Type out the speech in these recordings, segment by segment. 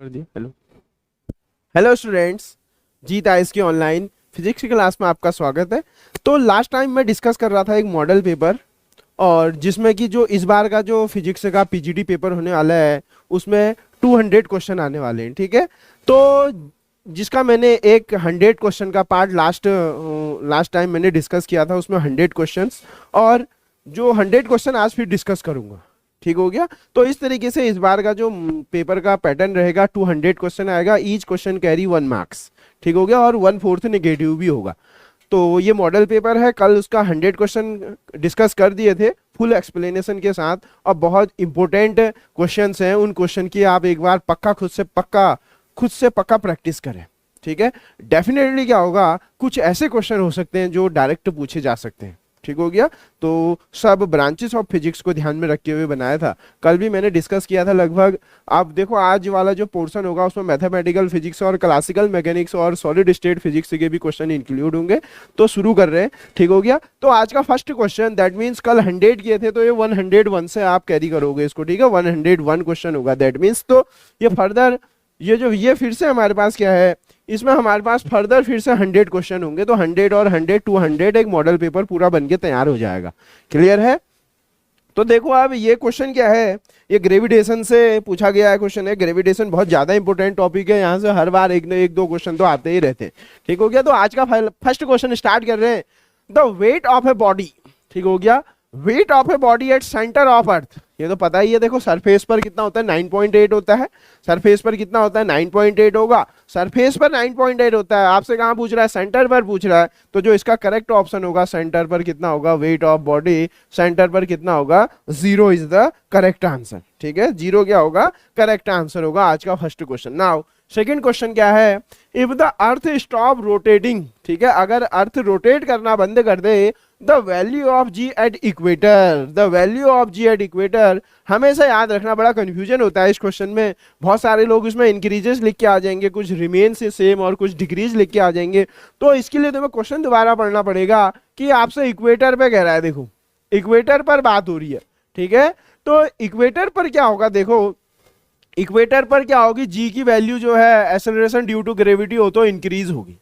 कर दिया। Hello hello students, जीत ice की ऑनलाइन फिजिक्स की क्लास में आपका स्वागत है। तो लास्ट टाइम मैं डिस्कस कर रहा था एक मॉडल पेपर, और जिसमें कि जो इस बार का जो फिजिक्स का पीजीडी पेपर होने वाला है उसमें 200 क्वेश्चन आने वाले हैं। ठीक है, तो जिसका मैंने एक 100 क्वेश्चन का पार्ट लास्ट टाइम मैंने डिस्कस किया था, उसमें 100 क्वेश्चंस, और जो 100 क्वेश्चन आज फिर डिस्कस करूंगा। ठीक हो गया। तो इस तरीके से इस बार का जो पेपर का पैटर्न रहेगा, 200 क्वेश्चन आएगा, ईच क्वेश्चन कैरी 1 मार्क्स। ठीक हो गया, और 1/4 नेगेटिव भी होगा। तो ये मॉडल पेपर है, कल उसका 100 क्वेश्चन डिस्कस कर दिए थे फुल एक्सप्लेनेशन के साथ, और बहुत इंपॉर्टेंट क्वेश्चंस हैं। उन क्वेश्चन की आप एक बार खुद से पक्का प्रैक्टिस करें। ठीक है, डेफिनेटली क्या होगा, कुछ ऐसे क्वेश्चन हो सकते हैं जो डायरेक्ट पूछे जा सकते हैं। ठीक हो गया। तो सब ब्रांचेस ऑफ फिजिक्स को ध्यान में रखते हुए बनाया था, कल भी मैंने डिस्कस किया था लगभग। आप देखो आज वाला जो पोर्शन होगा उसमें मैथमेटिकल फिजिक्स और क्लासिकल मैकेनिक्स और सॉलिड स्टेट फिजिक्स के भी क्वेश्चन इंक्लूड होंगे। तो शुरू कर रहे हैं। ठीक हो गया। तो आज का फर्स्ट क्वेश्चन, दैट मीन्स कल 100 किए थे तो ये 101 से आप कैरी करोगे इसको। ठीक है, 101 क्वेश्चन होगा दैट मीन्स। तो ये फर्दर ये फिर से हमारे पास क्या है, इसमें हमारे पास फर्दर फिर से 100 क्वेश्चन होंगे। तो 100 और 100 200 एक मॉडल पेपर पूरा बनके तैयार हो जाएगा। क्लियर है। तो देखो अब ये क्वेश्चन क्या है, ये ग्रेविटेशन से पूछा गया है क्वेश्चन है। ग्रेविटेशन बहुत ज्यादा इंपॉर्टेंट टॉपिक है, यहाँ से हर बार एक दो क्वेश्चन तो आते ही रहते हैं। ठीक हो गया। तो आज का फर्स्ट क्वेश्चन स्टार्ट कर रहे हैं। The weight of a body, ठीक हो गया, weight of a body at centre of earth. ये तो पता ही है, देखो सरफेस पर कितना होता है, 9.8 होता है। सरफेस पर कितना होता है, 9.8 होगा। सरफेस पर 9.8 होता है, आपसे कहाँ पूछ रहा है, सेंटर पर पूछ रहा है। तो जो इसका करेक्ट ऑप्शन होगा, सेंटर पर कितना होगा, वेट ऑफ बॉडी सेंटर पर कितना होगा, 0 इज द करेक्ट आंसर। ठीक है, 0 क्या होगा, करेक्ट आंसर होगा आज का first question. Now second question क्या है, if the earth stop rotating, ठीक है, अगर अर्थ रोटेट करना बंद कर दे, the value of G at equator, the value of G at equator. हमेशा याद रखना, बड़ा कंफ्यूजन होता है इस क्वेश्चन में। बहुत सारे लोग इसमें इंक्रीजेस लिख के आ जाएंगे, कुछ रिमेन से सेम और कुछ डिक्रीज लिख के आ जाएंगे। तो इसके लिए तुम्हें क्वेश्चन दोबारा पढ़ना पड़ेगा कि आपसे इक्वेटर पे कह रहा है। देखो इक्वेटर पर बात हो रही है। ठीक है, तो इक्वेटर पर क्या होगा, देखो इक्वेटर पर क्या होगी, जी की वैल्यू जो है एक्सेलरेशन ड्यू टू ग्रेविटी हो तो इंक्रीज होगी।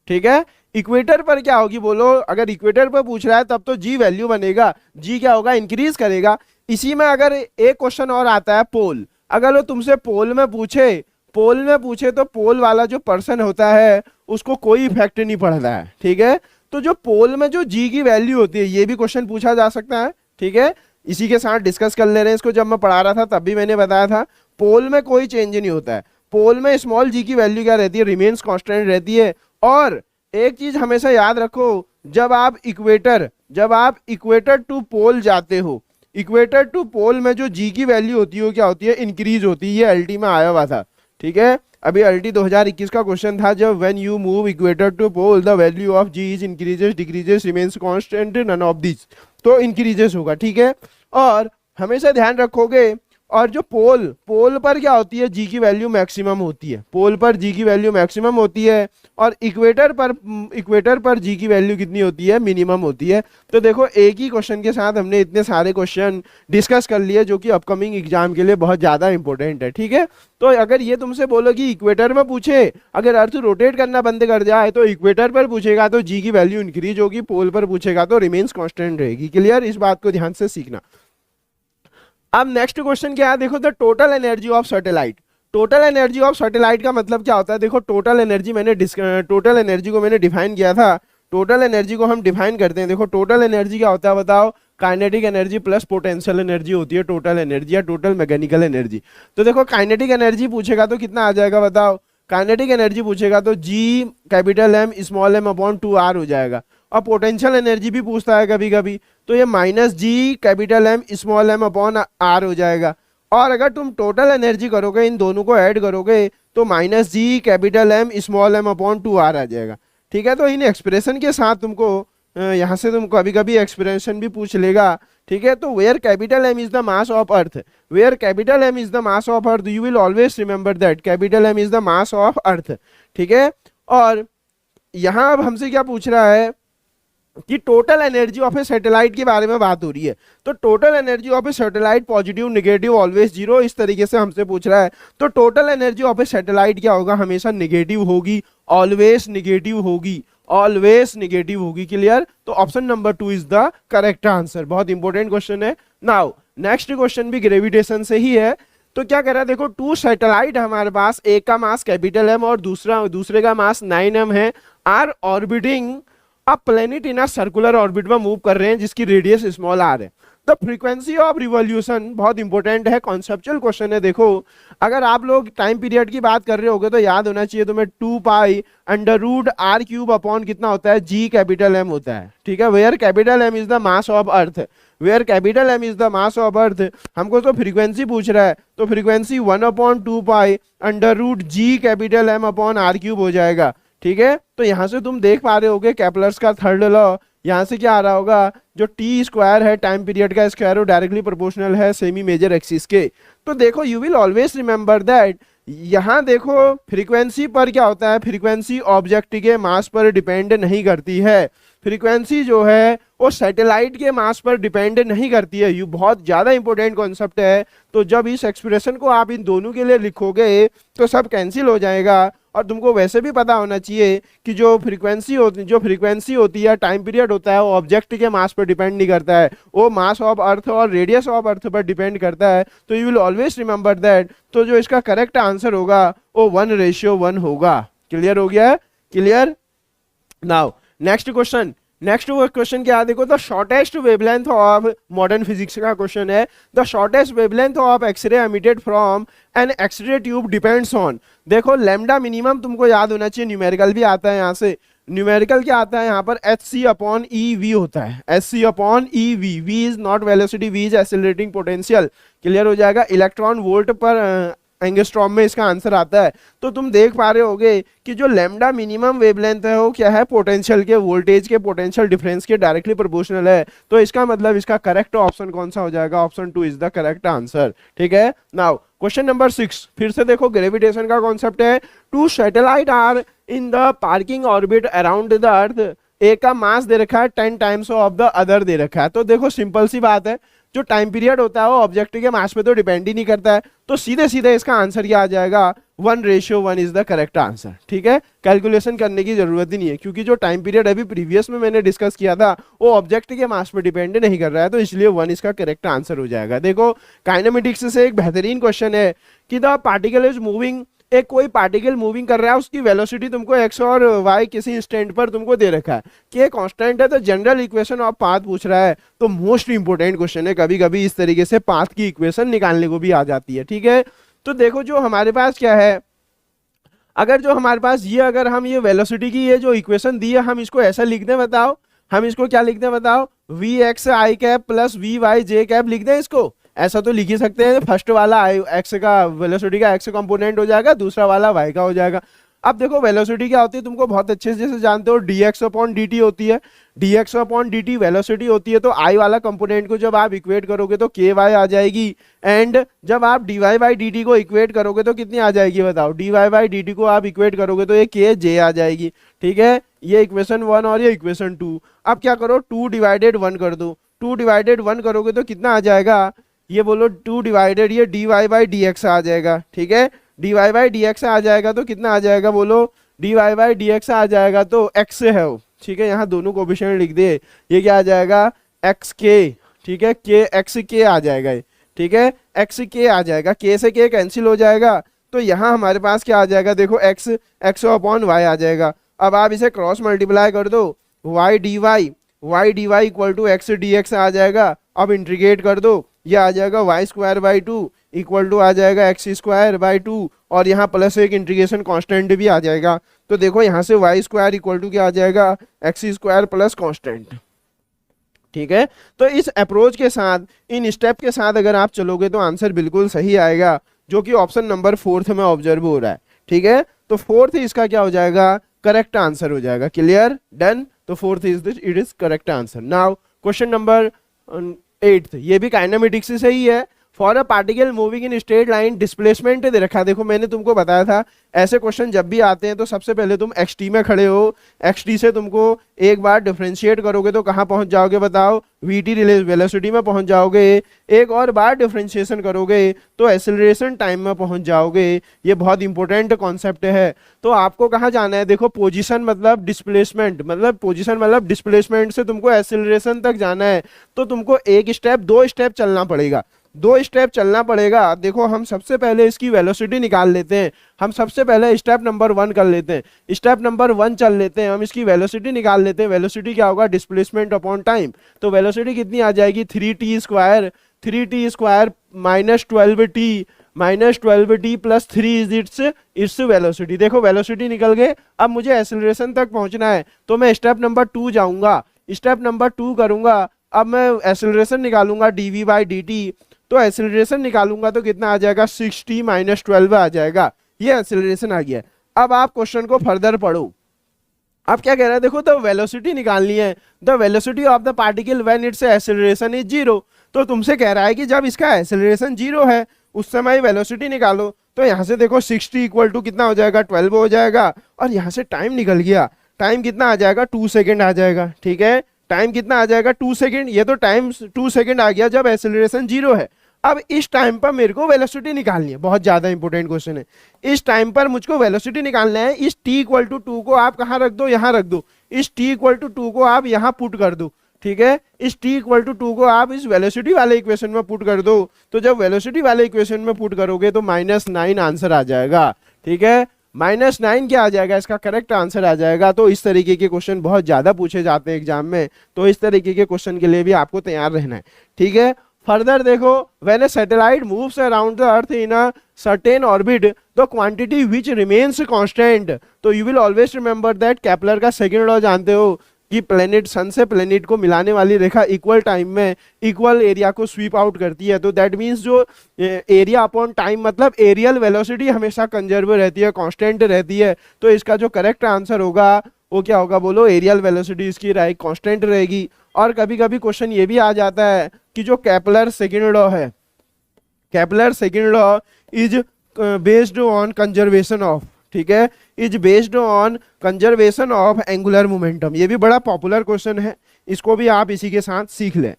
ठीक है, इक्वेटर पर क्या होगी बोलो, अगर इक्वेटर पर पूछ रहा है तब तो जी वैल्यू बनेगा, जी क्या होगा, इंक्रीज करेगा। इसी में अगर एक क्वेश्चन और आता है पोल, अगर वो तुमसे पोल में पूछे तो पोल वाला जो पर्सन होता है उसको कोई इफेक्ट नहीं पड़ता है। ठीक है, तो जो पोल में जो जी की वैल्यू होती है, ये भी क्वेश्चन पूछा जा सकता है। ठीक है, इसी के साथ डिस्कस कर ले रहे हैं इसको। जब मैं पढ़ा रहा था तब भी मैंने बताया था, पोल में कोई चेंज नहीं होता है। पोल में स्मॉल जी की वैल्यू क्या रहती है, रिमेन्स कांस्टेंट रहती है। और एक चीज हमेशा याद रखो, जब आप इक्वेटर टू पोल जाते हो, इक्वेटर टू पोल में जो जी की वैल्यू होती है क्या होती है, इंक्रीज होती है। ये अल्टी में आया हुआ था। ठीक है, अभी अल्टी 2021 का क्वेश्चन था, जब when you move equator to pole the value of G is increases decreases remains constant none of this, तो इंक्रीजेस होगा। ठीक है, और हमेशा ध्यान रखोगे, और जो पोल पर क्या होती है, जी की वैल्यू मैक्सिमम होती है, पोल पर जी की वैल्यू मैक्सिमम होती है, और इक्वेटर पर जी की वैल्यू कितनी होती है, मिनिमम होती है। तो देखो एक ही क्वेश्चन के साथ हमने इतने सारे क्वेश्चन डिस्कस कर लिए जो कि अपकमिंग एग्जाम के लिए बहुत ज्यादा इंपॉर्टेंट है। ठीक है, तो अगर ये तुमसे बोलो कि इक्वेटर में पूछे, अगर अर्थ रोटेट करना बंद कर जाए तो इक्वेटर पर पूछेगा तो जी की वैल्यू इंक्रीज होगी, पोल पर पूछेगा तो रिमेन्स कांस्टेंट रहेगी। क्लियर, इस बात को ध्यान से सीखना। अब नेक्स्ट क्वेश्चन क्या है, देखो the total energy of satellite. Total energy of satellite का मतलब क्या होता है, देखो टोटल एनर्जी को मैंने डिफाइन किया था। टोटल एनर्जी को हम डिफाइन करते हैं। देखो टोटल एनर्जी क्या होता है बताओ, kinetic energy plus potential energy होती है टोटल एनर्जी या टोटल मैकेनिकल एनर्जी। तो देखो काइनेटिक एनर्जी पूछेगा तो कितना आ जाएगा बताओ, काइनेटिक एनर्जी पूछेगा तो G capital M small M upon 2r हो जाएगा। और पोटेंशियल एनर्जी भी पूछता है कभी कभी, तो ये minus G capital M small M upon R हो जाएगा। और अगर तुम टोटल एनर्जी करोगे, इन दोनों को ऐड करोगे तो minus G capital M small M upon 2r आ जाएगा। ठीक है, तो इन एक्सप्रेशन के साथ तुमको यहाँ से तुम कभी कभी एक्सप्रेशन भी पूछ लेगा। ठीक है, तो where capital M is the mass of Earth, where capital M is the mass of Earth, you will always remember that capital M is the mass of Earth. ठीक है, और यहाँ अब हमसे क्या पूछ रहा है, कि total energy of A satellite के बारे में बात हो रही है। तो total energy of A satellite positive negative always zero, इस तरीके से हमसे पूछ रहा है। तो total energy of A satellite क्या होगा, हमेशा नेगेटिव होगी, ऑलवेज नेगेटिव होगी, ऑलवेज नेगेटिव होगी। क्लियर? तो option number 2 is the correct answer. बहुत इंपॉर्टेंट क्वेश्चन है। नाउ नेक्स्ट क्वेश्चन भी ग्रेविटेशन से ही है। तो क्या कह रहा है, देखो टू सैटेलाइट हमारे पास, एक का मास कैपिटल एम और दूसरे का मास 9m है, are orbiting a planet in a circular orbit में मूव कर रहे हैं जिसकी रेडियस स्मॉल आर है। द फ्रीक्वेंसी ऑफ रिवॉल्यूशन, बहुत इंपॉर्टेंट है, कॉन्सेप्चुअल क्वेश्चन है। देखो अगर आप लोग टाइम पीरियड की बात कर रहे होगे तो याद होना चाहिए तुम्हें 2 pi under root R cube upon कितना होता है, जी कैपिटल एम होता है। ठीक है, where capital M is the mass of Earth, where capital M is the mass of Earth. हमको तो फ्रीक्वेंसी पूछ रहा है, तो frequency 1/2 pi under root G capital M upon R cube हो जाएगा। ठीक है, तो यहां से तुम देख पा रहे होगे केपलर्स का थर्ड लॉ, यहां से क्या आ रहा होगा, जो टी स्क्वायर है टाइम पीरियड का स्क्वायर, वो डायरेक्टली प्रोपोर्शनल है सेमी मेजर एक्सिस के। तो देखो you will always remember that, यहां देखो फ्रीक्वेंसी पर क्या होता है, फ्रीक्वेंसी ऑब्जेक्ट के मास पर डिपेंड नहीं करती है, फ्रीक्वेंसी जो है वो सैटेलाइट के मास पर डिपेंड नहीं करती है। ये बहुत ज्यादा इंपॉर्टेंट कॉन्सेप्ट है। तो जब इस एक्सप्रेशन को आप इन दोनों के लिए लिखोगे तो सब कैंसिल हो जाएगा। और तुमको वैसे भी पता होना चाहिए कि जो फ्रीक्वेंसी होती है, टाइम पीरियड होता है, वो ऑब्जेक्ट के मास पर डिपेंड नहीं करता है, वो मास ऑफ अर्थ और रेडियस ऑफ अर्थ पर डिपेंड करता है। तो you will always remember that. तो जो इसका करेक्ट आंसर होगा वो 1:1 होगा। क्लियर हो गया है? क्लियर? नाउ नेक्स्ट क्वेश्चन क्या है, देखो the shortest wavelength of, modern physics का क्वेश्चन है, the shortest wavelength of X-ray emitted from an X-ray tube depends on. देखो लैम्डा मिनिमम तुमको याद होना चाहिए, न्यूमेरिकल भी आता है यहाँ से। न्यूमेरिकल क्या आता है यहाँ पर, hc/ev होता है, hc/ev। v is not velocity, v is accelerating potential. Clear हो जाएगा? इलेक्ट्रॉन वोल्ट पर एंगस्ट्रॉम में इसका आंसर आता है। तो तुम देख पा रहे होगे कि जो लैम्डा मिनिमम वेवलेंथ है वो क्या है, पोटेंशियल के, वोल्टेज के पोटेंशियल डिफरेंस के डायरेक्टली प्रोपोर्शनल है। तो इसका मतलब इसका करेक्ट ऑप्शन कौन सा हो जाएगा, option 2 is the correct answer. ठीक है, नाउ क्वेश्चन नंबर 6, फिर से देखो ग्रेविटेशन का कॉन्सेप्ट है। Two satellite are in the parking orbit around the Earth, एक का मास दे रखा है 10 टाइम्स ऑफ द अदर दे रखा है। तो देखो सिंपल सी बात है, जो टाइम पीरियड होता है वो ऑब्जेक्ट के मास पे तो डिपेंड ही नहीं करता है। तो सीधे सीधे इसका आंसर क्या आ जाएगा, 1:1 इज द करेक्ट आंसर। ठीक है, कैलकुलेशन करने की जरूरत ही नहीं है, क्योंकि जो टाइम पीरियड अभी प्रीवियस में मैंने डिस्कस किया था वो ऑब्जेक्ट के मास पे डिपेंड नहीं कर रहा है, तो इसलिए 1 इसका करेक्ट आंसर हो जाएगा। देखो काइनेमेटिक्स से एक बेहतरीन क्वेश्चन है कि द पार्टिकल इज मूविंग, एक कोई पार्टिकल मूविंग कर रहा है, उसकी वेलोसिटी तुमको x और y किसी इंस्टेंट पर तुमको दे रखा है कि एक कांस्टेंट है, तो जनरल इक्वेशन ऑफ पाथ पूछ रहा है। तो मोस्ट इंपोर्टेंट क्वेश्चन है, कभी कभी इस तरीके से पाथ की इक्वेशन निकालने को भी आ जाती है। ठीक है, तो देखो जो हमारे पास क्या है, अगर जो हमारे पास ये, अगर हम ये वेलोसिटी की ये जो इक्वेशन दी है, हम इसको ऐसा लिख दें, बताओ हम इसको क्या लिख दें, बताओ, V X I cap plus V Y J cap लिख दें इसको। ऐसा तो लिख ही सकते हैं, फर्स्ट वाला एक्स का वेलोसिटी का एक्स कंपोनेंट हो जाएगा, दूसरा वाला वाई का हो जाएगा। अब देखो वेलोसिटी क्या होती है, तुमको बहुत अच्छे से जैसे जानते हो, dx/dt होती है, dx/dt वेलोसिटी होती है। तो आई वाला कंपोनेंट को जब आप इक्वेट करोगे तो ky आ जाएगी, एंड जब आप dy/dt को इक्वेट करोगे तो कितनी आ जाएगी, बताओ, dy/dt को आप इक्वेट करोगे तो ये kj आ जाएगी। ठीक है, ये इक्वेशन 1 और ये इक्वेशन 2। अब क्या करो, 2/1 कर दो, 2/1 करोगे तो कितना आ जाएगा, ये बोलो 2 डिवाइडेड ये dy/dx आ जाएगा। ठीक है, dy/dx आ जाएगा तो कितना आ जाएगा, बोलो, dy/dx आ जाएगा तो x है वो। ठीक है, यहाँ दोनों कोएफिशिएंट लिख दे, ये क्या आ जाएगा, xk। ठीक है, xk आ जाएगा ये। ठीक है, xk आ जाएगा, k से k कैंसिल हो जाएगा। तो यहाँ हमारे पास क्या आ जाएगा, देखो x/y आ जाएगा। अब आप इसे क्रॉस मल्टीप्लाई कर दो, y dy equal to x dx आ जाएगा। अब इंटीग्रेट कर दो, ये आ जाएगा y² इक्वल टू आ जाएगा x² और यहाँ प्लस एक इंटीग्रेशन कांस्टेंट भी आ जाएगा। तो देखो यहाँ से y² इक्वल टू क्या आ जाएगा, x² प्लस कांस्टेंट। ठीक है, तो इस अप्रोच के साथ, इन स्टेप के साथ अगर आप चलोगे तो आंसर बिल्कुल सही आएगा, जो कि ऑप्शन नंबर 4 में ऑब्जर्व हो रहा है। ठीक है, तो 4 इसका क्या हो जाएगा, करेक्ट आंसर हो जाएगा। Clear, done. तो 4 it is correct answer. Now question number 8, ये भी काइनेमेटिक्स से ही है। For a particle moving in straight line displacement दे रखा है। देखो मैंने तुमको बताया था ऐसे क्वेश्चन जब भी आते हैं तो सबसे पहले तुम xt में खड़े हो, xt से तुमको एक बार डिफरेंशिएट करोगे तो कहाँ पहुंच जाओगे बताओ, vt वेलोसिटी में पहुंच जाओगे। एक और बार डिफरेंशिएशन करोगे तो एक्सेलरेशन टाइम में पहुंच जाओगे। ये बहुत इंपॉर्टेंट कॉन्सेप्ट है। तो आपको कहाँ जाना है, देखो पोजीशन मतलब डिस्प्लेसमेंट, मतलब पोजीशन मतलब डिस्प्लेसमेंट से तुमको एक्सेलरेशन तक जाना है। तो तुमको एक स्टेप, दो स्टेप चलना पड़ेगा, दो स्टेप चलना पड़ेगा। देखो हम सबसे पहले इसकी वेलोसिटी निकाल लेते हैं। हम सबसे पहले स्टेप नंबर 1 कर लेते हैं, स्टेप नंबर 1 चल लेते हैं, हम इसकी वेलोसिटी निकाल लेते हैं। वेलोसिटी क्या होगा, डिस्प्लेसमेंट अपॉन टाइम। तो वेलोसिटी कितनी आ जाएगी, 3t square, 3t square minus 12t plus 3 is its velocity. देखो वेलोसिटी निकल गए। अब मुझे एक्सेलरेशन तक पहुंचना है तो मैं स्टेप नंबर 2 जाऊंगा, स्टेप नंबर 2 करूंगा। अब मैं एक्सेलरेशन निकालूंगा dv/dt। तो एक्सेलरेशन निकालूंगा तो कितना आ जाएगा, 6t माइनस 12 आ जाएगा। ये एक्सेलरेशन आ गया। अब आप क्वेश्चन को फर्दर पढ़ो। अब क्या कह रहा है, देखो द वेलोसिटी निकालनी है, the velocity of the particle when it's acceleration is 0। तो तुमसे कह रहा है कि जब इसका एक्सेलरेशन 0 है उस समय वेलोसिटी निकालो। तो यहाँ से देखो 60 इक्वल टू कितना हो जाएगा, 12 हो जाएगा। और यहाँ से टाइम निकल गया, टाइम कितना आ जाएगा, 2 सेकेंड आ जाएगा। ठीक है, टाइम कितना आ जाएगा, 2 सेकेंड। ये तो टाइम 2 सेकेंड आ गया जब एक्सेलरेशन 0 है। अब इस टाइम पर मेरे को वेलोसिटी निकालनी है, बहुत ज्यादा इंपॉर्टेंट क्वेश्चन है। इस टाइम पर मुझको वेलोसिटी निकालना है। इस t इक्वल टू 2 को आप कहाँ रख दो, यहाँ रख दो। इस t इक्वल टू 2 को आप यहाँ पुट कर दो। ठीक है, इस t इक्वल टू 2 को आप इस वेलोसिटी वाले इक्वेशन में पुट कर दो। तो जब वेलोसिटी वाले इक्वेशन में पुट करोगे तो -9 आंसर आ जाएगा। ठीक है, -9 क्या आ जाएगा, इसका करेक्ट आंसर आ जाएगा। तो इस तरीके के क्वेश्चन बहुत ज्यादा पूछे जाते हैं एग्जाम में। तो इस तरीके के क्वेश्चन के लिए भी आपको तैयार रहना है। ठीक है, फर्दर देखो, when a satellite moves around the earth in a certain orbit the quantity which remains constant. तो you will always remember that, Kepler का सेकंड लॉ जानते हो कि प्लेनेट, सन से प्लेनेट को मिलाने वाली रेखा इक्वल टाइम में इक्वल एरिया को स्वीप आउट करती है। तो दैट मीन्स जो एरिया अपॉन टाइम मतलब एरियल वेलोसिटी हमेशा कंजर्व रहती है, कांस्टेंट रहती है। तो इसका जो करेक्ट आंसर होगा वो क्या होगा, बोलो, एरियल वेलोसिटी इसकी कांस्टेंट रहेगी। और कभी कभी क्वेश्चन ये भी आ जाता है कि जो केपलर सेकंड लॉ है, Kepler second law is based on conservation of, ठीक है, is based on conservation of angular momentum. ये भी बड़ा पॉपुलर क्वेश्चन है, इसको भी आप इसी के साथ सीख लें।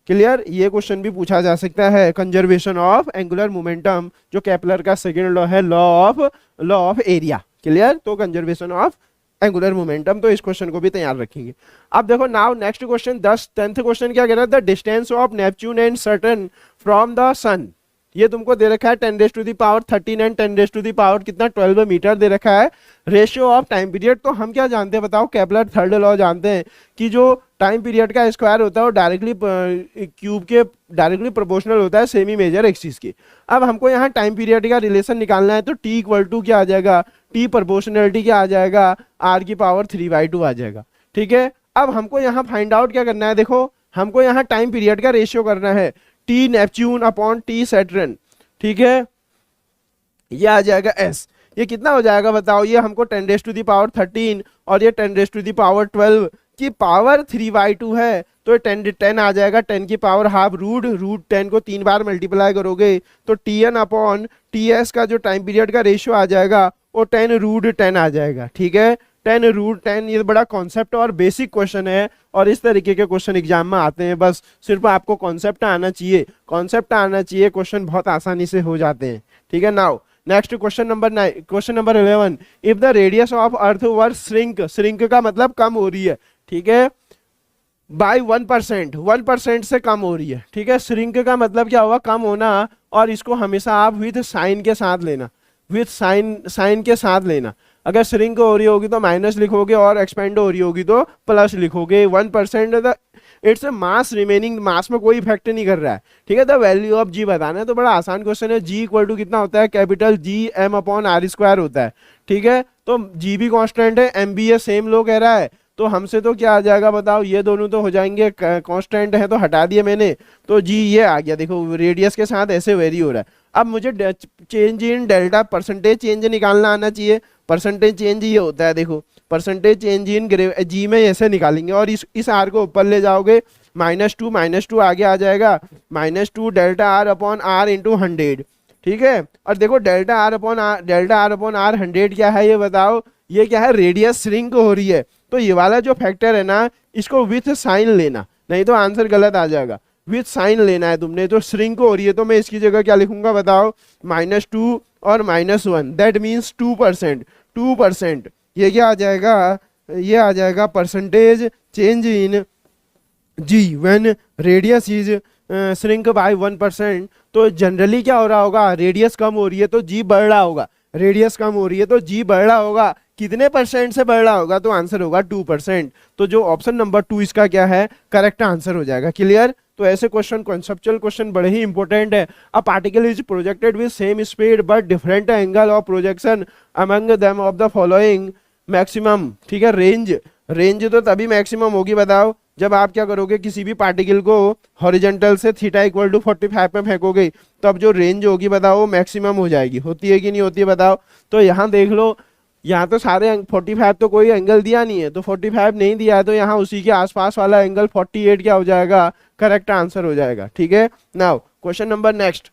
क्लियर, ये क्वेश्चन भी पूछा जा सकता है, कंजर्वेशन ऑफ एंगुलर मोमेंटम, जो केपलर का सेकंड लॉ है, लॉ ऑफ एरिया। क्लियर, तो कंजर्वेशन ऑफ एंगुलर मोमेंटम, तो इस क्वेश्चन को भी तैयार रखेंगे। अब देखो now next question, 10th question क्या कह रहा है, the distance of Neptune and Saturn from the sun. ये तुमको दे रखा है 10⁻13 एंड 10⁻, कितना 12 मीटर दे रखा है। रेशियो ऑफ टाइम पीरियड, तो हम क्या जानते हैं बताओ, केपलर थर्ड लॉ जानते हैं कि जो टाइम पीरियड का स्क्वायर होता है वो डायरेक्टली क्यूब के डायरेक्टली प्रोपोर्शनल होता है सेमी मेजर एक्सिस के। अब हमको यहाँ टाइम पीरियड का रिलेशन निकालना है, तो t इक्वल टू क्या आ जाएगा, t प्रोपोर्शनलिटी क्या आ जाएगा, r⁻³ आ जाएगा। ठीक है, अब हमको यहाँ फाइंड आउट क्या करना है, देखो हमको यहाँ टाइम पीरियड का रेशियो करना है, t Neptune upon t Saturn. ठीक है, ये आ जाएगा s। ये कितना हो जाएगा बताओ, ये हमको 10⁻13 और ये 10⁻12 की पावर 3/2 है, तो 10 आ जाएगा, 10 की पावर हाफ, रूट 10 को 3 बार मल्टीप्लाई करोगे तो tn अपॉन ts का जो टाइम पीरियड का रेशियो आ जाएगा वो 10√10 आ जाएगा। ठीक है, 10√10। ये बड़ा कॉन्सेप्ट और बेसिक क्वेश्चन है और इस तरीके के क्वेश्चन एग्जाम में आते हैं। बस सिर्फ आपको कॉन्सेप्ट आना चाहिए, कॉन्सेप्ट आना चाहिए, क्वेश्चन बहुत आसानी से हो जाते हैं। ठीक है, now next question number 11, if the radius of earth were shrink, shrink का मतलब कम हो रही है, ठीक है, बाय 1% से कम हो रही है। ठीक है, श्रिंक का मतलब क्या होगा, कम होना, और इसको हमेशा आप विथ साइन के साथ लेना, विथ साइन के साथ लेना। अगर श्रिंक हो रही होगी तो माइनस लिखोगे और एक्सपेंड हो रही होगी तो प्लस लिखोगे। 1% इट्स मास रिमेनिंग, मास में कोई इफेक्ट नहीं कर रहा है। ठीक है, द वैल्यू ऑफ जी बताना है, तो बड़ा आसान क्वेश्चन है। जी इक्वल टू कितना होता है, capital G m upon r² होता है। ठीक है, तो जी भी कॉन्स्टेंट है, एम भी ये सेम लो कह रहा है, तो हमसे तो क्या आ जाएगा बताओ, ये दोनों तो हो जाएंगे कांस्टेंट है तो हटा दिए मैंने, तो जी ये आ गया। देखो रेडियस के साथ ऐसे वेरी हो रहा है। अब मुझे change in delta, percentage change निकालना आना चाहिए। परसेंटेज चेंज ये होता है, देखो परसेंटेज चेंज इन जी में ऐसे निकालेंगे और इस आर को ऊपर ले जाओगे, -2 आगे आ जाएगा, -2 delta R upon R into 100, ठीक है। और देखो डेल्टा आर अपॉन आर 100 क्या है ये बताओ, ये क्या है, रेडियस श्रिंक हो रही है। तो ये वाला जो फैक्टर है ना, इसको विथ साइन लेना, नहीं तो आंसर गलत आ जाएगा। विथ साइन लेना है तुमने, तो श्रिंक हो रही है, तो मैं इसकी जगह क्या लिखूंगा बताओ, -2 और -1, दैट मीन्स 2%। 2% ये क्या आ जाएगा, ये आ जाएगा percentage change in G when radius is shrink by 1%। तो जनरली क्या हो रहा होगा, रेडियस कम हो रही है तो जी बढ़ रहा होगा, रेडियस कम हो रही है तो जी बढ़ रहा होगा, कितने परसेंट से बढ़ रहा होगा, तो आंसर होगा 2%। तो जो ऑप्शन नंबर 2 इसका क्या है, करेक्ट आंसर हो जाएगा। क्लियर। तो ऐसे क्वेश्चन, कॉन्सेप्चुअल क्वेश्चन बड़े ही इंपॉर्टेंट है। A particle is projected with same speed but different angle of projection among them of the following maximum, ठीक है। रेंज तो तभी मैक्सिमम होगी बताओ, जब आप क्या करोगे, किसी भी पार्टिकल को हॉरिजॉन्टल से थीटा इक्वल टू 45 में फेंकोगे, तब जो रेंज होगी बताओ वो मैक्सिमम हो जाएगी। होती है कि नहीं होती है बताओ। तो यहाँ देख लो, यहाँ तो सारे 45 तो कोई एंगल दिया नहीं है, तो 45 नहीं दिया है, तो यहाँ उसी के आसपास वाला एंगल 48 क्या हो जाएगा, करेक्ट आंसर हो जाएगा। ठीक है। Now question number next,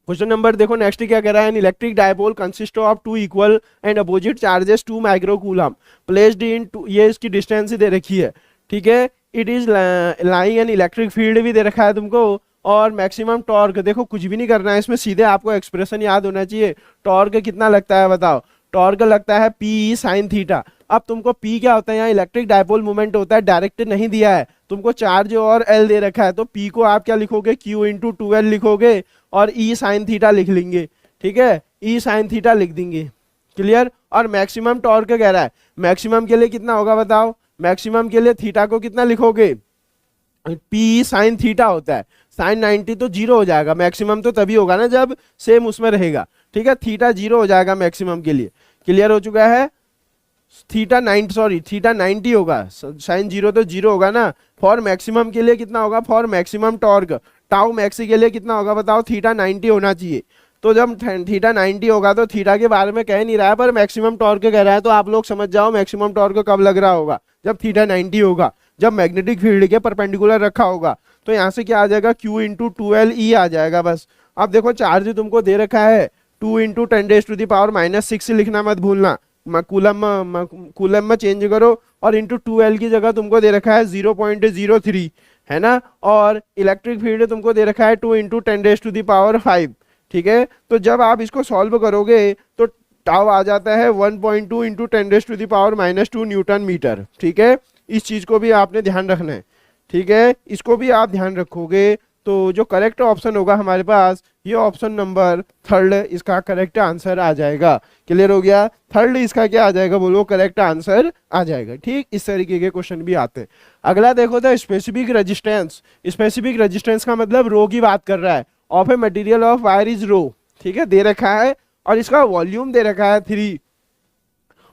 question number देखो नेक्स्ट क्या कह रहा है, electric dipole consist of 2 equal and opposite charges 2 microcoulomb placed in, ये इसकी डिस्टेंस दे रखी है, ठीक है। It is lying an electric field भी दे रखा है तुमको, और मैक्सिमम टॉर्क, देखो कुछ भी नहीं करना है इसमें, सीधे आपको एक्सप्रेशन याद होना चाहिए। टॉर्क कितना लगता है बताओ, टॉर्क लगता है पी साइन थीटा। अब तुमको पी क्या होता है, यहाँ इलेक्ट्रिक डायपोल मोमेंट होता है, डायरेक्ट नहीं दिया है तुमको, चार्ज और एल दे रखा है, तो पी को आप क्या लिखोगे, क्यू इंटू 2L लिखोगे और ई साइन थीटा लिख लेंगे, ठीक है, ई साइन थीटा लिख देंगे। क्लियर। और मैक्सिमम टॉर्क कह रहा है, मैक्सिमम के लिए कितना होगा बताओ, मैक्सिमम के लिए थीटा को कितना लिखोगे, पी साइन थीटा होता है, साइन 90 तो 0 हो जाएगा, मैक्सिमम तो तभी होगा ना जब सेम उसमें रहेगा, ठीक है। थीटा 0 हो जाएगा मैक्सिमम के लिए। क्लियर हो चुका है। थीटा 90 होगा, साइन 0 तो 0 होगा ना। फॉर मैक्सिमम के लिए कितना होगा, for maximum torque tau maxi के लिए कितना होगा बताओ, थीटा 90 होना चाहिए। तो जब थीटा 90 होगा तो थीटा के बारे में कह नहीं रहा है, पर मैक्सिमम टॉर्क कह रहा है, तो आप लोग समझ जाओ मैक्सिमम टॉर्क कब लग रहा होगा, जब थीटा 90 होगा, जब मैग्नेटिक फील्ड के परपेंडिकुलर रखा होगा। तो यहाँ से क्या आ जाएगा, Q इंटू 2L ई आ जाएगा बस। अब देखो चार्ज तुमको दे रखा है 2 इंटू 10⁻⁻�6 लिखना मत भूलना, कूलम में चेंज करो, और इंटू 2L की जगह तुमको दे रखा है 0.03, है ना। और इलेक्ट्रिक फील्ड तुमको दे रखा है 2 इंटू 10⁵, ठीक है। तो जब आप इसको सॉल्व करोगे तो टाउ आ जाता है 1.2 इंटू 10⁻⁻² न्यूटन मीटर, ठीक है। इस चीज को भी आपने ध्यान रखना है, ठीक है, इसको भी आप ध्यान रखोगे। तो जो करेक्ट ऑप्शन होगा हमारे पास, ये ऑप्शन नंबर 3 इसका करेक्ट आंसर आ जाएगा। क्लियर हो गया। 3 इसका क्या आ जाएगा बोलो, करेक्ट आंसर आ जाएगा। ठीक, इस तरीके के क्वेश्चन भी आते हैं। अगला देखो तो स्पेसिफिक रेजिस्टेंस। स्पेसिफिक रेजिस्टेंस का मतलब रो की बात कर रहा है, of a material of wire is rho, ठीक है, दे रखा है, और इसका वॉल्यूम दे रखा है 3,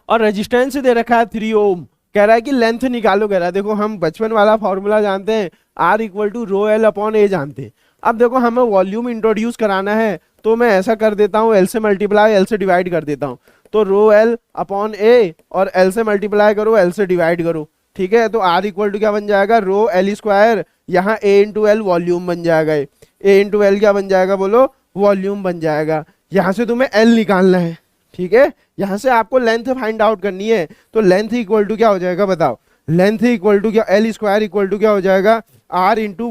और रेजिस्टेंस दे रखा है 3 ओम। कह रहा है कि लेंथ निकालो, कह रहा है, देखो हम बचपन वाला फॉर्मूला जानते हैं, R equal to rho L upon A जानते हैं। अब देखो हमें वॉल्यूम इंट्रोड्यूस कराना है, तो मैं ऐसा कर देता हूँ, L से मल्टीप्लाई L से डिवाइड कर देता हूँ, तो रो एल अपॉन ए, और L से मल्टीप्लाई करो L से डिवाइड करो, ठीक है। तो R इक्वल टू क्या बन जाएगा, रो एल स्क्वायर, यहाँ A इंटू एल वॉल्यूम बन जाएगा, A इंटू एल क्या बन जाएगा बोलो, वॉल्यूम बन जाएगा। यहाँ से तुम्हें L निकालना है, ठीक है, यहाँ से आपको लेंथ फाइंड आउट करनी है। तो लेंथ इक्वल टू क्या हो जाएगा बताओ, लेंथ इक्वल टू क्या, एल स्क्वायर इक्वल टू क्या हो जाएगा, R into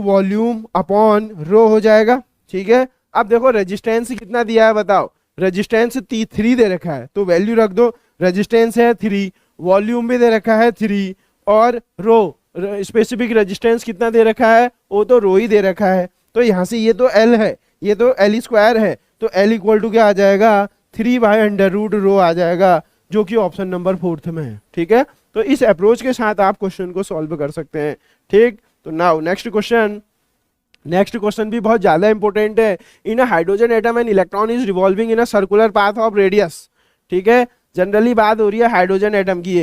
volume upon rho हो जाएगा, ठीक है। अब देखो रेजिस्टेंस कितना दिया है बताओ, रेजिस्टेंस 3 दे रखा है, तो वैल्यू रख दो, रेजिस्टेंस है 3, वॉल्यूम भी दे रखा है 3, और रो स्पेसिफिक रेजिस्टेंस कितना दे रखा है, वो तो रो ही दे रखा है। तो यहाँ से ये तो एल है, ये तो एल स्क्वायर है, तो एल इक्वल टू क्या आ जाएगा, 3/√रो आ जाएगा, जो कि ऑप्शन नंबर 4 में है, ठीक है। तो इस अप्रोच के साथ आप क्वेश्चन को सॉल्व कर सकते हैं, ठीक। तो नाउ नेक्स्ट क्वेश्चन भी बहुत ज्यादा इंपॉर्टेंट है। In a hydrogen atom an electron is revolving in a circular path of radius, ठीक है। जनरली बात हो रही है हाइड्रोजन एटम की,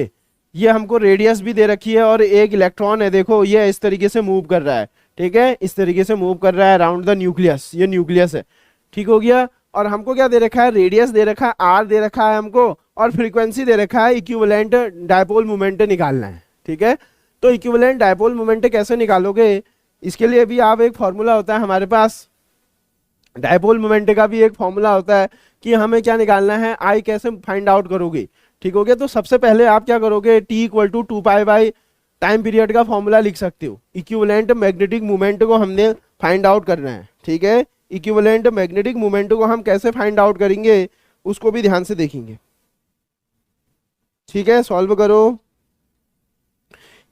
ये हमको रेडियस भी दे रखी है, और एक इलेक्ट्रॉन है, देखो ये इस तरीके से मूव कर रहा है, ठीक है, इस तरीके से मूव कर रहा है अराउंड द न्यूक्लियस, ये न्यूक्लियस है, ठीक हो गया। और हमको क्या दे रखा है, रेडियस दे रखा है, आर दे रखा है हमको, और फ्रीक्वेंसी दे रखा है, इक्विवेलेंट डायपोल मोमेंट निकालना है, ठीक है। तो इक्विवेलेंट डायपोल मोमेंट कैसे निकालोगे, इसके लिए भी आप एक फॉर्मूला होता है हमारे पास, डायपोल मोमेंट का भी एक फॉर्मूला होता है कि हमें क्या निकालना है, आई कैसे फाइंड आउट करोगे। ठीक हो गया, तो सबसे पहले आप क्या करोगे, T equal to 2 pi by time period का फॉर्मूला लिख सकते हो। इक्विवेलेंट मैग्नेटिक मोमेंट को हमने फाइंड आउट करना है। ठीक है, इक्विवेलेंट मैग्नेटिक मोमेंट को हम कैसे फाइंड आउट करेंगे उसको भी ध्यान से देखेंगे। ठीक है, सॉल्व करो।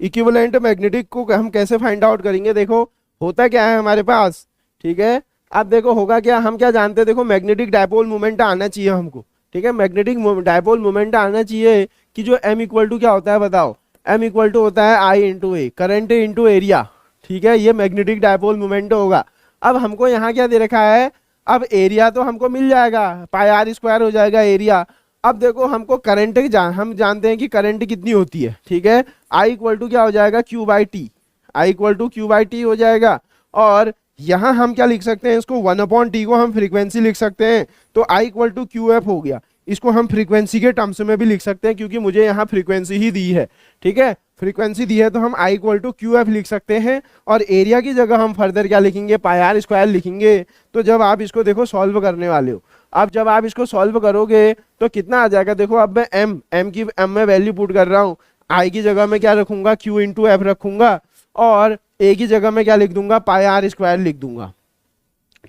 इक्विवेलेंट मैग्नेटिक को हम कैसे फाइंड आउट करेंगे, देखो होता क्या है हमारे पास। ठीक है, अब देखो होगा क्या, हम क्या जानते हैं, देखो मैग्नेटिक डायपोल मोमेंट आना चाहिए हमको। ठीक है, मैग्नेटिक डायपोल मोमेंट आना चाहिए कि जो m इक्वल टू क्या होता है बताओ, m इक्वल टू होता है I into A, current into area. ठीक है, ये मैग्नेटिक डायपोल मोमेंट होगा। अब हमको यहाँ क्या दे रखा है, अब एरिया तो हमको मिल जाएगा, पाई आर स्क्वायर हो जाएगा एरिया। अब देखो हमको करंट हम जानते हैं कि करंट कितनी होती है। ठीक है, I इक्वल टू क्या हो जाएगा, Q by T, I equal to Q by T हो जाएगा। और यहाँ हम क्या लिख सकते हैं, इसको 1/t को हम फ्रीक्वेंसी लिख सकते हैं, तो I इक्वल टू QF हो गया। इसको हम फ्रीक्वेंसी के टर्म्स में भी लिख सकते हैं क्योंकि मुझे यहाँ फ्रीक्वेंसी ही दी है। ठीक है, फ्रीक्वेंसी दी है तो हम I इक्वल टू QF लिख सकते हैं, और एरिया की जगह हम फर्दर क्या लिखेंगे, पाई आर स्क्वायर लिखेंगे। तो जब आप इसको देखो सॉल्व करने वाले हो, अब जब आप इसको सॉल्व करोगे तो कितना आ जाएगा, देखो अब मैं m में वैल्यू पुट कर रहा हूँ, I की जगह में क्या रखूंगा, Q इंटू एफ रखूंगा, और A की जगह में क्या लिख दूंगा, पाई आर स्क्वायर लिख दूंगा।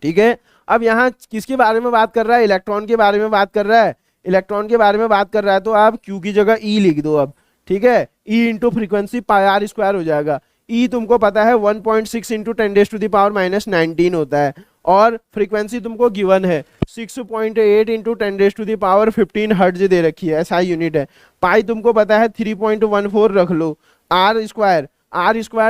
ठीक है, अब यहाँ किसके बारे में बात कर रहा है, इलेक्ट्रॉन के बारे में बात कर रहा है, इलेक्ट्रॉन के बारे में बात कर रहा है, तो आप Q की जगह E लिख दो अब। ठीक है, E into frequency pi R square हो जाएगा। E तुमको पता है 1.6 इंटू 10⁻⁻⁻⁹ होता है, और फ्रीक्वेंसी तुमको गिवन है 6.8 इंटू 10⁻15 हर्ट्ज दे रखी है, ऐसा यूनिट है। पाई तुमको पता है 3.14 रख लो। आर स्क्वायर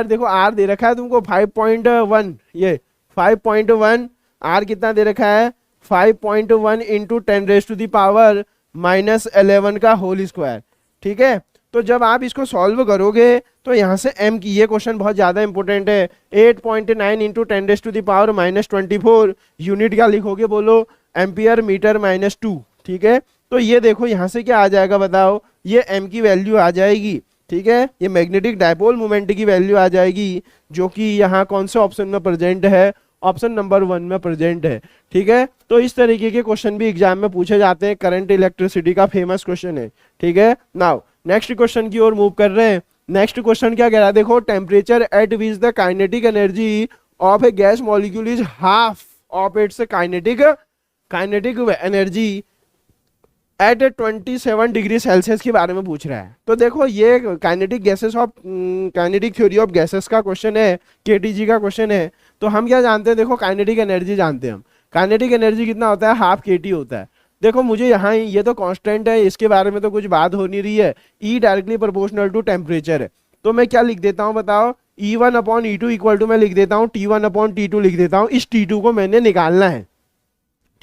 देखो आर दे रखा है तुमको 5.1, ये 5.1, आर कितना दे रखा है 5.1 इंटू 10⁻⁻11 का होल स्क्वायर। ठीक है, तो जब आप इसको सॉल्व करोगे तो यहाँ से m की, ये क्वेश्चन बहुत ज्यादा इंपॉर्टेंट है, 8.9 इंटू 10⁻24 यूनिट क्या लिखोगे बोलो, एम्पियर मीटर माइनस 2। ठीक है, तो ये देखो यहाँ से क्या आ जाएगा बताओ, ये m की वैल्यू आ जाएगी। ठीक है, ये मैग्नेटिक डायपोल मोमेंट की वैल्यू आ जाएगी, जो कि यहाँ कौन से ऑप्शन में प्रेजेंट है, ऑप्शन नंबर 1 में प्रेजेंट है। ठीक है, तो इस तरीके के क्वेश्चन भी एग्जाम में पूछे जाते हैं, करंट इलेक्ट्रिसिटी का फेमस क्वेश्चन है। ठीक है, नाउ नेक्स्ट क्वेश्चन की ओर मूव कर रहे हैं। नेक्स्ट क्वेश्चन क्या कह रहा है, देखो temperature at which the kinetic energy of A gas molecule is half of its kinetic energy at 27 degree Celsius के बारे में पूछ रहा है। तो देखो ये काइनेटिक थ्योरी ऑफ गैसेस का क्वेश्चन है, केटीजी का क्वेश्चन है। तो हम क्या जानते हैं, देखो काइनेटिक एनर्जी जानते हैं हम, काइनेटिक एनर्जी कितना होता है, हाफ kT होता है। देखो मुझे यहाँ ये तो कांस्टेंट है, इसके बारे में तो कुछ बात हो नहीं रही है, E directly proportional to temperature है। तो मैं क्या लिख देता हूँ बताओ, E1/E2 इक्वल टू मैं लिख देता हूँ T1/T2 लिख देता हूँ, इस T2 को मैंने निकालना है।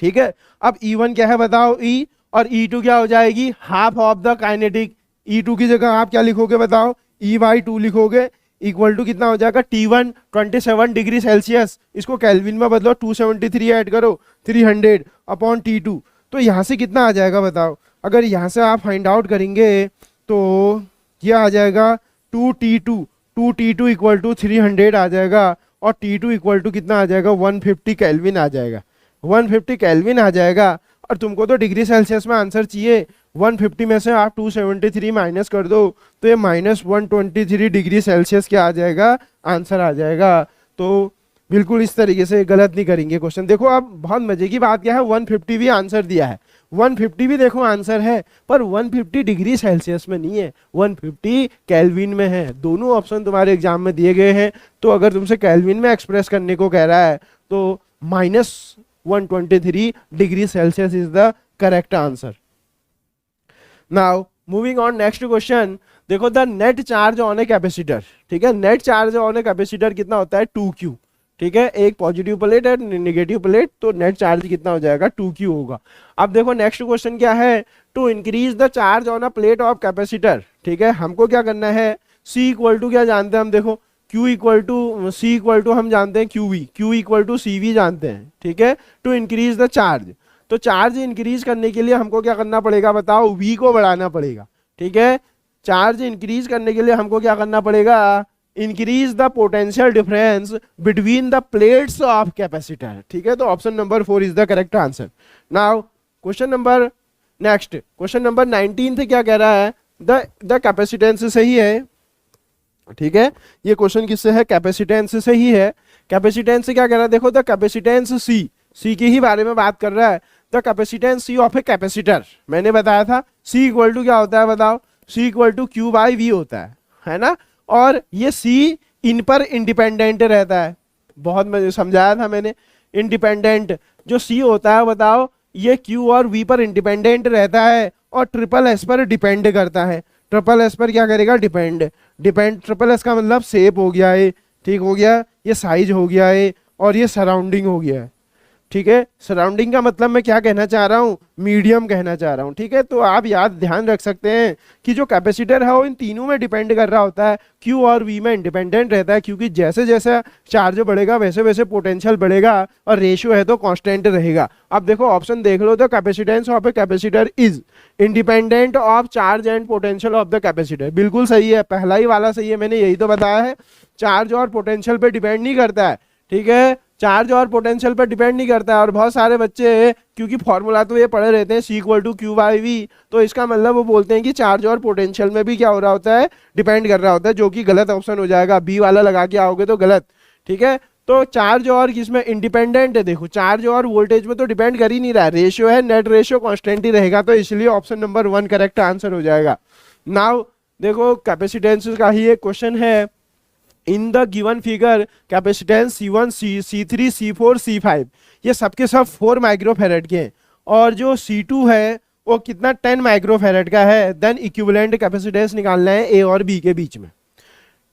ठीक है, अब E1 क्या है बताओ, E, और E2 क्या हो जाएगी, half of the kinetic. E2 की जगह आप क्या लिखोगे बताओ, E/2 लिखोगे, इक्वल टू कितना हो जाएगा, T1 27 डिग्री सेल्सियस, इसको केल्विन में बदलो, 273 ऐड करो 300/T2। तो यहाँ से कितना आ जाएगा बताओ, अगर यहाँ से आप फाइंड आउट करेंगे तो ये आ जाएगा 2T2 इक्वल टू 300 आ जाएगा, और T2 इक्वल टू कितना आ जाएगा, 150 केल्विन आ जाएगा, 150 केल्विन आ जाएगा। और तुमको तो डिग्री सेल्सियस में आंसर चाहिए, 150 में से आप 273 माइनस कर दो तो ये -123 डिग्री सेल्सियस क्या आ जाएगा, आंसर आ जाएगा। तो बिल्कुल इस तरीके से गलत नहीं करेंगे क्वेश्चन। देखो अब बहुत मजे की बात क्या है, 150 भी आंसर दिया है, 150 भी देखो आंसर है, पर 150 डिग्री सेल्सियस में नहीं है, 150 केल्विन में है। दोनों ऑप्शन तुम्हारे एग्जाम में दिए गए हैं, तो अगर तुमसे केल्विन में एक्सप्रेस करने को कह रहा है तो -123 degree Celsius is the correct answer. Now moving on next question, देखो the net charge on a capacitor. ठीक है, net charge on a capacitor कितना होता है, 2Q। ठीक है, एक पॉजिटिव प्लेट है नेगेटिव प्लेट, तो नेट चार्ज कितना हो जाएगा, 2Q होगा। अब देखो नेक्स्ट क्वेश्चन क्या है, to increase the charge on a plate of capacitor. ठीक है, हमको क्या करना है, C इक्वल टू क्या जानते हैं हम, देखो Q equal to C equal to हम जानते हैं QV, Q equal to CV जानते हैं। ठीक है, टू इंक्रीज द चार्ज, तो चार्ज इंक्रीज करने के लिए हमको क्या करना पड़ेगा बताओ, V को बढ़ाना पड़ेगा। ठीक है, चार्ज इंक्रीज करने के लिए हमको क्या करना पड़ेगा, increase the potential difference between the plates of capacitor. ठीक है, तो option number 4 is the correct answer. Now question number next, question number 19 से क्या कह रहा है, द कैपेसिटेंस से ही है। ठीक है, ये क्वेश्चन किससे है, कैपेसिटेंस से ही है। कैपेसिटेंस से क्या कह रहा है, देखो द कैपेसिटेंस सी के ही बारे में बात कर रहा है। The capacitance C of a capacitor, मैंने बताया था सी इक्वल टू क्या होता है बताओ, C equal to Q by V होता है ना। और ये सी इन पर इंडिपेंडेंट रहता है, बहुत मैं समझाया था मैंने। इंडिपेंडेंट जो सी होता है बताओ, ये क्यू और वी पर इंडिपेंडेंट रहता है और ट्रिपल एस पर डिपेंड करता है। ट्रिपल एस पर क्या करेगा, डिपेंड। ट्रिपल एस का मतलब शेप हो गया है, ठीक हो गया, ये साइज हो गया है और ये सराउंडिंग हो गया है। ठीक है, सराउंडिंग का मतलब मैं क्या कहना चाह रहा हूँ, मीडियम कहना चाह रहा हूँ। ठीक है, तो आप याद ध्यान रख सकते हैं कि जो कैपेसिटर है वो इन तीनों में डिपेंड कर रहा होता है, क्यू और वी में इंडिपेंडेंट रहता है, क्योंकि जैसे जैसे चार्ज बढ़ेगा वैसे वैसे पोटेंशियल बढ़ेगा और रेशियो है तो कांस्टेंट रहेगा। अब देखो ऑप्शन देख लो, तो capacitance of a capacitor is independent of charge and potential of the capacitor. बिल्कुल सही है, पहला ही वाला सही है, मैंने यही तो बताया है, चार्ज और पोटेंशियल पे डिपेंड नहीं करता है। ठीक है, चार्ज और पोटेंशियल पर डिपेंड नहीं करता है। और बहुत सारे बच्चे क्योंकि फॉर्मूला तो ये पढ़े रहते हैं C equal to Q by V, तो इसका मतलब वो बोलते हैं कि चार्ज और पोटेंशियल में भी क्या हो रहा होता है, डिपेंड कर रहा होता है, जो कि गलत ऑप्शन हो जाएगा, बी वाला लगा के आओगे तो गलत। ठीक है, तो चार्ज और किसमें इंडिपेंडेंट है, देखो चार्ज और वोल्टेज में तो डिपेंड कर ही नहीं रहा है, रेशियो है, नेट रेशियो कांस्टेंट ही रहेगा, तो इसलिए ऑप्शन नंबर 1 करेक्ट आंसर हो जाएगा। नाउ देखो कैपेसिटेंस का ही एक क्वेश्चन है, in the given figure capacitance C1 C3 C4 C5 ये सबके सब 4 माइक्रोफेरेड के हैं, और जो C2 है वो कितना 10 माइक्रोफेरेड का है। देन इक्विवेलेंट कैपेसिटेंस निकालना है ए और बी के बीच में।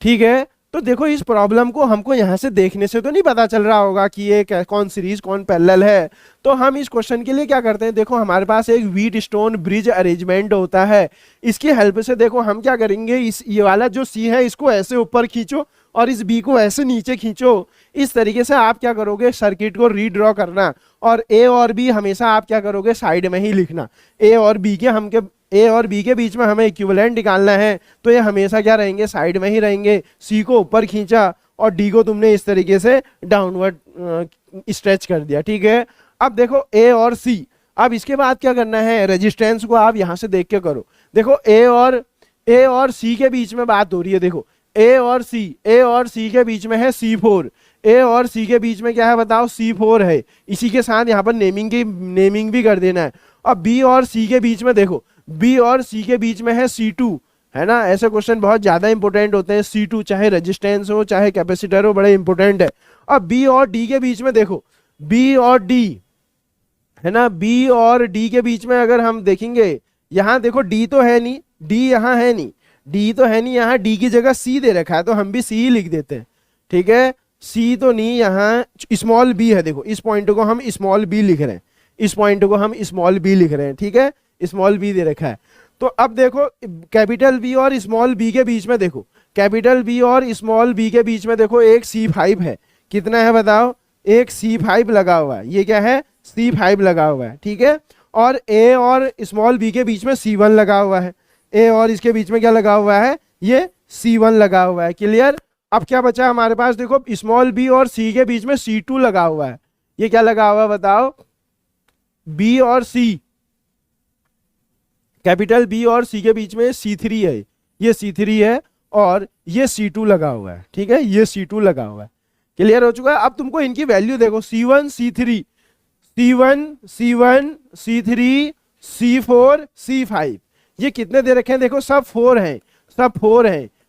ठीक है, तो देखो इस प्रॉब्लम को हमको यहाँ से देखने से तो नहीं पता चल रहा होगा कि ये कौन सीरीज कौन पैरेलल है, तो हम इस क्वेश्चन के लिए क्या करते हैं, देखो हमारे पास एक व्हीट स्टोन ब्रिज अरेंजमेंट होता है, इसकी हेल्प से देखो हम क्या करेंगे, इस ये वाला जो सी है इसको ऐसे ऊपर खींचो और इस बी को ऐसे नीचे खींचो। इस तरीके से आप क्या करोगे, सर्किट को रीड्रॉ करना, और ए और बी हमेशा आप क्या करोगे, साइड में ही लिखना। ए और बी के बीच में हमें इक्विवेलेंट निकालना है, तो ये हमेशा क्या रहेंगे, साइड में ही रहेंगे। सी को ऊपर खींचा और डी को तुमने इस तरीके से डाउनवर्ड स्ट्रेच कर दिया। ठीक है, अब देखो ए और सी, अब इसके बाद क्या करना है, रेजिस्टेंस को आप यहां से देख के करो। देखो ए और सी के बीच में बात हो रही है, देखो ए और सी के बीच में है C4, ए और सी के बीच में क्या है बताओ, C4 है। इसी के साथ यहाँ पर नेमिंग भी कर देना है। अब बी और सी के बीच में देखो, बी और सी के बीच में है C2, है ना। ऐसे क्वेश्चन बहुत ज्यादा इंपॉर्टेंट होते हैं, C2 चाहे रेजिस्टेंस हो चाहे कैपेसिटर हो, बड़े इंपॉर्टेंट है। अब बी और डी के बीच में देखो, बी और डी है ना, बी और डी के बीच में अगर हम देखेंगे, यहाँ देखो डी तो है नहीं, डी यहाँ है नहीं, डी तो है नहीं, यहाँ डी की जगह सी दे रखा है, तो हम भी सी ही लिख देते हैं। ठीक है, सी तो नहीं, यहाँ स्मॉल बी है, देखो इस पॉइंट को हम स्मॉल बी लिख रहे हैं, इस पॉइंट को हम स्मॉल बी लिख रहे हैं। ठीक है, स्मॉल बी दे रखा है। तो अब देखो कैपिटल बी और स्मॉल बी के बीच में देखो, कैपिटल बी और स्मॉल बी के बीच में देखो एक C5 है, कितना है बताओ, एक C5 लगा हुआ है, ये क्या है, C5 लगा हुआ है। ठीक है, और ए और स्मॉल बी के बीच में C1 लगा हुआ है, ए और इसके बीच में क्या लगा हुआ है, ये C1 लगा हुआ है। क्लियर। अब क्या बचा हमारे पास, देखो स्मॉल बी और सी के बीच में C2 लगा हुआ है, ये क्या लगा हुआ है बताओ, बी और सी, कैपिटल बी और सी के बीच में C3 है, ये C3 है और ये C2 लगा हुआ है। ठीक है, ये C2 लगा हुआ है। क्लियर हो चुका है। अब तुमको इनकी वैल्यू देखो, C1 C3 C3 C4 C5, ये कितने दे रखे हैं, देखो सब 4 हैं,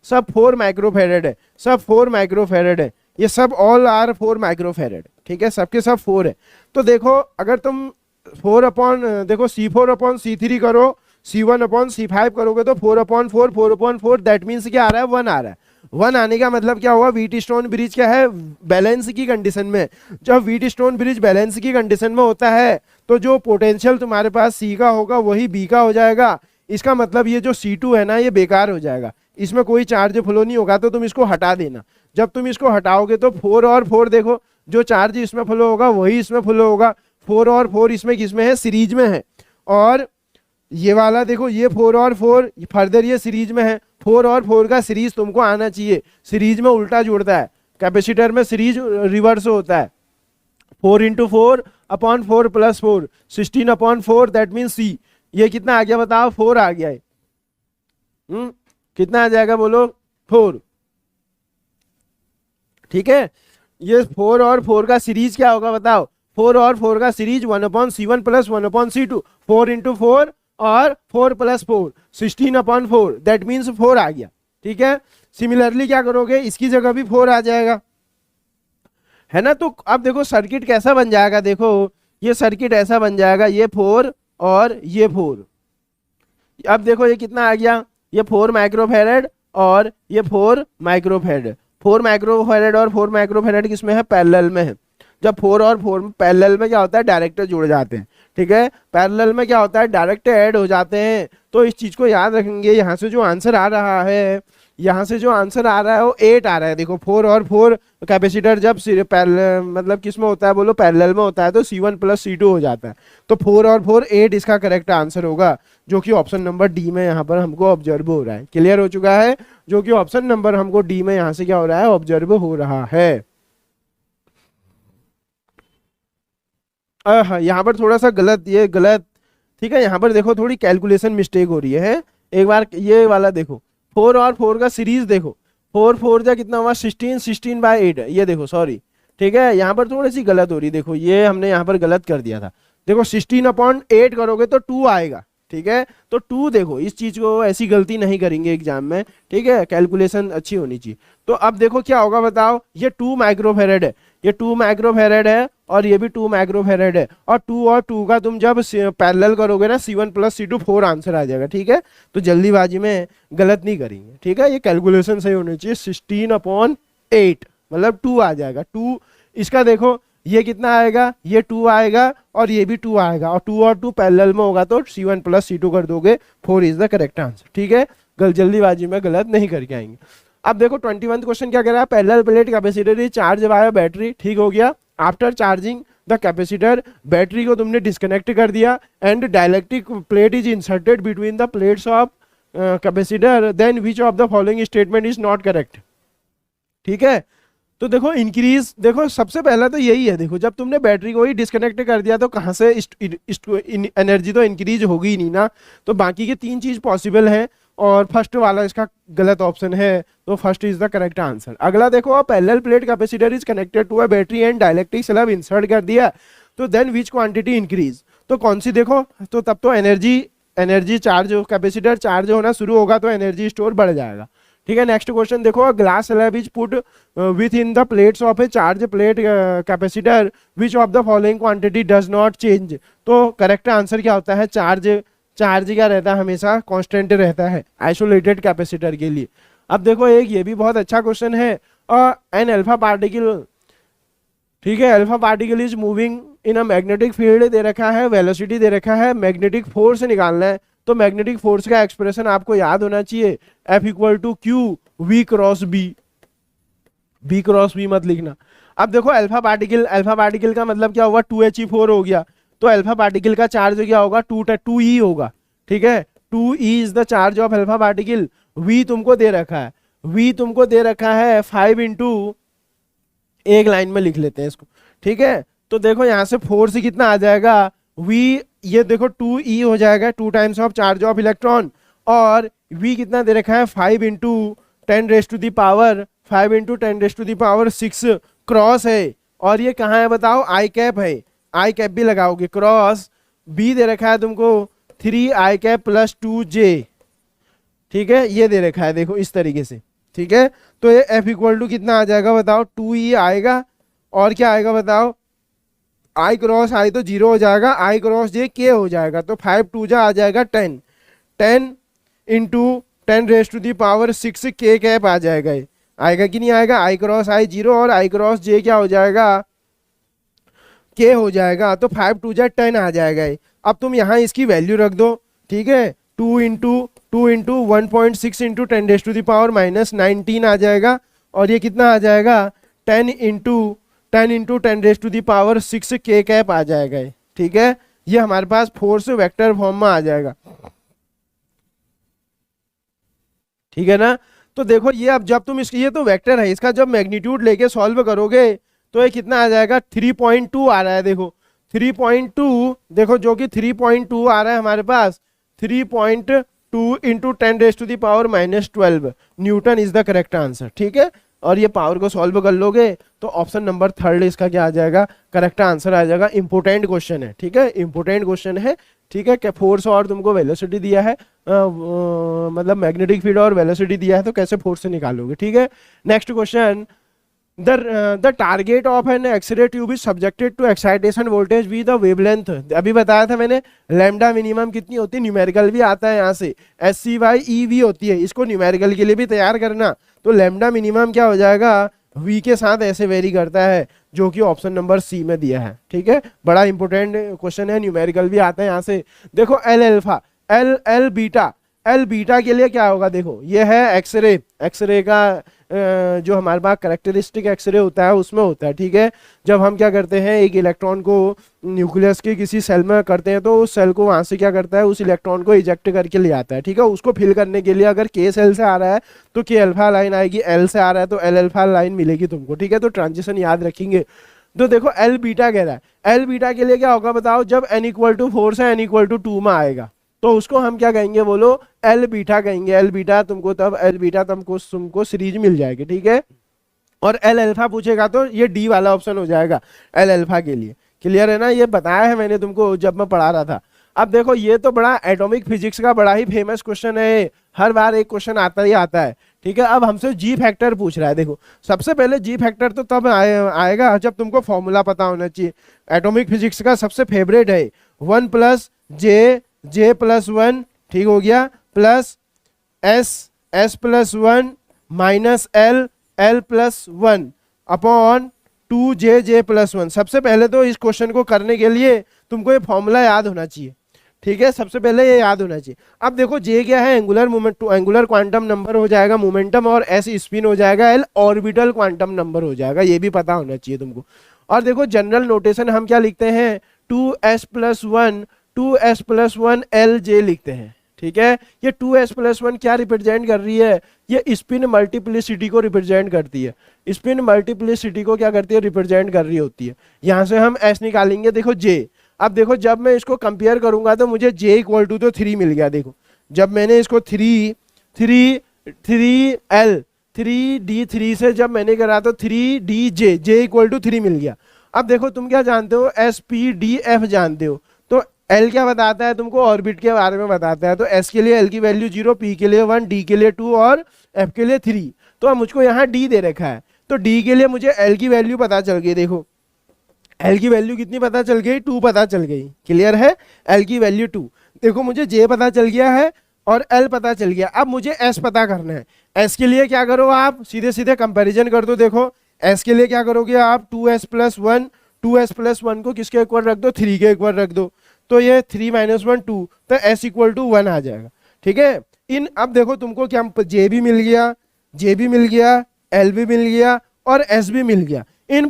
सब 4 माइक्रोफेरेड है, सब 4 माइक्रोफेरेड है, ये सब ऑल आर 4 माइक्रोफेरेड। ठीक है, सबके सब 4 है। तो देखो अगर तुम 4 अपॉन देखो C4 अपॉन C3 करो, C1 अपॉन C5 करोगे तो 4 अपॉन 4 दैट मीन्स क्या आ रहा है, 1 आ रहा है। 1 आने का मतलब क्या हुआ, व्हीट स्टोन ब्रिज क्या है, बैलेंस की कंडीशन में। जब व्हीट स्टोन ब्रिज बैलेंस की कंडीशन में होता है तो जो पोटेंशियल तुम्हारे पास सी का होगा वही बी का हो जाएगा। इसका मतलब ये जो C2 है ना, ये बेकार हो जाएगा, इसमें कोई चार्ज फ्लो नहीं होगा, तो तुम इसको हटा देना। जब तुम इसको हटाओगे तो 4 और 4 देखो, जो चार्ज इसमें फ्लो होगा वही इसमें फ्लो होगा। 4 और 4 इसमें किसमें है, सीरीज में है, और ये वाला देखो, ये 4 और 4 फर्दर ये सीरीज में है, 4 और 4 का सीरीज तुमको आना चाहिए, सीरीज में उल्टा जुड़ता है, कैपेसिटर में सीरीज रिवर्स होता है। 4 into 4 upon 4 plus 4 16 upon 4 mean C सी। ये कितना आ गया बताओ? 4 आ गया है। कितना आ जाएगा बोलो? 4। ठीक है, ये 4 और 4 का सीरीज क्या होगा बताओ? 4 और 4 का series 1/C1 plus 1/C2, 4 into 4 और 4 प्लस 4 16 अपॉन 4 दैट मीन्स 4 आ गया। ठीक है, सिमिलरली क्या करोगे, इसकी जगह भी 4 आ जाएगा, है ना। तो अब देखो सर्किट कैसा बन जाएगा, देखो ये सर्किट ऐसा बन जाएगा, ये 4 और ये 4। अब देखो ये कितना आ गया, ये 4 माइक्रोफेरेड और ये 4 माइक्रोफेरेड। 4 माइक्रोफेरेड और 4 माइक्रोफेरेड किसमें है? पैरेलल में है। जब 4 और 4 पैरेलल में क्या होता है? डायरेक्ट जुड़ जाते हैं। ठीक है, पैरेलल में क्या होता है? डायरेक्ट ऐड हो जाते हैं। तो इस चीज को याद रखेंगे। यहाँ से जो आंसर आ रहा है, यहाँ से जो आंसर आ रहा है वो 8 आ रहा है। देखो 4 और 4 कैपेसिटर जब मतलब किस में होता है बोलो? पैरेलल में होता है, तो C1 प्लस C2 हो जाता है। तो 4 और 4 8 इसका करेक्ट आंसर होगा, जो कि ऑप्शन नंबर डी में यहाँ पर हमको ऑब्जर्व हो रहा है। क्लियर हो चुका है? जो कि ऑप्शन नंबर हमको डी में यहाँ से क्या हो रहा है? ऑब्जर्व हो रहा है। हाँ, यहाँ पर थोड़ा सा गलत, ये गलत। ठीक है, यहाँ पर देखो थोड़ी कैलकुलेशन मिस्टेक हो रही है। एक बार ये वाला देखो, 4 और 4 का सीरीज देखो, 4 4 जा कितना हुआ? 16, 16/8 ये देखो, सॉरी। ठीक है, यहाँ पर थोड़ी सी गलत हो रही, देखो ये हमने यहाँ पर गलत कर दिया था। देखो 16/8 करोगे तो 2 आएगा। ठीक है, तो 2 देखो, इस चीज को ऐसी गलती नहीं करेंगे एग्जाम में। ठीक है, कैलकुलेशन अच्छी होनी चाहिए। तो अब देखो क्या होगा बताओ? ये 2 माइक्रोफेरेड है, ये 2 माइक्रोफेरेड है और ये भी 2 माइक्रोफेरेड है, और 2 और 2 का तुम जब पैरेलल करोगे ना, C1 प्लस C2 4 आंसर आ जाएगा। ठीक है, तो जल्दीबाजी में गलत नहीं करेंगे। ठीक है, ये कैलकुलेशन सही होनी चाहिए। 16/8 मतलब 2 आ जाएगा। 2 इसका देखो, ये कितना आएगा? ये 2 आएगा और ये भी 2 आएगा, और 2 और 2 पैरेलल में होगा तो C1 प्लस C2 कर दोगे, 4 इज द करेक्ट आंसर। ठीक है, जल्दीबाजी में गलत नहीं करके आएंगे। अब देखो 21 क्वेश्चन क्या कह रहा है? Parallel plate capacitor charge via battery. ठीक हो गया। After charging the capacitor, battery को तुमने डिस्कनेक्ट कर दिया and dielectric plate is inserted between the plates of capacitor, then which of the following statement is not correct. ठीक है, तो देखो इंक्रीज, देखो सबसे पहला तो यही है। देखो जब तुमने बैटरी को ही डिस्कनेक्ट कर दिया तो कहाँ से एनर्जी तो इंक्रीज होगी ही नहीं ना। तो बाकी के 3 चीज पॉसिबल है और फर्स्ट वाला इसका गलत ऑप्शन है, तो first is the correct answer. अगला देखो, parallel plate capacitor is connected to a battery and dielectric slab insert कर दिया, तो देन विच क्वांटिटी इंक्रीज। तो कौन सी देखो, तो तब तो एनर्जी चार्ज, कैपेसिटर चार्ज होना शुरू होगा तो एनर्जी स्टोर बढ़ जाएगा। ठीक है, नेक्स्ट क्वेश्चन देखो, glass slab is put with in the plates of A charge plate capacitor, which of the following quantity does not change. तो करेक्ट आंसर क्या होता है? चार्ज क्या रहता है? हमेशा कांस्टेंट रहता है आइसोलेटेड कैपेसिटर के लिए। अब देखो एक ये भी बहुत अच्छा क्वेश्चन है, एन अल्फा पार्टिकल। ठीक है, alpha particle is moving in a magnetic field दे रखा है, वेलोसिटी दे रखा है, मैग्नेटिक फोर्स निकालना है। तो मैग्नेटिक फोर्स का एक्सप्रेशन आपको याद होना चाहिए, F = Q V cross B. B cross B मत लिखना। अब देखो अल्फा पार्टिकल का मतलब क्या होगा? 2He4 हो गया, तो अल्फा पार्टिकल का चार्ज क्या होगा? 2E होगा। ठीक है, 2E is the charge of alpha particle. V तुमको दे रखा है 5 इंटू, एक लाइन में लिख लेते हैं इसको। ठीक है, तो देखो यहाँ से 4 से कितना आ जाएगा? V, ये देखो 2E हो जाएगा, 2 times of charge of electron, और V कितना दे रखा है? 5 इंटू 10⁻⁶ क्रॉस है, और ये कहाँ है बताओ? आई कैप है, आई कैप भी लगाओगे, क्रॉस B दे रखा है तुमको 3i कैप प्लस 2j। ठीक है, ये दे रखा है देखो इस तरीके से। ठीक है, तो ये F = कितना आ जाएगा बताओ? 2E आएगा, और क्या आएगा बताओ? I क्रॉस I तो 0 हो जाएगा, I क्रॉस J K हो जाएगा, तो 5 2 जा आ जाएगा 10 इंटू 10⁻⁶ K कैप आ जाएगा। ये आएगा कि नहीं आएगा? I क्रॉस I 0 और I क्रॉस J क्या हो जाएगा? K हो जाएगा, तो 5 2 जा 10 आ जाएगा। अब तुम यहाँ इसकी वैल्यू रख दो। ठीक है, 2 इंटू 1.6 इंटू 10⁻⁻19 आ जाएगा, और ये कितना आ जाएगा? 10 इंटू 10⁻⁶ K कैप आ जाएगा। ठीक है, ये हमारे पास फोर्स वेक्टर फॉर्म में आ जाएगा, ठीक है ना। तो देखो ये अब जब तुम ये तो वेक्टर है, इसका जब मैग्नीट्यूड लेके सॉल्व करोगे तो ये कितना आ जाएगा, 3.2 आ रहा है। देखो 3.2, देखो जो कि 3.2 आ रहा है हमारे पास, 3.2 into 10⁻⁻12 Newton is the correct answer, ठीक है। और ये पावर को सॉल्व कर लोगे तो ऑप्शन नंबर 3 इसका क्या आ जाएगा, करेक्ट आंसर आ जाएगा। इंपोर्टेंट क्वेश्चन है, ठीक है, इंपोर्टेंट क्वेश्चन है, ठीक है। क्या फोर्स और तुमको वेलोसिटी दिया है, मतलब मैग्नेटिक फील्ड और वेलोसिटी दिया है, तो कैसे फोर्स से निकालोगे, ठीक है। Next question, the target of an X-ray tube is subjected to excitation voltage with the wavelength, अभी बताया था मैंने, लैम्डा मिनिमम कितनी होती है, न्यूमेरिकल भी आता है यहाँ से, SC/EV होती है, इसको न्यूमेरिकल के लिए भी तैयार करना। तो लैम्डा मिनिमम क्या हो जाएगा, V के साथ ऐसे वेरी करता है, जो कि ऑप्शन नंबर सी में दिया है, ठीक है। बड़ा इंपॉर्टेंट क्वेश्चन है, न्यूमेरिकल भी आता है यहाँ से। देखो L alpha, L beta, L beta के लिए क्या होगा, देखो ये है एक्सरे, एक्सरे का जो हमारे पास करेक्टरिस्टिक एक्सरे होता है उसमें होता है, ठीक है। जब हम क्या करते हैं, एक इलेक्ट्रॉन को न्यूक्लियस के किसी सेल में करते हैं तो उस सेल को वहां से क्या करता है, उस इलेक्ट्रॉन को इजेक्ट करके ले आता है, ठीक है। उसको फिल करने के लिए अगर के सेल से आ रहा है तो के अल्फा लाइन आएगी, एल से आ रहा है तो एल अल्फा लाइन मिलेगी तुमको, ठीक है। तो ट्रांजिशन याद रखेंगे। तो देखो एल बीटा कह रहा है, एल बीटा के लिए क्या होगा बताओ, जब n=4 से n=2 में आएगा तो उसको हम क्या कहेंगे, बोलो एल बीटा कहेंगे। एल बीटा तुमको तब एल बीटा तुमको सीरीज मिल जाएगी, ठीक है। और एल अल्फा पूछेगा तो ये डी वाला ऑप्शन हो जाएगा एल अल्फा के लिए, क्लियर है ना। ये बताया है मैंने तुमको जब मैं पढ़ा रहा था। अब देखो ये तो बड़ा एटॉमिक फिजिक्स का बड़ा ही फेमस क्वेश्चन है, हर बार एक क्वेश्चन आता ही आता है, ठीक है। अब हमसे जी फैक्टर पूछ रहा है। देखो सबसे पहले जी फैक्टर तो तब आएगा जब तुमको फॉर्मूला पता होना चाहिए। एटॉमिक फिजिक्स का सबसे फेवरेट है 1 + J+1, ठीक हो गया, plus S+1 minus L+1 upon 2J+1। सबसे पहले तो इस क्वेश्चन को करने के लिए तुमको ये फॉर्मूला याद होना चाहिए, ठीक है। सबसे पहले ये याद होना चाहिए। अब देखो J क्या है, angular moment, angular quantum number हो जाएगा मोमेंटम, और S स्पिन हो जाएगा, L ऑर्बिटल क्वांटम नंबर हो जाएगा, ये भी पता होना चाहिए तुमको। और देखो जनरल नोटेशन हम क्या लिखते हैं, 2s+1 LJ लिखते हैं, ठीक है। ये 2s+1 क्या रिप्रेजेंट कर रही है, ये स्पिन मल्टीप्लिसिटी को रिप्रेजेंट करती है, स्पिन मल्टीप्लिसिटी को क्या करती है, रिप्रेजेंट कर रही होती है। यहां से हम s निकालेंगे, देखो J। अब देखो जब मैं इसको कंपेयर करूंगा तो मुझे J = 3 मिल गया। देखो जब मैंने इसको 3D3 से जब मैंने करा तो 3DJ, J = 3 मिल गया। अब देखो तुम क्या जानते हो, SPDF जानते हो, तो L क्या बताता है तुमको, ऑर्बिट के बारे में बताता है। तो S के लिए L की वैल्यू 0, P के लिए 1, D के लिए 2 और F के लिए 3। तो अब मुझको यहाँ D दे रखा है, तो D के लिए मुझे L की वैल्यू पता चल गई। देखो L की वैल्यू कितनी पता चल गई, 2 पता चल गई, क्लियर है। L की वैल्यू 2। देखो मुझे J पता चल गया है और L पता चल गया। अब मुझे S पता करना है। S के लिए क्या करो, आप सीधे सीधे कंपेरिजन कर दो। देखो S के लिए क्या करोगे आप, 2s+1 को किसके इक्वल रख दो, 3 के इक्वल रख दो, तो ये 3 - 1 2, तो S = 1 आ जाएगा, ठीक है। अब देखो तुमको क्या, J भी मिल गया, J भी मिल गया, L भी मिल गया और S भी मिल गया। इन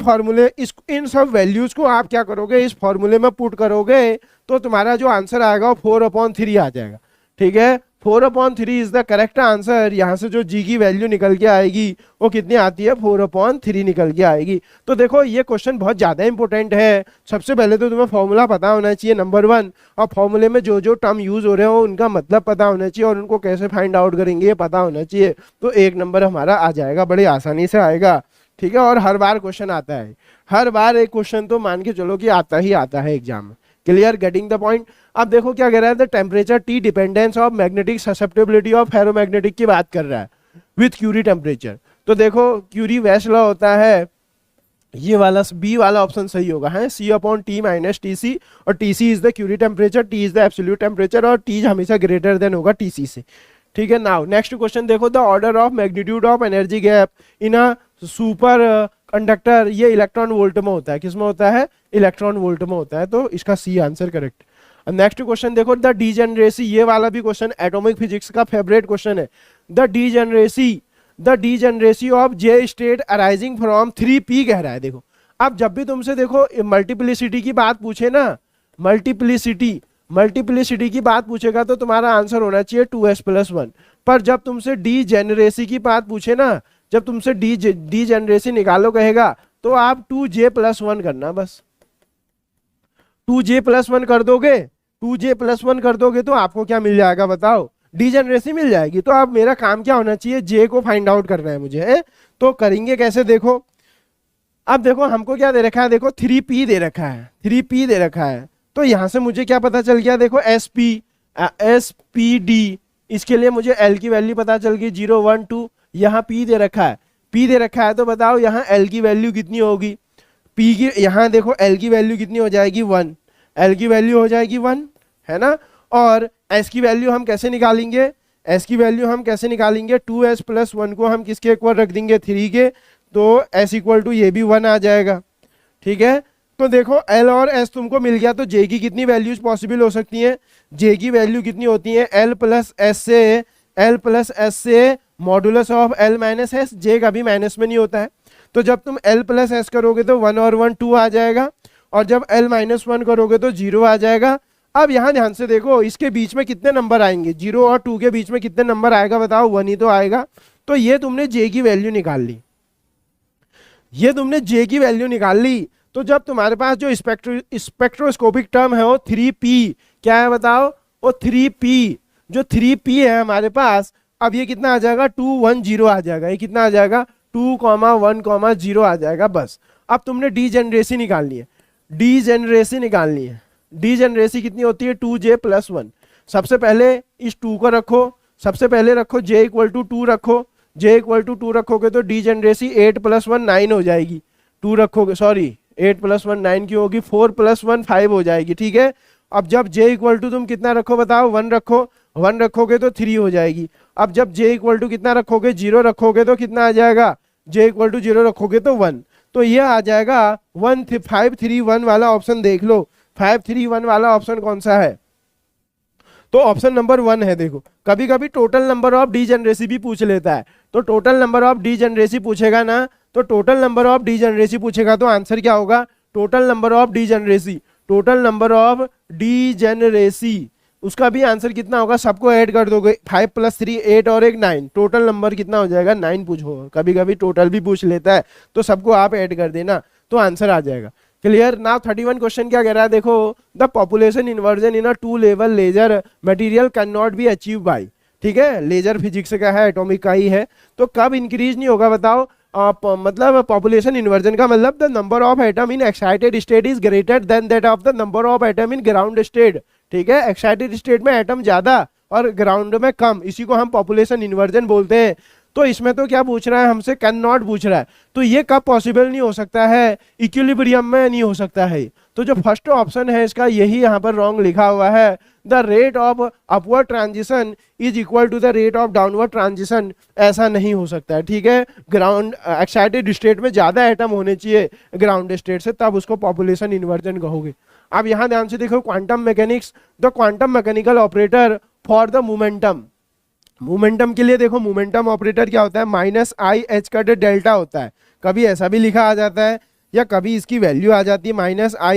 सब वैल्यूज को आप क्या करोगे, इस फॉर्मूले में पुट करोगे तो तुम्हारा जो आंसर आएगा वो 4/3 आ जाएगा, ठीक है। 4/3 इज द करेक्ट आंसर। यहाँ से जो G की वैल्यू निकल के आएगी वो कितनी आती है, 4/3 निकल के आएगी। तो देखो ये क्वेश्चन बहुत ज्यादा इंपॉर्टेंट है। सबसे पहले तो तुम्हें फॉर्मूला पता होना चाहिए, नंबर 1, और फॉर्मूले में जो जो टर्म यूज हो रहे हो उनका मतलब पता होना चाहिए और उनको कैसे फाइंड आउट करेंगे ये पता होना चाहिए। तो 1 नंबर हमारा आ जाएगा, बड़ी आसानी से आएगा, ठीक है। और हर बार क्वेश्चन आता है, हर बार एक क्वेश्चन तो मान के चलो कि आता ही आता है एग्जाम में, क्लियर, गेटिंग द पॉइंट। अब देखो क्या कह रहा है, the temperature T dependence of magnetic susceptibility of ferromagnetic की बात कर रहा है विथ क्यूरी टेम्परेचर। तो देखो क्यूरी वैश लॉ होता है, ये वाला बी वाला ऑप्शन सही होगा, है C/T - Tc, और Tc is the Curie temperature, T is the absolute temperature, और T हमेशा ग्रेटर देन होगा Tc से, ठीक है। नाउ नेक्स्ट क्वेश्चन देखो, the order of magnitude of energy gap in a superconductor, ये इलेक्ट्रॉन वोल्ट में होता है, किसमें होता है, इलेक्ट्रॉन वोल्ट में होता है, तो इसका C answer correct. Next question देखो, द डीजेनरेसी, ये वाला भी क्वेश्चन एटॉमिक फिजिक्स का फेवरेट क्वेश्चन है। The degeneracy of J state arising from 3p कह रहा है। देखो अब जब भी तुमसे देखो मल्टीप्लिसिटी की बात पूछे ना, मल्टीप्लिसिटी की बात पूछेगा तो तुम्हारा आंसर होना चाहिए 2s+1। पर जब तुमसे डीजेनरेसी की बात पूछे ना, जब तुमसे डीजेनरेसी निकालो कहेगा तो आप 2j+1 करना बस। 2j+1 कर दोगे, 2j+1 कर दोगे तो आपको क्या मिल जाएगा बताओ? डीजेनरेसी मिल जाएगी। तो अब मेरा काम क्या होना चाहिए? जे को फाइंड आउट करना है मुझे, है? तो करेंगे कैसे देखो। अब देखो हमको क्या दे रखा है, देखो 3p दे रखा है, 3p दे रखा है। तो यहां से मुझे क्या पता चल गया, देखो SPD, इसके लिए मुझे L की वैल्यू पता चल गई 0 1 2। यहाँ P दे रखा है, P दे रखा है, तो बताओ यहाँ L की वैल्यू कितनी होगी? P की यहाँ देखो L की वैल्यू कितनी हो जाएगी? 1। L की वैल्यू हो जाएगी 1, है ना? और S की वैल्यू हम कैसे निकालेंगे? S की वैल्यू हम कैसे निकालेंगे? 2s+1 को हम किसके इक्वल रख देंगे? 3 के। तो S इक्वल टू ये भी 1 आ जाएगा, ठीक है? तो देखो L और S तुमको मिल गया, तो J की कितनी वैल्यूज पॉसिबल हो सकती हैं? J की वैल्यू कितनी होती है? L प्लस S से modulus of L minus S। J कभी माइनस में नहीं होता है। तो जब तुम L प्लस S करोगे तो 1 और 1 2 आ जाएगा, और जब L माइनस 1 करोगे तो 0 आ जाएगा। अब यहाँ ध्यान से देखो, इसके बीच में कितने नंबर आएंगे? 0 और 2 के बीच में कितने नंबर आएगा बताओ? 1 ही तो आएगा। तो ये तुमने J की वैल्यू निकाल ली, ये तुमने J की वैल्यू निकाल ली। तो जब तुम्हारे पास जो स्पेक्ट्रोस्कोपिक टर्म है वो 3p, क्या है बताओ? वो 3p, जो 3p है हमारे पास, अब ये कितना आ जाएगा? 2 1 0 आ जाएगा। ये कितना आ जाएगा? 2 1 0 आ जाएगा बस। अब तुमने डीजेनरेसी निकालनी है, डीजेनरेसी निकालनी है। डीजेनरेसी कितनी होती है? 2j+1। सबसे पहले इस 2 को रखो, सबसे पहले रखो j इक्वल टू 2 रखो। j इक्वल टू 2 रखोगे तो डीजेनरेसी 8 + 1 9 हो जाएगी। 2 रखोगे, सॉरी 8 + 1 9 की होगी, 4 + 1 5 हो जाएगी, ठीक है? अब जब j इक्वल टू तुम कितना रखो बताओ? 1 रखो, 1 रखोगे तो 3 हो जाएगी। अब जब j इक्वल टू कितना रखोगे? 0 रखोगे तो कितना आ जाएगा? j इक्वल टू 0 रखोगे तो 1। तो ये आ जाएगा 5 3 1 वाला ऑप्शन। देख लो 5 3 1 वाला ऑप्शन कौन सा है? तो ऑप्शन नंबर 1 है। देखो कभी कभी टोटल नंबर ऑफ डीजेनरेसी भी पूछ लेता है, तो टोटल नंबर ऑफ डीजेनरेसी पूछेगा ना, तो टोटल नंबर ऑफ डीजेनरेसी पूछेगा तो आंसर क्या होगा? Total number of degeneracy, total number of degeneracy, उसका भी आंसर कितना होगा? सबको ऐड कर दोगे, 5 + 3 8 और 1 9, टोटल नंबर कितना हो जाएगा? 9 पूछो। कभी कभी टोटल भी पूछ लेता है, तो सबको आप ऐड कर देना तो आंसर आ जाएगा। क्लियर? नाउ 31 क्वेश्चन क्या कह रहा है देखो, the population inversion in a 2 level laser material can not be achieve by, ठीक है? लेजर फिजिक्स का है, एटॉमिक का ही है। तो कब इंक्रीज नहीं होगा बताओ? मतलब पॉपुलेशन इन्वर्जन का मतलब the number of atom in excited state is greater than that of the number of atom in ground state, ठीक है? एक्साइटेड स्टेट में एटम ज्यादा और ग्राउंड में कम, इसी को हम पॉपुलेशन इन्वर्जन बोलते हैं। तो इसमें तो क्या पूछ रहा है हमसे? कैन नॉट पूछ रहा है। तो ये कब पॉसिबल नहीं हो सकता है? इक्विलिब्रियम में नहीं हो सकता है। तो जो फर्स्ट ऑप्शन है इसका, यही यहाँ पर रॉन्ग लिखा हुआ है। The rate of upward transition is equal to the rate of downward transition, ऐसा नहीं हो सकता है, ठीक है? ग्राउंड एक्साइटेड स्टेट में ज्यादा एटम होने चाहिए ग्राउंड स्टेट से, तब उसको पॉपुलेशन इन्वर्जन कहोगे। अब यहाँ ध्यान से देखो, quantum mechanics, the quantum mechanical operator for the momentum, momentum के लिए देखो मोमेंटम ऑपरेटर क्या होता है? -i h का डेल्टा होता है। कभी ऐसा भी लिखा आ जाता है, या कभी इसकी वैल्यू आ जाती है -i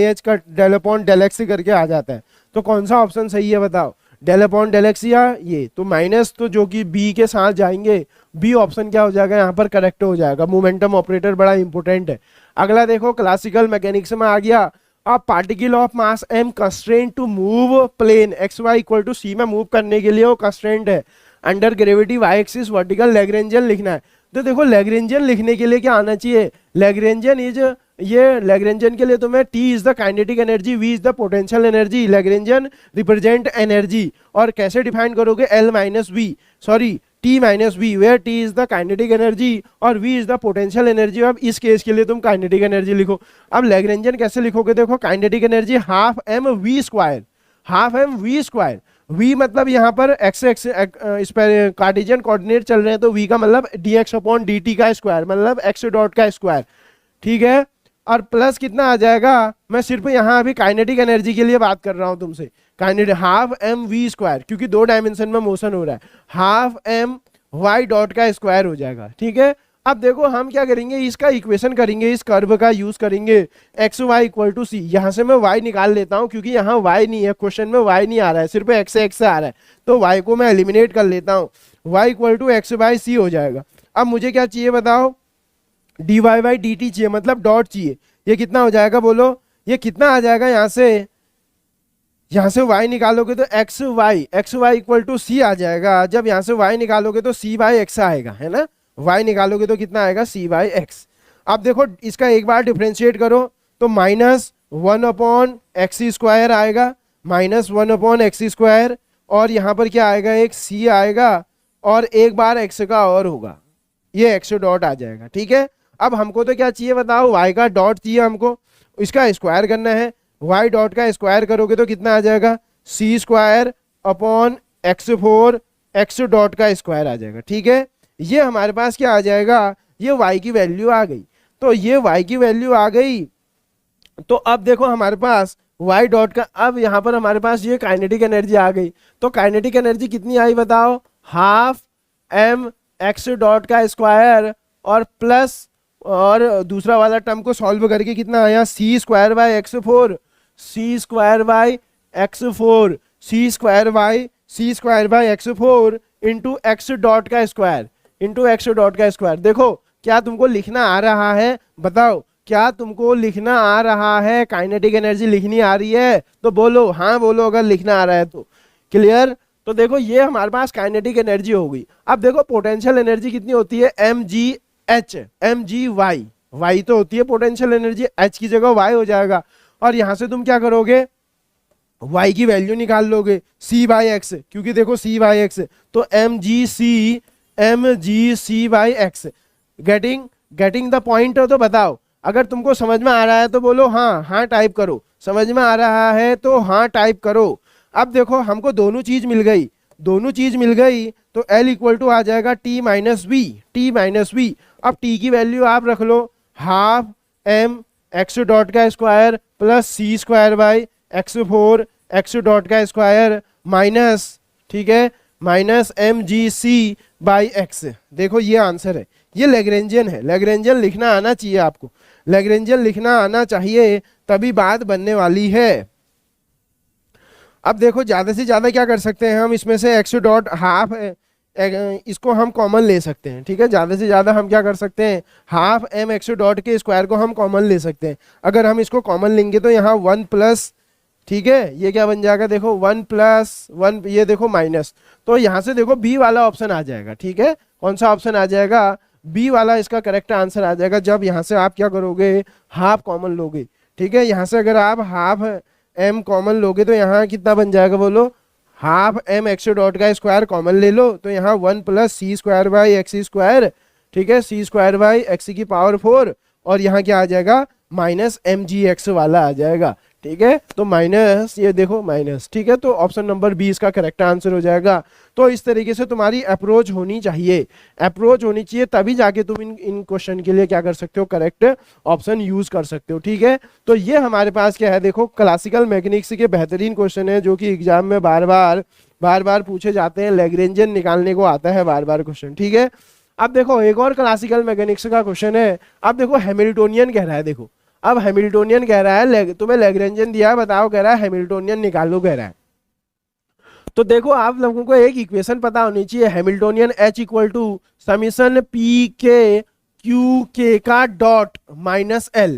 h का डेल अपॉन डेल एक्स करके आ जाता है। तो कौन सा ऑप्शन सही है बताओ? डेल अपॉन डेल एक्स या ये? तो माइनस तो जो कि बी के साथ जाएंगे, बी ऑप्शन क्या हो जाएगा यहाँ पर? करेक्ट हो जाएगा। मोमेंटम ऑपरेटर बड़ा इंपॉर्टेंट है। अगला देखो क्लासिकल मैकेनिक्स में आ गया, a particle of mass m constraint to move plane xy equal to c में मूव करने के लिए वो कंस्ट्रेंट है under gravity y axis vertical. Lagrangian लिखना है। तो देखो लैग्रेंजियन लिखने के लिए क्या आना चाहिए? लैग्रेंजियन इज, ये लैग्रेंजियन के लिए तुम्हें T is the kinetic energy, V is the potential energy, Lagrangian represent energy. और कैसे डिफाइन करोगे? L minus V, sorry T minus V, where T is the kinetic energy और V is the potential energy. अब इस case के लिए तुम kinetic energy लिखो। अब लैग्रेंजियन कैसे लिखोगे? देखो kinetic energy half M V square, half M V square. v मतलब यहाँ पर एक्स एक्स इस पर कार्टेशियन कोऑर्डिनेट चल रहे हैं, तो v का मतलब dx अपॉन dt का स्क्वायर, मतलब x डॉट का स्क्वायर, ठीक है? और प्लस कितना आ जाएगा? मैं सिर्फ यहाँ अभी काइनेटिक एनर्जी के लिए बात कर रहा हूँ तुमसे। Kinetic half M V square, क्योंकि 2 डायमेंशन में मोशन हो रहा है, हाफ एम वाई डॉट का स्क्वायर हो जाएगा, ठीक है? अब देखो हम क्या करेंगे, इसका इक्वेशन करेंगे, इस कर्व का यूज करेंगे, एक्स वाई इक्वल टू सी। यहां से मैं वाई निकाल लेता हूं क्योंकि यहाँ वाई नहीं है, क्वेश्चन में वाई नहीं आ रहा है, सिर्फ एक्स आ रहा है, तो वाई को मैं एलिमिनेट कर लेता हूं, Y equal to X by C हो जाएगा। अब मुझे क्या चाहिए बताओ, D Y by D T चाहिए, मतलब डॉट चाहिए। ये कितना हो जाएगा बोलो, ये कितना आ जाएगा, यहाँ से y निकालोगे तो एक्स वाई इक्वल टू सी आ जाएगा। जब यहाँ से y निकालोगे तो सी बाई एक्स आएगा, है ना, y निकालोगे तो कितना आएगा, सी बाई एक्स। अब देखो इसका एक बार डिफ्रेंशिएट करो तो -1/x² आएगा, -1/x², और यहाँ पर क्या आएगा, एक c आएगा, और एक बार x का और होगा, ये x डॉट आ जाएगा। ठीक है, अब हमको तो क्या चाहिए बताओ, y का डॉट चाहिए हमको, इसका स्क्वायर करना है। y डॉट का स्क्वायर करोगे तो कितना आ जाएगा, c²/x4, x डॉट का स्क्वायर आ जाएगा। ठीक है, ये हमारे पास क्या आ जाएगा, ये y की वैल्यू आ गई। तो ये y की वैल्यू आ गई, तो अब देखो हमारे पास y डॉट का, अब यहाँ पर हमारे पास ये काइनेटिक एनर्जी आ गई। तो काइनेटिक एनर्जी कितनी आई बताओ, हाफ m x डॉट का स्क्वायर और प्लस, और दूसरा वाला टर्म को सॉल्व करके कितना आया, c²/x4, c²/x4 into x dot का स्क्वायर, देखो क्या तुमको लिखना आ रहा है, बताओ क्या तुमको लिखना आ रहा है, काइनेटिक एनर्जी लिखनी आ रही है तो बोलो, हाँ बोलो अगर लिखना आ रहा है तो। क्लियर, तो देखो ये हमारे पास काइनेटिक एनर्जी हो गई। अब देखो पोटेंशियल एनर्जी कितनी होती है, mg वाई तो होती है पोटेंशियल एनर्जी, h की जगह y हो जाएगा, और यहां से तुम क्या करोगे, y की वैल्यू निकाल लोगे c/x, क्योंकि देखो c/x, तो mg c/x। Getting the point. तो बताओ अगर तुमको समझ में आ रहा है तो बोलो हाँ टाइप करो, समझ में आ रहा है तो हाँ टाइप करो। अब देखो हमको दोनों चीज मिल गई, तो L इक्वल टू आ जाएगा t माइनस वी। अब t की वैल्यू आप रख लो, हाफ m x डॉट का square plus c²/x4 x dot का स्क्वायर माइनस, ठीक है, माइनस mgc/x। देखो ये आंसर है, ये लैग्रेंजियन है, लैग्रेंजियन लिखना आना चाहिए आपको, लैग्रेंजियन लिखना आना चाहिए, तभी बात बनने वाली है। अब देखो ज्यादा से ज्यादा क्या कर सकते हैं हम, इसमें से x डॉट हाफ इसको हम कॉमन ले सकते हैं। ठीक है, ज्यादा से ज्यादा हम क्या कर सकते हैं, हाफ m x डॉट के स्क्वायर को हम कॉमन ले सकते हैं। अगर हम इसको कॉमन लेंगे तो यहाँ 1 प्लस, ठीक है, ये क्या बन जाएगा, देखो 1 प्लस 1, ये देखो माइनस, तो यहाँ से देखो b वाला ऑप्शन आ जाएगा। ठीक है, कौन सा ऑप्शन आ जाएगा, b वाला इसका करेक्ट आंसर आ जाएगा, जब यहाँ से आप क्या करोगे, हाफ कॉमन लोगे। ठीक है, यहाँ से अगर आप हाफ m कॉमन लोगे तो यहाँ कितना बन जाएगा बोलो, हाफ m x डॉट का स्क्वायर कॉमन ले लो, तो यहाँ 1 प्लस c²/x², ठीक है, c²/x⁴, और यहाँ क्या आ जाएगा, माइनस mgx वाला आ जाएगा। ठीक है, तो माइनस, ये देखो माइनस। ठीक है, तो ऑप्शन नंबर बी इसका करेक्ट आंसर हो जाएगा। तो इस तरीके से तुम्हारी अप्रोच होनी चाहिए, तभी जाके तुम इन क्वेश्चन के लिए क्या कर सकते हो, करेक्ट ऑप्शन यूज कर सकते हो। ठीक है, तो ये हमारे पास क्या है, देखो क्लासिकल मैकेनिक्स के बेहतरीन क्वेश्चन है जो कि एग्जाम में बार बार पूछे जाते हैं, लैग्रेंजियन निकालने को आता है बार बार क्वेश्चन। ठीक है, अब देखो एक और क्लासिकल मैकेनिक्स का क्वेश्चन है, अब देखो हैमिल्टोनियन कह रहा है, देखो अब हैमिल्टोनियन कह रहा है, तुम्हें लैग्रेंजियन दिया है, बताओ, कह रहा है हैमिल्टोनियन निकालो कह रहा है। तो देखो आप लोगों को एक इक्वेशन पता होनी चाहिए, Hamiltonian H equal to summation P के क्यू के का डॉट माइनस L।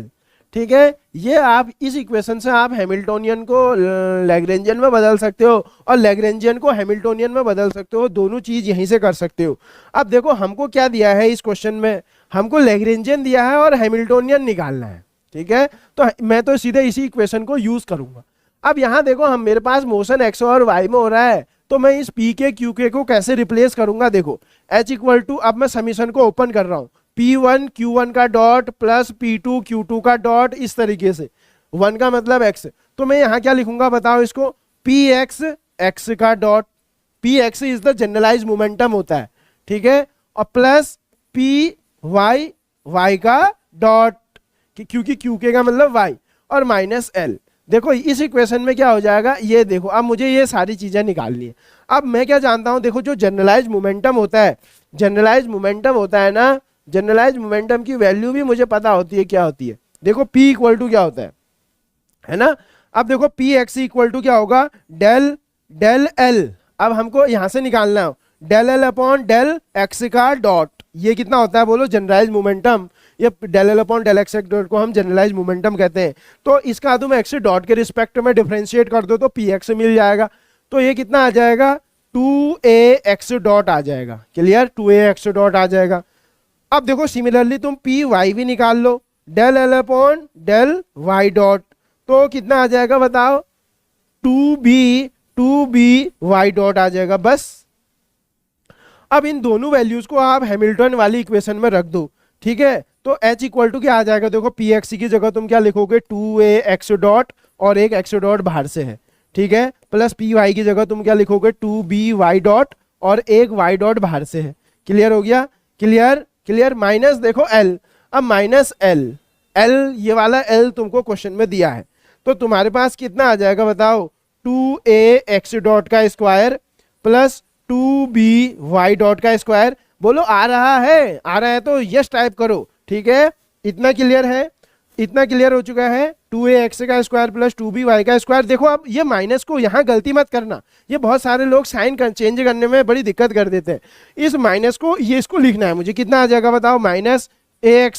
ठीक है, ये आप इस इक्वेशन से आप हैमिल्टोनियन को लैग्रेंजियन में बदल सकते हो और लैग्रेंजियन को हैमिल्टोनियन में बदल सकते हो, दोनों चीज यहीं से कर सकते हो। अब देखो हमको क्या दिया है इस क्वेश्चन में, हमको लैग्रेंजियन दिया है और हैमिल्टोनियन निकालना है। ठीक है, तो मैं तो सीधे इसी इक्वेशन को यूज करूंगा। अब यहाँ देखो हम, मेरे पास मोशन x और y में हो रहा है, तो मैं इस p के q के को कैसे रिप्लेस करूंगा, देखो h इक्वल टू, अब मैं समीशन को ओपन कर रहा हूँ, p1 q1 का डॉट प्लस p2 q2 का डॉट, इस तरीके से 1 का मतलब x, तो मैं यहाँ क्या लिखूंगा बताओ इसको, px x का dot, px is the generalize momentum होता है। ठीक है, और प्लस py y का डॉट, क्योंकि क्यूके का मतलब y, और माइनस l। देखो इस इक्वेशन में क्या हो जाएगा, ये देखो अब मुझे ये सारी चीजें निकालनी है। अब मैं क्या जानता हूं, देखो जो जनरलाइज मोमेंटम होता है, जनरलाइज मोमेंटम होता है ना, जनरलाइज मोमेंटम की वैल्यू भी मुझे पता होती है क्या होती है। देखो P इक्वल टू क्या होता है ना। अब देखो पी एक्स इक्वल टू क्या होगा, डेल डेल एल। अब हमको यहां से निकालना है del L upon del X का डॉट, ये कितना होता है बोलो, जनरलाइज मोमेंटम। ये del L upon del X dot को हम जनरलाइज मोमेंटम कहते हैं। तो इसका तुम एक्स डॉट के रिस्पेक्ट में डिफरेंशिएट कर दो तो पी एक्स मिल जाएगा। तो ये कितना आ जाएगा, 2a एक्स डॉट आ जाएगा। क्लियर, 2a एक्स डॉट आ जाएगा। अब देखो सिमिलरली तुम पी वाई भी निकाल लो, del L upon del Y dot, तो कितना आ जाएगा बताओ, 2b वाई डॉट आ जाएगा बस। अब इन दोनों वैल्यूज को आप हैमिल्टन वाली इक्वेशन में रख दो, ठीक है। तो h इक्वल टू क्या आ जाएगा, देखो पी एक्स की जगह तुम क्या लिखोगे, 2a एक्स डॉट और एक एक्स डॉट बाहर से है, ठीक है, प्लस पी वाई की जगह तुम क्या लिखोगे, 2b वाई डॉट और एक वाई डॉट बाहर से है। क्लियर हो गया, क्लियर क्लियर। माइनस देखो l, अब माइनस l, ये वाला l तुमको क्वेश्चन में दिया है, तो तुम्हारे पास कितना आ जाएगा बताओ, 2a एक्स डॉट का square plus 2b Y dot का स्क्वायर। बोलो आ रहा है तो यस टाइप करो, ठीक है। इतना क्लियर है, इतना क्लियर हो चुका है। 2a एक्स का स्क्वायर प्लस 2b वाई का स्क्वायर। देखो अब ये माइनस को यहाँ गलती मत करना, ये बहुत सारे लोग साइन चेंज करने में बड़ी दिक्कत कर देते हैं। इस माइनस को, ये इसको लिखना है मुझे, कितना आ जाएगा बताओ, माइनस ए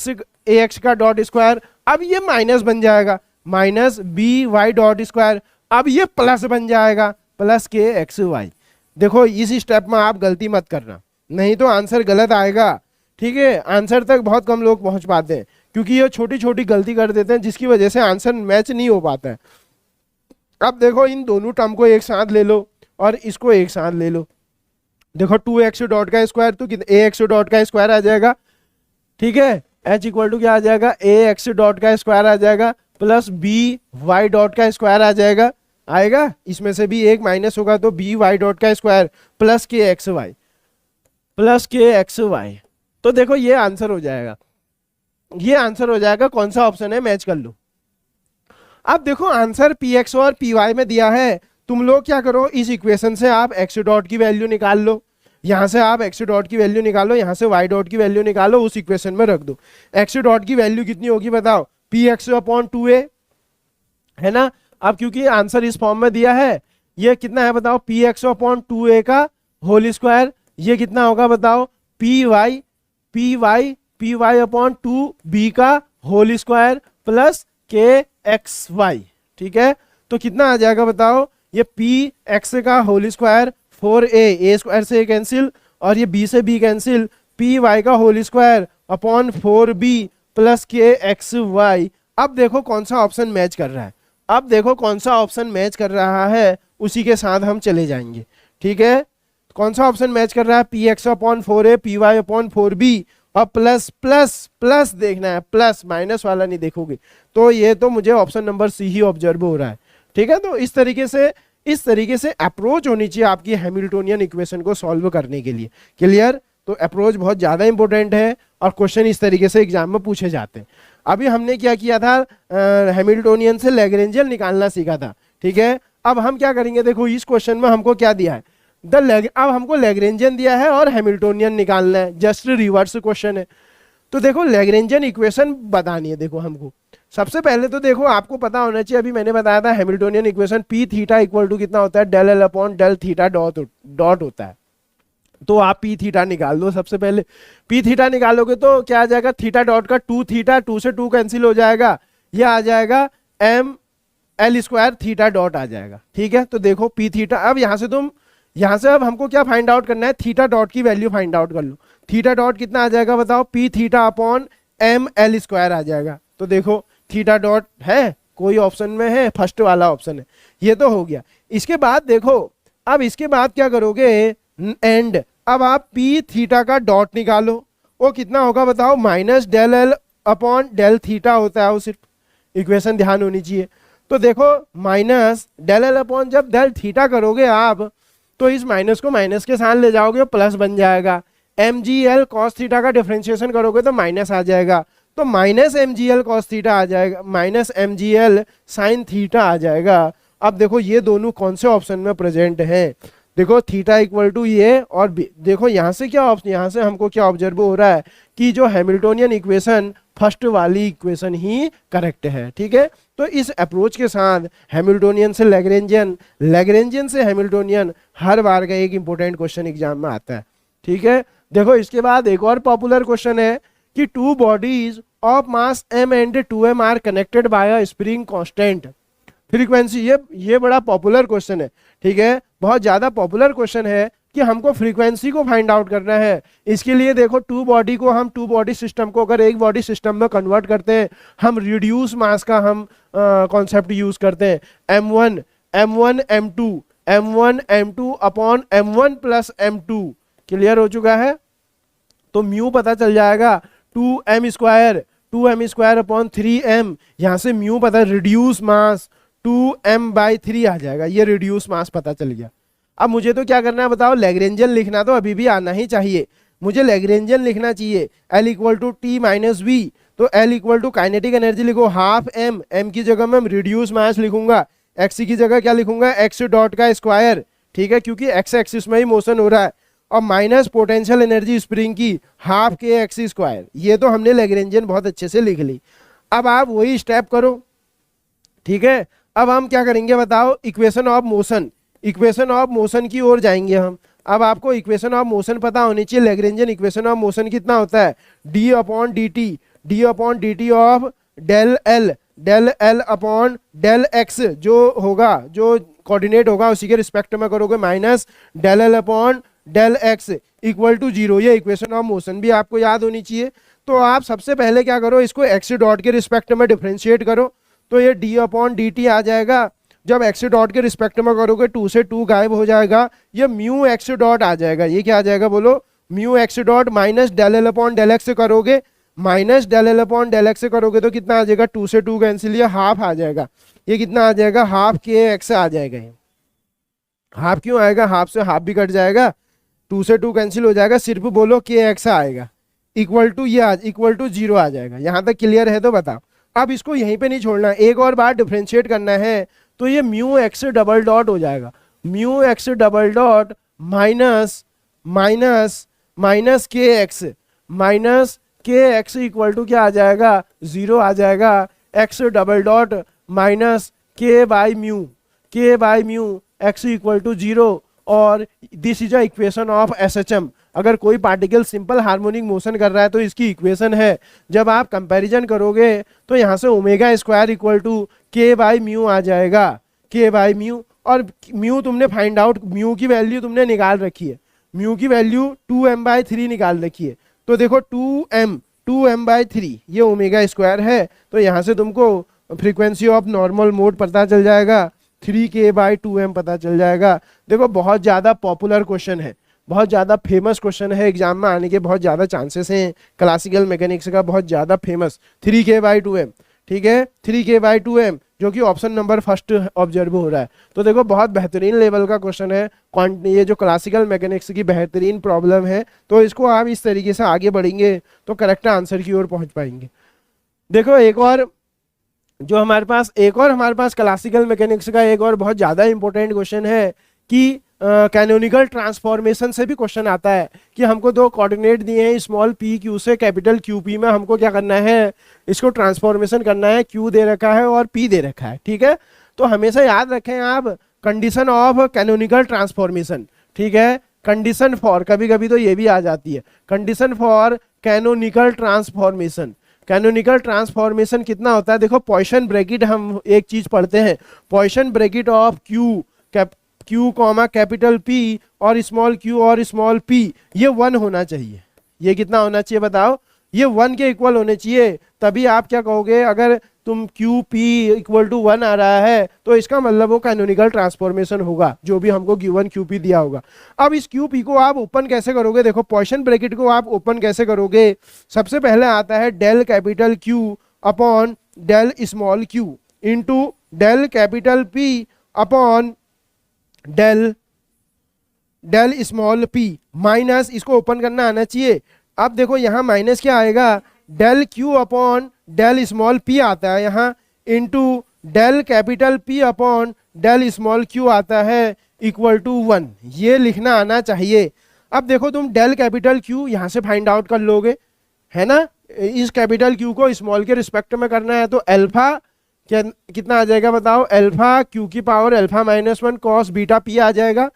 एक्स का डॉट स्क्वायर। अब ये माइनस बन जाएगा minus B Y dot square. अब ये प्लस बन जाएगा प्लस के एक्स वाई। देखो इस स्टेप में आप गलती मत करना, नहीं तो आंसर गलत आएगा, ठीक है। आंसर तक बहुत कम लोग पहुंच पाते हैं क्योंकि ये छोटी छोटी गलती कर देते हैं जिसकी वजह से आंसर मैच नहीं हो पाता है। अब देखो इन दोनों टर्म को एक साथ ले लो और इसको एक साथ ले लो। देखो 2 एक्स डॉट का स्क्वायर तो ए एक्स डॉट का स्क्वायर आ जाएगा, ठीक है। एच इक्वल टू क्या आ जाएगा, ए एक्स डॉट का स्क्वायर आ जाएगा प्लस बी वाई डॉट का स्क्वायर आ जाएगा, आएगा। इसमें से भी एक माइनस होगा तो बी वाई डॉट का square plus K X Y. तो देखो ये आंसर हो जाएगा, ये आंसर हो जाएगा। कौन सा ऑप्शन है मैच कर लो। अब देखो आंसर पी एक्स और पी वाई में दिया है, तुम लोग क्या करो, इस इक्वेशन से आप एक्स डॉट की वैल्यू निकाल लो, यहां से आप एक्स डॉट की वैल्यू निकालो, यहां से वाई डॉट की वैल्यू निकालो, उस इक्वेशन में रख दो। एक्स डॉट की वैल्यू कितनी होगी बताओ, पी एक्स अपॉन 2a है ना। अब क्योंकि आंसर इस फॉर्म में दिया है, ये कितना है बताओ, पी एक्स अपॉन 2a का होल स्क्वायर। ये कितना होगा बताओ, पी वाई अपॉन 2b का whole square plus K X Y, ठीक है। तो कितना आ जाएगा बताओ, ये पी एक्स का होल स्क्वायर 4a स्क्वायर से कैंसिल और ये b से b कैंसिल, पी वाई का whole square upon 4b plus K X Y. अब देखो कौन सा ऑप्शन मैच कर रहा है, अब देखो कौन सा ऑप्शन मैच कर रहा है, उसी के साथ हम चले जाएंगे, ठीक है। कौन सा ऑप्शन मैच कर रहा है, P X upon 4a P Y upon 4b और प्लस प्लस प्लस देखना है, प्लस माइनस वाला नहीं देखोगे। तो ये तो मुझे ऑप्शन नंबर सी ही ऑब्जर्व हो रहा है, ठीक है। तो इस तरीके से अप्रोच होनी चाहिए आपकी हैमिल्टोनियन इक्वेशन को सॉल्व करने के लिए। क्लियर, तो अप्रोच बहुत ज्यादा इंपॉर्टेंट है और क्वेश्चन इस तरीके से एग्जाम में पूछे जाते हैं। अभी हमने क्या किया था, हैमिल्टोनियन से लैग्रेंजियन निकालना सीखा था, ठीक है। अब हम क्या करेंगे, देखो इस क्वेश्चन में हमको क्या दिया है, अब हमको लैग्रेंजियन दिया है और हैमिल्टोनियन निकालना है, जस्ट रिवर्स क्वेश्चन है। तो देखो लैग्रेंजियन इक्वेशन बतानी है, देखो हमको सबसे पहले तो देखो आपको पता होना चाहिए, अभी मैंने बताया था Hamiltonian equation P theta equal to कितना होता है, del L upon del theta dot होता है। तो आप पी थीटा निकाल दो, सबसे पहले पी थीटा निकालोगे तो क्या आ जाएगा, थीटा डॉट का 2 थीटा, 2 से 2 कैंसिल हो जाएगा, ये आ जाएगा M L square theta dot आ जाएगा, ठीक है। तो देखो पी थीटा, अब यहाँ से अब हमको क्या फाइंड आउट करना है, थीटा डॉट की वैल्यू फाइंड आउट कर लो। थीटा डॉट कितना आ जाएगा बताओ, P theta upon M L square आ जाएगा। तो देखो थीटा डॉट है, कोई ऑप्शन में है, फर्स्ट वाला ऑप्शन है, ये तो हो गया। इसके बाद देखो, अब इसके बाद क्या करोगे, एंड अब आप पी थीटा का डॉट निकालो, वो कितना होगा बताओ, minus del L upon del theta होता है, वो सिर्फ इक्वेशन ध्यान होनी चाहिए। तो देखो माइनस डेल एल अपॉन जब डेल थीटा करोगे आप, तो इस माइनस को माइनस के साथ ले जाओगे, प्लस बन जाएगा। M G L cos theta का डिफरेंशिएशन करोगे तो माइनस आ जाएगा, तो minus M G L cos theta आ जाएगा, minus M G L sine theta आ जाएगा। अब देखो ये दोनों कौन से ऑप्शन में प्रेजेंट है, देखो थीटा इक्वल टू ये और देखो यहाँ से क्या यहाँ से हमको क्या ऑब्जर्व हो रहा है कि जो हैमिल्टोनियन इक्वेशन फर्स्ट वाली इक्वेशन ही करेक्ट है। ठीक है, तो इस अप्रोच के साथ हैमिल्टोनियन से लैग्रेंजियन, लैग्रेंजियन से हैमिल्टोनियन हर बार का एक इंपॉर्टेंट क्वेश्चन एग्जाम में आता है। ठीक है, देखो इसके बाद एक और पॉपुलर क्वेश्चन है कि two bodies of mass m and 2m are connected by a spring constant frequency. ये बड़ा पॉपुलर क्वेश्चन है। ठीक है, बहुत ज्यादा पॉपुलर क्वेश्चन है कि हमको फ्रीक्वेंसी को फाइंड आउट करना है। इसके लिए देखो टू बॉडी को हम टू बॉडी सिस्टम को अगर एक बॉडी सिस्टम में कन्वर्ट करते हैं, हम रिड्यूस मास का हम कॉन्सेप्ट यूज करते हैं। m1 m2 upon m1 plus m2 clear हो चुका है। तो म्यू पता चल जाएगा 2m स्क्वायर अपॉन 3m, यहाँ से म्यू पता रिड्यूस मास 2m/3 आ जाएगा। ये रिड्यूस मास पता चल गया। अब मुझे तो क्या करना है बताओ, लैग्रेंजियन लिखना तो अभी भी आना ही चाहिए। मुझे लैग्रेंजियन लिखना चाहिए L equal to T minus V. तो L equal to kinetic energy लिखो हाफ m की जगह मैं रिड्यूस मास लिखूंगा, x की जगह क्या लिखूंगा x डॉट का स्क्वायर। ठीक है, क्योंकि x एक्सिस में ही मोशन हो रहा है, और माइनस पोटेंशियल एनर्जी स्प्रिंग की हाफ के एक्स स्क्वायर। ये तो हमने लैग्रेंजियन बहुत अच्छे से लिख ली। अब आप वही स्टेप करो। ठीक है, अब हम क्या करेंगे बताओ, equation of motion, equation of motion की ओर जाएंगे हम। अब आपको इक्वेशन ऑफ मोशन पता होनी चाहिए। लैग्रेंजियन इक्वेशन ऑफ मोशन कितना होता है, D upon D T of del L upon del X, जो होगा जो कोऑर्डिनेट होगा उसी के रिस्पेक्ट में करोगे, minus del L upon del X equal to 0। ये इक्वेशन ऑफ मोशन भी आपको याद होनी चाहिए। तो आप सबसे पहले क्या करो, इसको एक्स डॉट के रिस्पेक्ट में डिफरेंशिएट करो, तो ये डी अपॉन डी टी आ जाएगा। जब एक्स डॉट के रिस्पेक्ट में करोगे 2 से 2 गायब हो जाएगा, ये म्यू एक्स डॉट आ जाएगा। ये क्या आ जाएगा बोलो, mu X dot minus del L upon del X करोगे, minus del L upon del X करोगे तो कितना आ जाएगा, 2 से 2 कैंसिल, ये हाफ आ जाएगा। ये कितना आ जाएगा, हाफ के एक्स आ जाएगा। ये हाफ क्यों आएगा, हाफ से हाफ भी कट जाएगा, 2 से 2 कैंसिल हो जाएगा, सिर्फ बोलो के एक्स आएगा इक्वल टू ये इक्वल टू 0 आ जाएगा। यहाँ तक क्लियर है तो बताओ। अब इसको यहीं पे नहीं छोड़ना, एक और बार डिफरेंशिएट करना है, तो ये म्यू एक्स डबल डॉट हो जाएगा, mu X double dot minus minus K X equal to क्या आ जाएगा, 0 आ जाएगा। X double dot minus K by mu X equal to 0, और this is a equation of SHM. अगर कोई पार्टिकल सिंपल हार्मोनिक मोशन कर रहा है तो इसकी इक्वेशन है। जब आप कंपैरिजन करोगे तो यहाँ से omega square equal to K by mu आ जाएगा, के बाई म्यू, और म्यू तुमने फाइंड आउट, म्यू की वैल्यू तुमने निकाल रखी है, म्यू की वैल्यू 2m/3 निकाल रखी है। तो देखो 2m/3 ये ओमेगा स्क्वायर है, तो यहाँ से तुमको फ्रीक्वेंसी ऑफ नॉर्मल मोड पता चल जाएगा, 3k/2m पता चल जाएगा। देखो बहुत ज़्यादा पॉपुलर क्वेश्चन है, बहुत ज़्यादा फेमस क्वेश्चन है, एग्जाम में आने के बहुत ज़्यादा चांसेस हैं। क्लासिकल मैकेनिक्स का बहुत ज़्यादा फेमस 3k/2m। ठीक है, 3k/2m जो कि ऑप्शन नंबर फर्स्ट ऑब्जर्व हो रहा है। तो देखो बहुत बेहतरीन लेवल का क्वेश्चन है, ये जो क्लासिकल मैकेनिक्स की बेहतरीन प्रॉब्लम है। तो इसको आप इस तरीके से आगे बढ़ेंगे तो करेक्ट आंसर की ओर पहुंच पाएंगे। देखो एक और हमारे पास क्लासिकल मैकेनिक्स का एक और बहुत ज़्यादा इंपॉर्टेंट क्वेश्चन है कि कैनोनिकल ट्रांसफॉर्मेशन से भी क्वेश्चन आता है कि हमको दो कोऑर्डिनेट दिए हैं स्मॉल पी क्यू से कैपिटल क्यू पी में, हमको क्या करना है, इसको ट्रांसफॉर्मेशन करना है। क्यू दे रखा है और पी दे रखा है। ठीक है, तो हमेशा याद रखें आप कंडीशन ऑफ कैनोनिकल ट्रांसफॉर्मेशन। ठीक है, कंडीशन फॉर, कभी कभी तो ये भी आ जाती है, condition for canonical transformation. Canonical transformation कितना होता है, देखो पॉइसन ब्रैकेट हम एक चीज पढ़ते हैं, Poisson bracket of Q comma capital P और स्मॉल क्यू और स्मॉल पी, ये 1 होना चाहिए। ये कितना होना चाहिए बताओ, ये 1 के इक्वल होने चाहिए, तभी आप क्या कहोगे, अगर तुम क्यू पी इक्वल टू 1 आ रहा है तो इसका मतलब वो कैनोनिकल ट्रांसफॉर्मेशन होगा, जो भी हमको गिवन क्यू पी दिया होगा। अब इस क्यू पी को आप ओपन कैसे करोगे, देखो पॉइसन ब्रैकेट को आप ओपन कैसे करोगे, सबसे पहले आता है del capital Q upon del small Q into del capital P upon del small P minus, इसको ओपन करना आना चाहिए। अब देखो यहाँ माइनस क्या आएगा, del Q upon del small P आता है यहाँ, into del capital P upon del small Q आता है, इक्वल टू 1, ये लिखना आना चाहिए। अब देखो तुम डेल कैपिटल क्यू यहाँ से फाइंड आउट कर लोगे, है ना। इस कैपिटल क्यू को स्मॉल के रिस्पेक्ट में करना है, तो अल्फा क्या कितना आ जाएगा बताओ, अल्फा क्यू की power alpha minus 1 cos beta P आ जाएगा।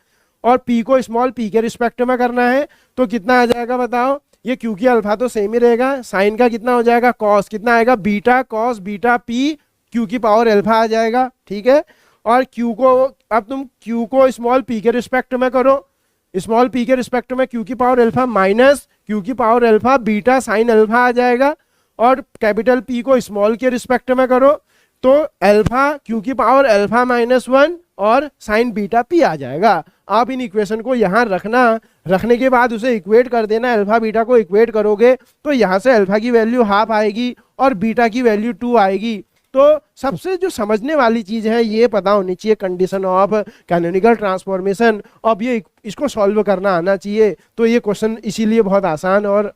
और पी को स्मॉल पी के रिस्पेक्ट में करना है, तो कितना आ जाएगा बताओ, ये क्यू की अल्फा तो सेम ही रहेगा, साइन का कितना हो जाएगा कॉस, कितना आएगा beta cos beta P Q की पावर अल्फा आ जाएगा, ठीक है। और क्यू को अब तुम क्यू को स्मॉल पी के रिस्पेक्ट में करो, स्मॉल पी के रिस्पेक्ट में क्यू की पावर अल्फा माइनस क्यू की power alpha beta sine alpha आ जाएगा। और कैपिटल पी को स्मॉल के रिस्पेक्ट में करो, तो अल्फा क्यू की पावर अल्फा माइनस 1 और साइन बीटा पी आ जाएगा। आप इन इक्वेशन को यहाँ रखना, रखने के बाद उसे इक्वेट कर देना, अल्फा बीटा को इक्वेट करोगे तो यहाँ से अल्फा की वैल्यू हाफ आएगी और बीटा की वैल्यू 2 आएगी। तो सबसे जो समझने वाली चीज है ये पता होनी चाहिए कंडीशन ऑफ कैनोनिकल ट्रांसफॉर्मेशन। अब ये इसको सॉल्व करना आना चाहिए, तो ये क्वेश्चन इसीलिए बहुत आसान और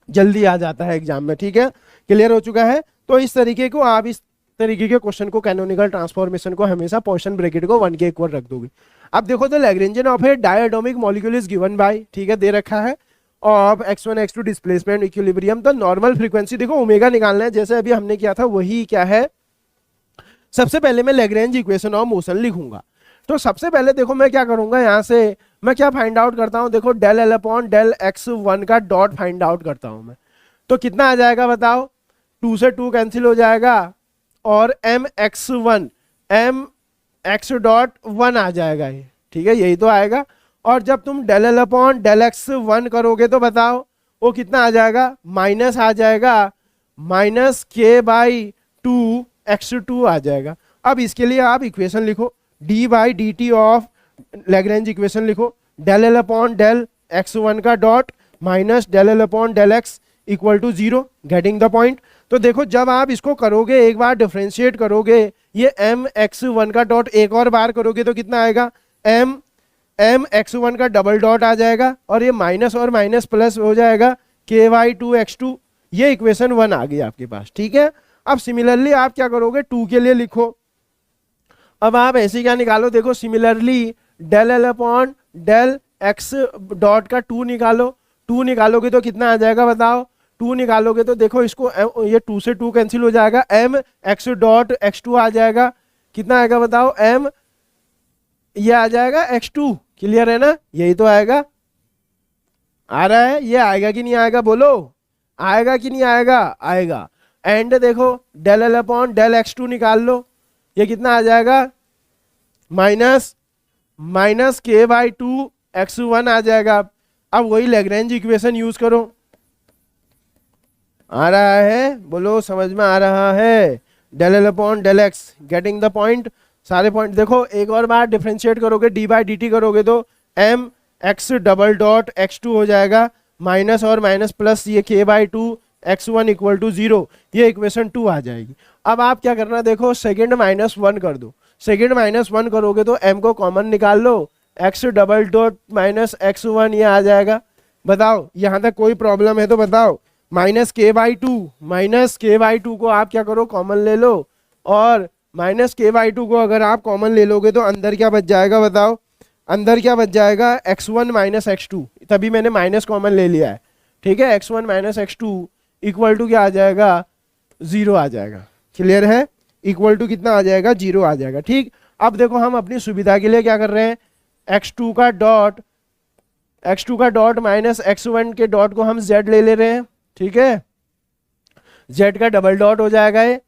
जल्दी आ जाता है एग्जाम में, ठीक है। क्लियर हो चुका है। तो इस तरीके को आप इस तरीके के क्वेश्चन को कैनोनिकल ट्रांसफॉर्मेशन को हमेशा पोर्शन ब्रैकेट को 1 के इक्वल रख दोगे। अब देखो the Lagrangian of A diatomic molecule is given by, ठीक है, दे रखा है, of x1 x2 displacement equilibrium. तो नॉर्मल फ्रीक्वेंसी देखो ओमेगा निकालना है, जैसे अभी हमने किया था वही क्या है। सबसे पहले मैं लैग्रेंज इक्वेशन ऑफ मोशन लिखूंगा। तो सबसे पहले देखो मैं क्या करूंगा, यहाँ से मैं क्या फाइंड आउट करता हूँ, देखो del L upon del x1 का डॉट फाइंड आउट करता हूँ मैं। तो कितना आ जाएगा बताओ, 2 से 2 कैंसिल हो जाएगा और m x डॉट 1 आ जाएगा ये, ठीक है, यही तो आएगा। और जब तुम del L upon del x1 करोगे तो बताओ वो कितना आ जाएगा, माइनस आ जाएगा, माइनस के बाई 2 x2 आ जाएगा। अब इसके लिए आप इक्वेशन लिखो, D by D T of Lagrange equation लिखो, del L upon del x1 का dot minus del L upon del x equal to 0, getting the point. तो देखो जब आप इसको करोगे, एक बार डिफरेंशिएट करोगे, ये m x1 का डॉट एक और बार करोगे तो कितना आएगा, m x1 का डबल डॉट आ जाएगा और ये माइनस और माइनस प्लस हो जाएगा k बाई 2 x2। ये इक्वेशन 1 आ गई आपके पास, ठीक है। अब सिमिलरली आप क्या करोगे, 2 के लिए लिखो। अब आप ऐसे क्या निकालो, देखो similarly del L upon del x dot का 2 निकालो। 2 निकालोगे तो कितना आ जाएगा बताओ, 2 निकालोगे तो देखो इसको ये 2 से 2 कैंसिल हो जाएगा, m x डॉट x2 आ जाएगा, कितना आएगा बताओ, m ये आ जाएगा x2। क्लियर है ना, यही तो आएगा, आ रहा है, ये आएगा कि नहीं आएगा, बोलो आएगा कि नहीं आएगा, आएगा। एंड देखो del L upon del x2 निकाल लो, ये कितना आ जाएगा, minus minus K by 2 x1 आ जाएगा। अब वही लैग्रेंज इक्वेशन यूज करो, आ रहा है, बोलो समझ में आ रहा है, del L upon del x, getting the point. सारे पॉइंट देखो एक और बार डिफरेंशिएट करोगे, डी बाई डी टी करोगे तो m x double dot x2 हो जाएगा, माइनस और माइनस प्लस ये k by 2 x1 equal to 0, ये इक्वेशन 2 आ जाएगी। अब आप क्या करना, देखो सेकेंड -1 कर दो, सेकेंड -1 करोगे तो m को कॉमन निकाल लो, x double dot minus x1 ये आ जाएगा। बताओ यहाँ तक कोई प्रॉब्लम है तो बताओ। माइनस के बाई 2 को आप क्या करो, कॉमन ले लो, और माइनस के बाई 2 को अगर आप कॉमन ले लोगे तो अंदर क्या बच जाएगा बताओ, अंदर क्या बच जाएगा, x1 माइनस x2, तभी मैंने माइनस कॉमन ले लिया है, ठीक है। x1 minus x2 equal to क्या आ जाएगा, 0 आ जाएगा। क्लियर है, इक्वल टू कितना आ जाएगा, 0 आ जाएगा, ठीक। अब देखो हम अपनी सुविधा के लिए क्या कर रहे हैं, x2 का डॉट माइनस x1 के डॉट को हम z ले रहे हैं, ठीक है, z का डबल डॉट हो जाएगा ये,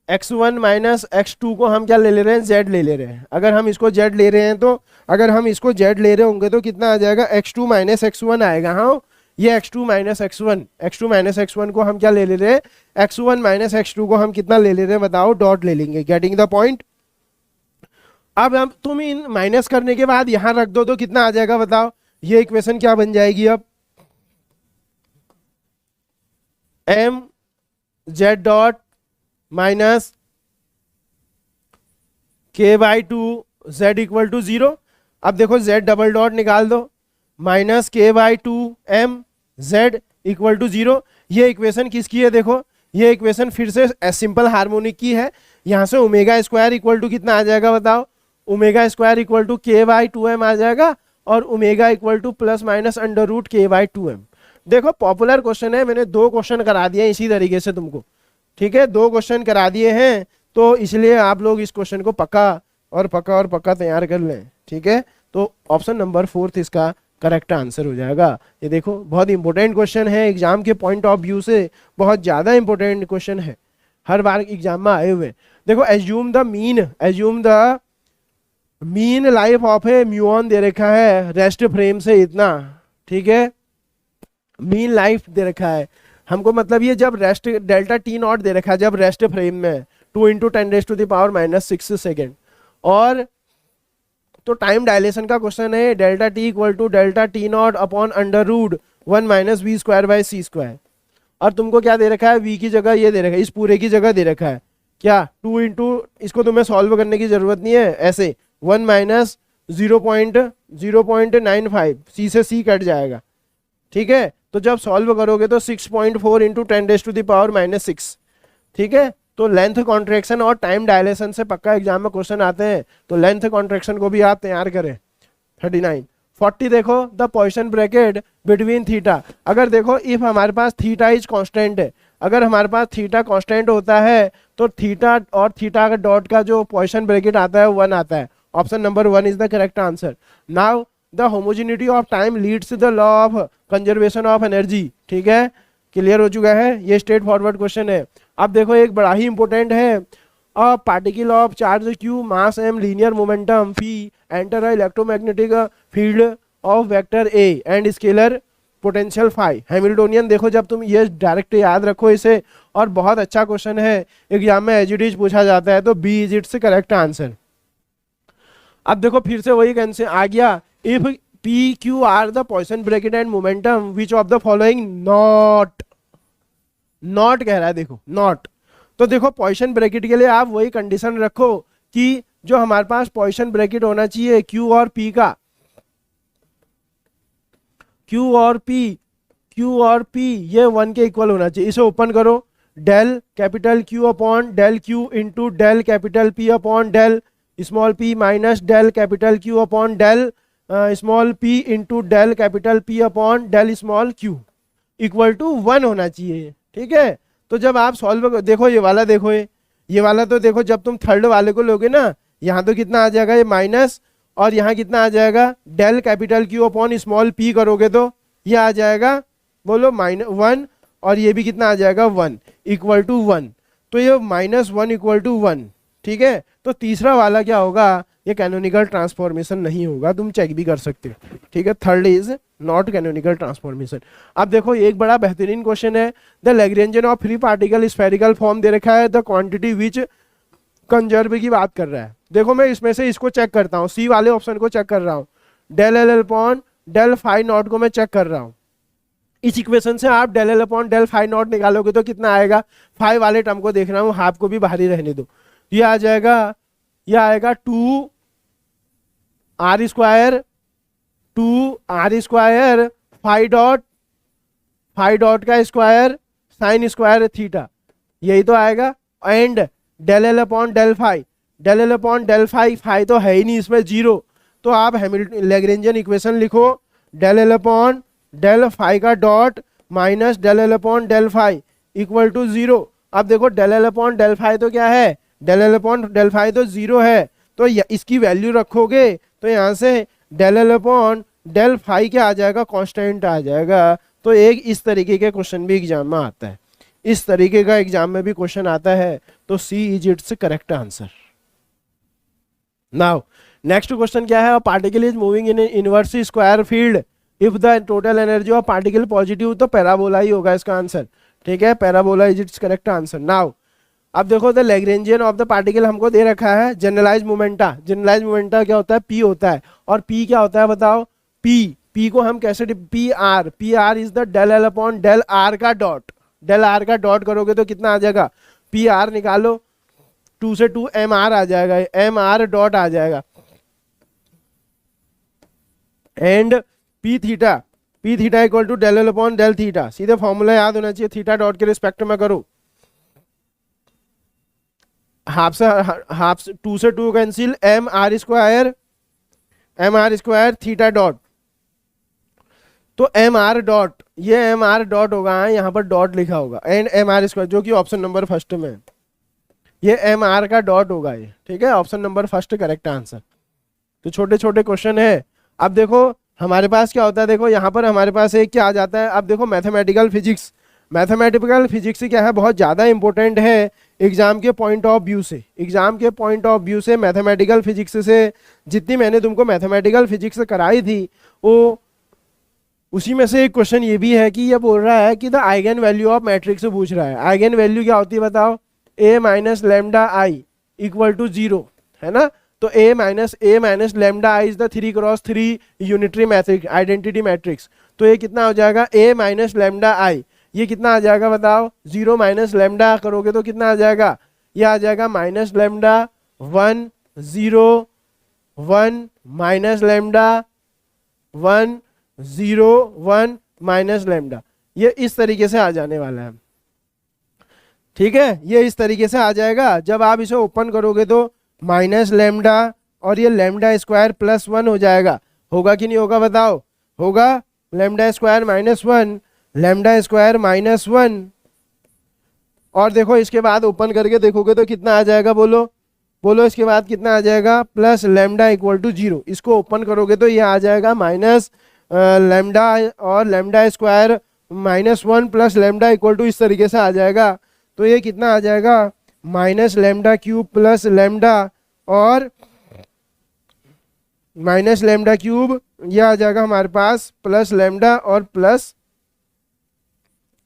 x1 माइनस x2 को हम क्या ले ले रहे हैं, z ले रहे हैं। अगर हम इसको z ले रहे हैं तो, अगर हम इसको z ले रहे होंगे तो कितना आ जाएगा, x2 माइनस x1 आएगा। हाँ, ये x2 माइनस x1 को हम क्या ले रहे हैं, x1 माइनस x2 को हम कितना ले रहे हैं बताओ, डॉट ले लेंगे, गेटिंग द पॉइंट। अब हम तुम इन माइनस करने के बाद यहां रख दो तो कितना आ जाएगा बताओ, ये इक्वेशन क्या बन जाएगी, अब m z dot minus k by 2 z equal to 0। अब देखो z डबल डॉट निकाल दो, minus k by 2 m z equal to 0। ये इक्वेशन किसकी है, देखो ये इक्वेशन फिर से सिंपल हार्मोनिक की है। यहां से ओमेगा स्क्वायर इक्वल टू कितना आ जाएगा बताओ, omega square equal to K by 2m आ जाएगा, और omega equal to plus minus under root K by 2m। देखो पॉपुलर क्वेश्चन है, मैंने 2 क्वेश्चन करा दिए इसी तरीके से तुमको, ठीक है, 2 क्वेश्चन करा दिए हैं, तो इसलिए आप लोग इस क्वेश्चन को पक्का तैयार कर लें, ठीक है। तो ऑप्शन नंबर 4 इसका करेक्ट आंसर हो जाएगा। ये देखो बहुत इंपॉर्टेंट क्वेश्चन है, एग्जाम के पॉइंट ऑफ व्यू से बहुत ज्यादा इंपॉर्टेंट क्वेश्चन है, हर बार एग्जाम में आए हुए। देखो assume the mean life of a muon दे रखा है रेस्ट फ्रेम से इतना, ठीक है, मीन लाइफ दे रखा है हमको, मतलब ये जब rest delta T not they रखा है जब रेस्ट फ्रेम में 2 × 10⁻⁻⁶ सेकेंड, और तो टाइम डायलेशन का क्वेश्चन है delta T equal to delta T naught upon under root 1 - v²/c², और तुमको क्या दे रखा है, v की जगह ये दे रखा है, इस पूरे की जगह दे रखा है क्या 2 × इसको तुम्हें सॉल्व करने की जरूरत नहीं है, ऐसे 1 - 0.95 c से c कट जाएगा, ठीक है। तो जब सॉल्व करोगे तो 6.4 × 10⁻⁻⁶, ठीक है। तो लेंथ कॉन्ट्रैक्शन और टाइम डायलेशन से पक्का एग्जाम में क्वेश्चन आते हैं, तो लेंथ कॉन्ट्रैक्शन को भी आप तैयार करें। 39 40 देखो the position bracket between theta, अगर देखो इफ हमारे पास थीटा इज कांस्टेंट है, अगर हमारे पास थीटा कांस्टेंट होता है तो थीटा और थीटा का डॉट का जो पोजीशन ब्रैकेट आता है 1 आता है। Option number 1 is the correct answer. Now the homogeneity of time leads to the law of conservation of energy, ठीक है, क्लियर हो चुका है, ये स्ट्रेट फॉरवर्ड क्वेश्चन है। अब देखो एक बड़ा ही इंपॉर्टेंट है, a particle of charge q mass m linear momentum p enter a electromagnetic field of vector a and scalar potential phi Hamiltonian. देखो जब तुम ये डायरेक्ट याद रखो इसे, और बहुत अच्छा क्वेश्चन है, एग्जाम में एज इट इज पूछा जाता है, तो B is its correct answer. अब देखो फिर से वही कैंसिल आ गया, if P Q are the position bracket and momentum which of the following not कह रहा है, देखो नॉट, तो देखो पोजीशन ब्रैकेट के लिए आप वही कंडीशन रखो कि जो हमारे पास पोजीशन ब्रैकेट होना चाहिए Q और P का, Q और P ये 1 के इक्वल होना चाहिए। इसे ओपन करो, del capital Q upon del Q into del capital P upon del small p minus del capital Q upon del small p into del capital P upon del small q equal to 1 होना चाहिए, ठीक है। तो जब आप solve देखो ये वाला, देखो ये वाला, तो देखो जब तुम थर्ड वाले को लोगे ना, यहाँ तो कितना आ जाएगा ये माइनस, और यहाँ कितना आ जाएगा del capital Q upon small p करोगे तो ये आ जाएगा, बोलो -1, और ये भी कितना आ जाएगा 1 इक्वल टू 1, तो ये -1 इक्वल टू 1, ठीक है। तो तीसरा वाला क्या होगा, ये कैनोनिकल ट्रांसफॉर्मेशन नहीं होगा, तुम चेक भी कर सकते हो, ठीक है। Third is not canonical transformation. अब देखो एक बड़ा बेहतरीन क्वेश्चन है, the Lagrangian of free particle spherical form दे रखा है, द क्वांटिटी विच कंजर्व की बात कर रहा है। देखो मैं इसमें से इसको चेक करता हूँ, सी वाले ऑप्शन को चेक कर रहा हूँ, del L upon del phi naught को मैं चेक कर रहा हूँ। इस इक्वेशन से आप del L upon del phi naught निकालोगे तो कितना आएगा, फाई वाले टर्म को देख रहा हूँ, हाफ को भी बाहर ही रहने दो, ये आ जाएगा, ये आएगा 2r स्क्वायर फाई डॉट का स्क्वायर साइन स्क्वायर थीटा, यही तो आएगा, and del L upon del phi, phi तो है ही नहीं इसमें 0, तो आप लैग्रेंजियन इक्वेशन लिखो, del L upon del phi का dot minus del L upon del phi equal to 0। अब देखो del L upon del phi तो क्या है, del L upon del phi तो 0 है, तो इसकी वैल्यू रखोगे तो यहाँ से del L upon del phi क्या आ जाएगा, कांस्टेंट आ जाएगा। तो एक इस तरीके के क्वेश्चन भी एग्जाम में आता है, इस तरीके का एग्जाम में भी क्वेश्चन आता है, तो C is its correct answer. Now next question क्या है, particle is moving in inverse square field if the total energy of particle positive, तो पैराबोला ही होगा इसका आंसर, ठीक है, parabola is its correct answer. Now अब देखो the Lagrangian of the particle हमको दे रखा है, जनरलाइज मोमेंटा क्या होता है, p होता है, और p क्या होता है बताओ, p को हम कैसे, P R is the del L upon del R का डॉट करोगे तो कितना आ जाएगा, पी आर निकालो, 2 से 2 एम आर आ जाएगा, एम आर डॉट आ जाएगा, and P theta equal to del L upon del theta, सीधे फॉर्मूला याद होना चाहिए, थीटा डॉट के रिस्पेक्ट में करो। हाफ से 2 से 2 cancel, mr square theta dot. तो mr डॉट, ये mr डॉट होगा, यहाँ पर डॉट लिखा होगा, एंड mr स्क्वायर, जो कि ऑप्शन नंबर फर्स्ट में है, ये mr का डॉट होगा ये, ठीक है, option number first correct answer. तो छोटे छोटे क्वेश्चन है। अब देखो हमारे पास क्या होता है, देखो यहाँ पर हमारे पास एक क्या आ जाता है, अब देखो मैथमेटिकल फिजिक्स, मैथमेटिकल फिजिक्स क्या है, बहुत ज़्यादा इंपॉर्टेंट है एग्जाम के पॉइंट ऑफ व्यू से। एग्जाम के पॉइंट ऑफ व्यू से मैथमेटिकल फिजिक्स से जितनी मैंने तुमको मैथमेटिकल फिजिक्स कराई थी, वो उसी में से एक क्वेश्चन ये भी है कि ये बोल रहा है कि the eigen value of matrix से पूछ रहा है। आइगन वैल्यू क्या होती है बताओ, a minus lambda I equal to 0, है ना। तो a minus lambda I is the 3x3 unitary matrix, identity matrix. तो ये कितना हो जाएगा, a माइनस लेमडा आई, ये कितना आ जाएगा बताओ, 0 माइनस लेमडा करोगे तो कितना आ जाएगा, ये आ जाएगा minus lambda 1 0 1 minus lambda 1 0 1 minus lambda, ये इस तरीके से आ जाने वाला है, ठीक है, ये इस तरीके से आ जाएगा। जब आप इसे ओपन करोगे तो माइनस लेमडा और ये लेमडा स्क्वायर प्लस 1 हो जाएगा, होगा कि नहीं होगा बताओ, होगा, lambda square minus 1, lambda square minus 1, और देखो इसके बाद ओपन करके देखोगे तो कितना आ जाएगा, बोलो बोलो, इसके बाद कितना आ जाएगा, प्लस लेमडा इक्वल टू 0। इसको ओपन करोगे तो ये आ जाएगा माइनस लेमडा और lambda square minus 1 plus lambda equal to, इस तरीके से आ जाएगा। तो ये कितना आ जाएगा, minus lambda cube plus lambda और माइनस लेमडा क्यूब, यह आ जाएगा हमारे पास प्लस लेमडा और प्लस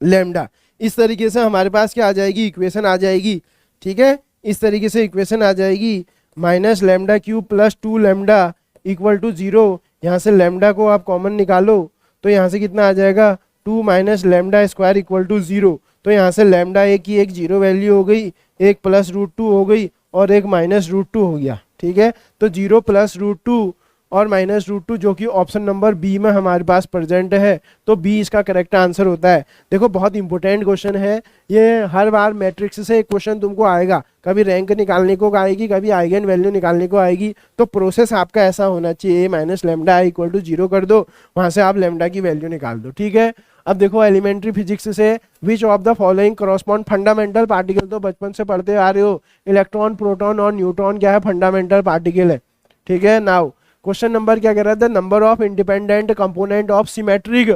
लेमडा। इस तरीके से हमारे पास क्या आ जाएगी, इक्वेशन आ जाएगी, ठीक है, इस तरीके से इक्वेशन आ जाएगी, minus lambda cube plus 2 lambda equal to 0। यहाँ से लेमडा को आप कॉमन निकालो तो यहाँ से कितना आ जाएगा, 2 minus lambda square equal to 0। तो यहाँ से लेमडा एक की एक 0 वैल्यू हो गई, एक प्लस √2 हो गई और एक माइनस √2 हो गया, ठीक है। तो 0 प्लस √2 और माइनस √2 जो कि ऑप्शन नंबर बी में हमारे पास प्रेजेंट है, तो बी इसका करेक्ट आंसर होता है। देखो बहुत इंपॉर्टेंट क्वेश्चन है ये, हर बार मैट्रिक्स से एक क्वेश्चन तुमको आएगा, कभी रैंक निकालने को आएगी, कभी आइगन वैल्यू निकालने को आएगी। तो प्रोसेस आपका ऐसा होना चाहिए, a minus lambda I equal to 0 कर दो, वहां से आप लेमडा की वैल्यू निकाल दो, ठीक है। अब देखो एलिमेंट्री फिजिक्स से which of the following correspond, fundamental particle तो बचपन से पढ़ते आ रहे हो, इलेक्ट्रॉन प्रोटॉन और न्यूट्रॉन क्या है, फंडामेंटल पार्टिकल है, ठीक है। नाउ क्वेश्चन नंबर क्या कह रहा था, number of independent component of symmetric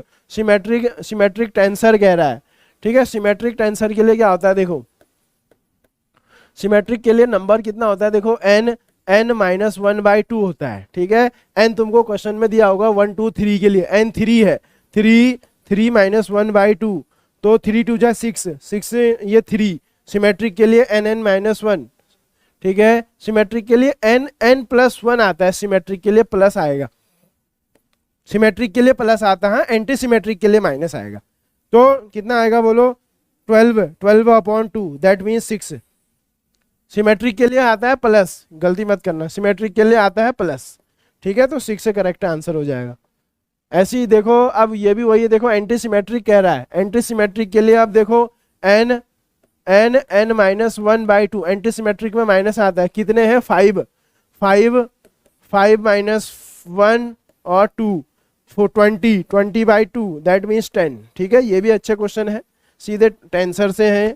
tensor कह रहा है, ठीक है। सिमेट्रिक टेंसर के लिए क्या होता है, देखो सिमेट्रिक के लिए नंबर कितना होता है, देखो n माइनस 1/2 होता है, ठीक है। n तुमको क्वेश्चन में दिया होगा 1 2 3 के लिए, n 3 है, 3 माइनस 1/2, तो 3 2 जा 6 ये 3, सिमेट्रिक के लिए n माइनस 1, ठीक है। सिमेट्रिक के लिए n प्लस 1 आता है, सिमेट्रिक के लिए प्लस आएगा, सिमेट्रिक के लिए प्लस आता है, एंटी सिमेट्रिक के लिए माइनस आएगा। तो कितना आएगा बोलो, 12/2 दैट मीन्स 6। सिमेट्रिक के लिए आता है प्लस, गलती मत करना, सिमेट्रिक के लिए आता है प्लस, ठीक है। तो 6 से करेक्ट आंसर हो जाएगा। ऐसे ही देखो अब ये भी वही है, देखो एंटी सिमेट्रिक कह रहा है, एंटी सिमेट्रिक के लिए अब देखो n माइनस 1/2, एंटी सिमेट्रिक में माइनस आता है, कितने हैं 5 माइनस 1 और 2 20/2 दैट मीन्स 10, ठीक है। ये भी अच्छे क्वेश्चन है, सीधे टेंसर से हैं।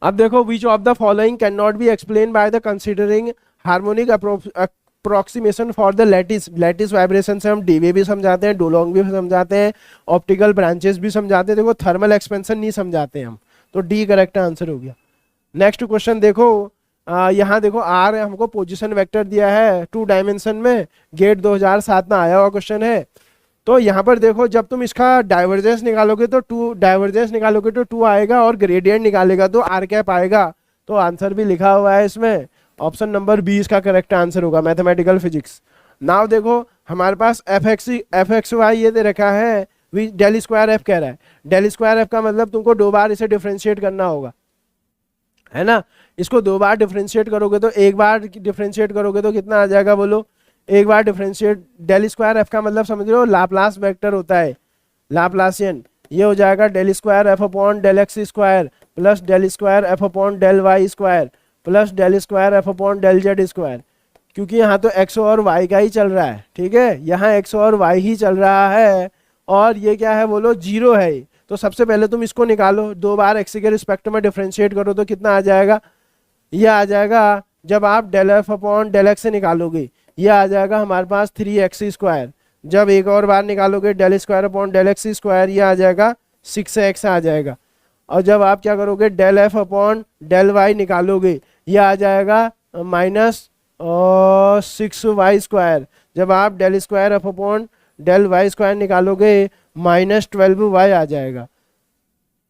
अब देखो विच of the following can not B explain by the considering harmonic approximation for the lattice vibration से हम डीवे भी समझाते हैं, डोलोंग भी समझाते हैं, ऑप्टिकल ब्रांचेस भी समझाते हैं, देखो थर्मल एक्सपेंशन नहीं समझाते हम, तो डी करेक्ट आंसर हो गया। नेक्स्ट क्वेश्चन देखो, यहाँ देखो आर हमको पोजीशन वेक्टर दिया है 2 डायमेंशन में, गेट 2007 में आया हुआ क्वेश्चन है। तो यहाँ पर देखो जब तुम इसका डाइवर्जेंस निकालोगे तो 2 आएगा और ग्रेडियंट निकालेगा तो आर कैप आएगा। तो आंसर भी लिखा हुआ है इसमें, ऑप्शन नंबर 20 का करेक्ट आंसर होगा, मैथमेटिकल फिजिक्स। नाउ देखो हमारे पास एफ एक्स वाई ये दे रखा है, डेल स्क्वायर एफ कह रहा है, डेल स्क्वायर एफ का मतलब तुमको 2 बार इसे डिफ्रेंशिएट करना होगा, है ना। इसको 2 बार डिफ्रेंशिएट करोगे तो 1 बार डिफ्रेंशिएट करोगे तो कितना आ जाएगा बोलो, 1 बार डिफ्रेंशिएट, डेल स्क्वायर एफ का मतलब समझ रहे हो लाप्लास वेक्टर होता है, लाप्लासियन, ये हो जाएगा del square F upon del X square plus del square F upon del Y square plus del square F upon del Z square, क्योंकि यहाँ तो एक्स और वाई का ही चल रहा है, ठीक है, यहाँ एक्स और वाई ही चल रहा है, और ये क्या है बोलो, जीरो है। तो सबसे पहले तुम इसको निकालो, दो बार एक्स के रिस्पेक्ट में डिफ्रेंशिएट करो तो कितना आ जाएगा, ये आ जाएगा, जब आप del F upon del X से निकालोगे ये आ जाएगा हमारे पास 3x स्क्वायर, जब एक और बार निकालोगे del square upon del X square ये आ जाएगा 6x आ जाएगा, और जब आप क्या करोगे del F upon del Y निकालोगे ये आ जाएगा माइनस 6y स्क्वायर, जब आप del square F upon del Y square निकालोगे माइनस 12y आ जाएगा,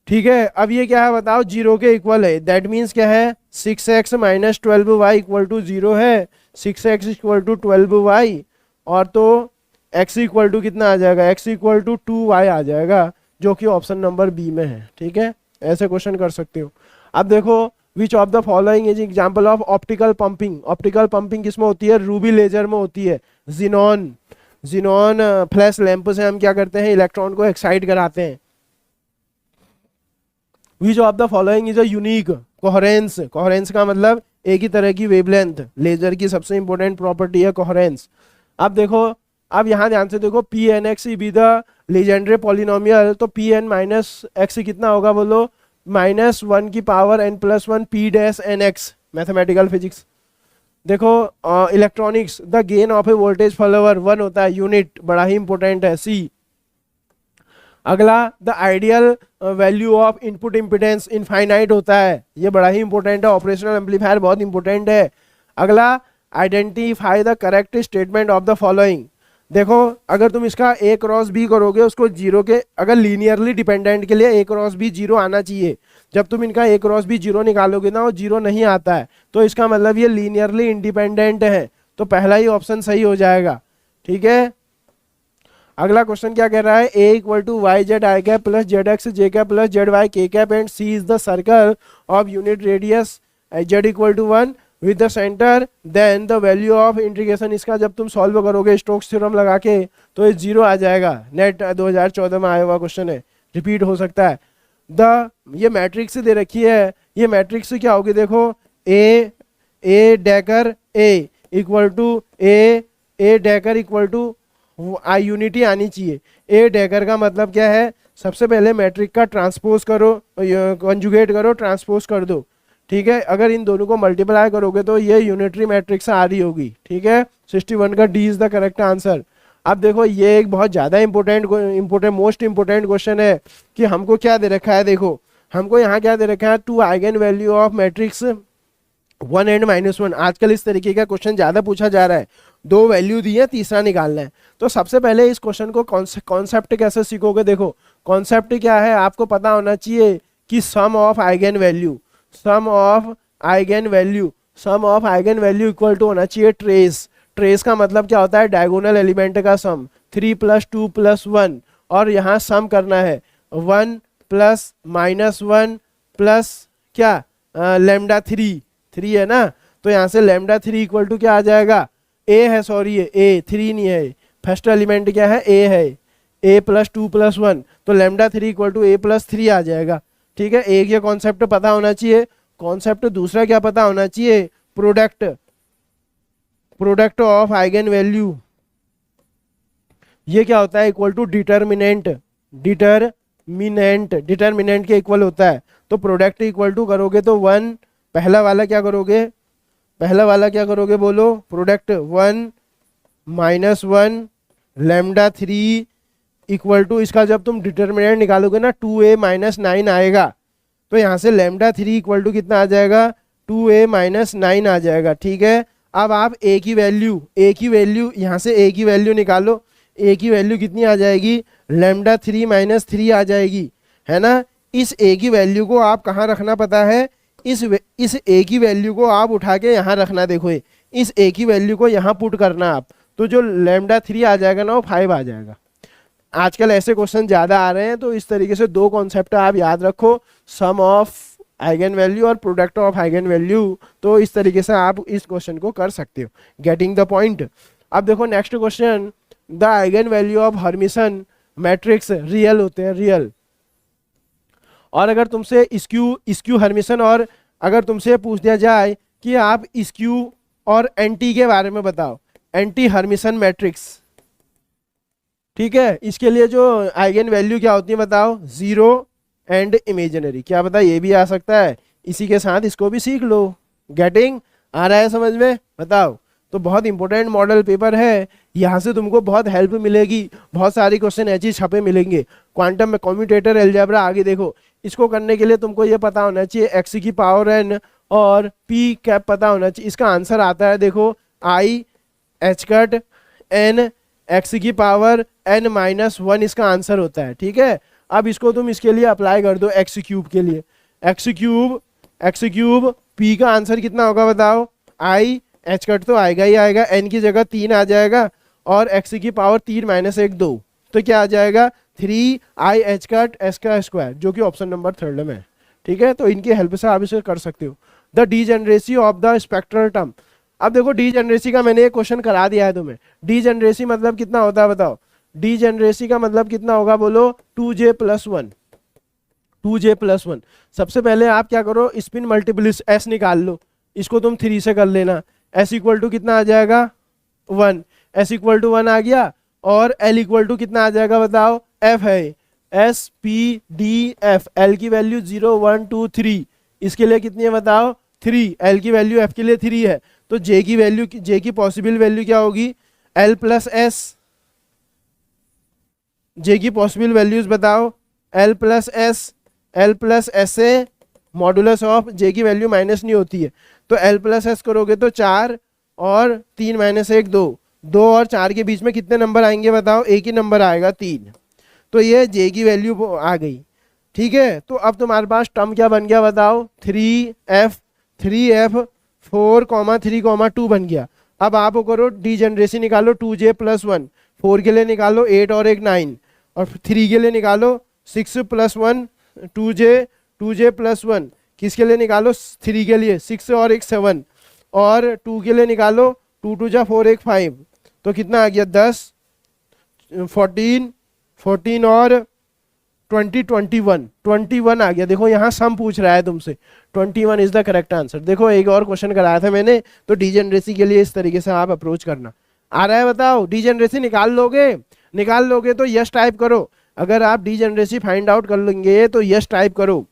ठीक है। अब ये क्या है बताओ, जीरो के इक्वल है, दैट मीन्स क्या है 6x minus 12y equal to zero है, 6x इक्वल टू 12y, और तो x इक्वल टू कितना आ जाएगा, x इक्वल टू 2y आ जाएगा, जो कि ऑप्शन नंबर बी में है, ठीक है, ऐसे क्वेश्चन कर सकते हो। अब देखो विच of the following is example of optical pumping, optical pumping किसमें होती है, रूबी लेजर में होती है, जिनॉन फ्लैश लैंप से हम क्या करते हैं, इलेक्ट्रॉन को एक्साइट कराते हैं। विच of the following is a unique coherence, coherence का मतलब एक ही तरह की वेवलेंथ, लेजर की सबसे इंपॉर्टेंट प्रॉपर्टी है कोहेरेंस। अब देखो, अब यहाँ ध्यान से देखो, P N X be the Legendre polynomial, तो पी एन माइनस एक्स कितना होगा बोलो, -1 की power n plus 1 P dash N X, mathematical physics. देखो electronics, the gain of a voltage follower 1 होता है, यूनिट बड़ा ही इंपॉर्टेंट है, सी। अगला the ideal value of input impedance infinite होता है, ये बड़ा ही इंपॉर्टेंट है, ऑपरेशनल एम्पलीफायर बहुत इंपॉर्टेंट है। अगला identify the correct statement of the following, देखो अगर तुम इसका a क्रॉस b करोगे, उसको जीरो के, अगर लीनियरली डिपेंडेंट के लिए a क्रॉस b जीरो आना चाहिए, जब तुम इनका a क्रॉस b जीरो निकालोगे ना वो जीरो नहीं आता है, तो इसका मतलब ये लीनियरली इंडिपेंडेंट है, तो पहला ही ऑप्शन सही हो जाएगा, ठीक है। अगला क्वेश्चन क्या कह रहा है, a equal to Y Z I cap plus Z X J cap plus Z Y K cap and c is the circle of unit radius z equal to 1 with the centre, then the value of integration, इसका जब तुम solve करोगे Stokes theorem लगा के तो ये zero आ जाएगा, net 2014 में आया हुआ क्वेश्चन है, रिपीट हो सकता है। ये मैट्रिक्स दे रखी है, ये मैट्रिक्स क्या होगी देखो, A dagger A equal to A dagger equal to I unity आनी चाहिए। ए डेकर का मतलब क्या है, सबसे पहले मैट्रिक का ट्रांसपोज करो, कंजुगेट करो, ट्रांसपोज कर दो, ठीक है। अगर इन दोनों को मल्टीप्लाई करोगे तो ये यूनिटरी मैट्रिक्स आ रही होगी, ठीक है। 61 का D is the correct answer. अब देखो ये एक बहुत ज्यादा इंपॉर्टेंट मोस्ट इंपॉर्टेंट क्वेश्चन है कि हमको क्या दे रखा है, देखो हमको यहाँ क्या दे रखा है, 2 eigen value of matrix 1 and -1। आजकल इस तरीके का क्वेश्चन ज्यादा पूछा जा रहा है, 2 वैल्यू दी है, तीसरा निकालना है। तो सबसे पहले इस क्वेश्चन को कॉन्सेप्ट कैसे सीखोगे, देखो कॉन्सेप्ट क्या है आपको पता होना चाहिए कि sum of eigen value equal to होना चाहिए ट्रेस का मतलब क्या होता है, डायगोनल एलिमेंट का सम, 3 + 2 + 1, और यहाँ सम करना है 1 + -1 प्लस क्या लैम्डा 3 है ना, तो यहाँ से लैम्डा 3 इक्वल टू क्या आ जाएगा, ए है, सॉरी ए 3 नहीं है, फर्स्ट एलिमेंट क्या है, ए है, a + 2 + 1, तो लैम्डा 3 इक्वल टू a + 3 आ जाएगा, ठीक है। एक ये कॉन्सेप्ट पता होना चाहिए, कॉन्सेप्ट दूसरा क्या पता होना चाहिए, प्रोडक्ट ऑफ आइगन वैल्यू, ये क्या होता है, इक्वल टू डिटर्मिनेंट के इक्वल होता है। तो प्रोडक्ट इक्वल टू करोगे तो 1, पहला वाला क्या करोगे बोलो, प्रोडक्ट 1 -1 लैम्डा 3 इक्वल टू, इसका जब तुम डिटर्मिनेंट निकालोगे ना 2a - 9 आएगा, तो यहाँ से लैम्डा 3 इक्वल टू कितना आ जाएगा, 2a - 9 आ जाएगा, ठीक है। अब आप a की वैल्यू यहाँ से a की वैल्यू निकालो, a की वैल्यू कितनी आ जाएगी, लैम्डा 3 - 3 आ जाएगी, है ना। इस a की वैल्यू को आप कहाँ रखना पता है, इस a की वैल्यू को आप उठा के यहाँ रखना, देखो इस a की वैल्यू को यहाँ पुट करना आप, तो जो लैम्डा 3 आ जाएगा ना वो 5 आ जाएगा। आजकल ऐसे क्वेश्चन ज्यादा आ रहे हैं, तो इस तरीके से 2 कॉन्सेप्ट आप याद रखो, सम ऑफ आइगन वैल्यू और प्रोडक्ट ऑफ आइगन वैल्यू, तो इस तरीके से आप इस क्वेश्चन को कर सकते हो, गेटिंग द पॉइंट। अब देखो next question, the eigen value of Hermitian matrix real होते हैं, रियल, और अगर तुमसे स्क्यू स्क्यू हर्मिशन, और अगर तुमसे पूछ दिया जाए कि आप स्क्यू और एंटी के बारे में बताओ, एंटी हर्मिशन मैट्रिक्स, ठीक है, इसके लिए जो आइगन वैल्यू क्या होती है बताओ, जीरो एंड इमेजिनरी, क्या पता ये भी आ सकता है, इसी के साथ इसको भी सीख लो। गेटिंग आ रहा है समझ में, बताओ। तो बहुत इंपॉर्टेंट मॉडल पेपर है, यहाँ से तुमको बहुत हेल्प मिलेगी, बहुत सारी क्वेश्चन ऐसे छपे मिलेंगे। क्वांटम में कम्यूटेटर एल्जेब्रा, आगे देखो, इसको करने के लिए तुमको ये पता होना चाहिए एक्स की पावर एन और पी कैप पता होना चाहिए। इसका आंसर आता है देखो, I H cut N X की पावर एन माइनस वन, इसका आंसर होता है, ठीक है। अब इसको तुम इसके लिए अप्लाई कर दो एक्स क्यूब के लिए, एक्स क्यूब पी का आंसर कितना होगा बताओ, आई एच कट तो आएगा ही आएगा, एन की जगह 3 आ जाएगा और एक्स की पावर 3 माइनस 1 2, तो क्या आ जाएगा 3 आई एच कट एस का स्क्वायर, जो कि ऑप्शन नंबर 3 में है, ठीक है। तो इनकी हेल्प से आप इसे कर सकते हो। The degeneracy of the spectral term, अब देखो डीजेनरेसी का मैंने एक क्वेश्चन करा दिया है तुम्हें। डीजेनरेसी मतलब कितना होता है बताओ, डीजेनरेसी का मतलब कितना होगा बोलो, 2j+1, 2j+1। सबसे पहले आप क्या करो, स्पिन मल्टीप्लिस एस निकाल लो, इसको तुम 3 से कर लेना, एस इक्वल टू कितना आ जाएगा 1, एस इक्वल टू 1 आ गया, और एल इक्वल टू कितना आ जाएगा बताओ, एफ है, S P D F, L की वैल्यू 0 1 2 3, इसके लिए कितनी है बताओ 3, एल की वैल्यू एफ के लिए 3 है, तो जे की वैल्यू, जे की पॉसिबल वैल्यू क्या होगी, एल प्लस एस, जे की पॉसिबल वैल्यूज बताओ, L plus S, L plus S से मॉडुलस ऑफ जे की वैल्यू माइनस नहीं होती है, तो एल प्लस एस करोगे तो 4 और 3 माइनस 1 2, 2 और 4 के बीच में कितने नंबर आएंगे बताओ, एक ही नंबर आएगा 3, तो ये जे की वैल्यू आ गई, ठीक है। तो अब तुम्हारे पास टर्म क्या बन गया बताओ, 3f 4,3,2 बन गया। अब आप वो करो डीजेनरेसी निकालो, 2j+1, 4 के लिए निकालो 8 और 1 9, और 3 के लिए निकालो 6+1 2j+1, किसके लिए निकालो 3 के लिए 6 और 1 7, और 2 के लिए निकालो 2 2 जा 4 1 5, तो कितना आ गया 10 14 और 20 21 आ गया। देखो यहाँ सम पूछ रहा है तुमसे, 21 इज द करेक्ट आंसर। देखो एक और क्वेश्चन कराया था मैंने, तो डीजेनरेसी के लिए इस तरीके से आप अप्रोच करना। आ रहा है बताओ, डीजेनरेसी निकाल लोगे तो यस टाइप करो, अगर आप डीजेनरेसी फाइंड आउट कर लेंगे तो यस टाइप करो,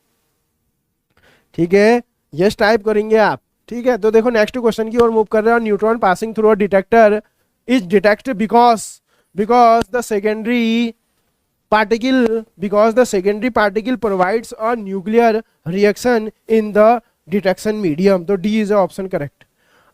ठीक है, यस टाइप करेंगे आप, ठीक है। तो देखो नेक्स्ट क्वेश्चन की ओर मूव कर रहे हैं। Neutron passing through a detector is detect because the secondary particle provides a nuclear reaction in the detection medium, तो डी इज ऑप्शन करेक्ट।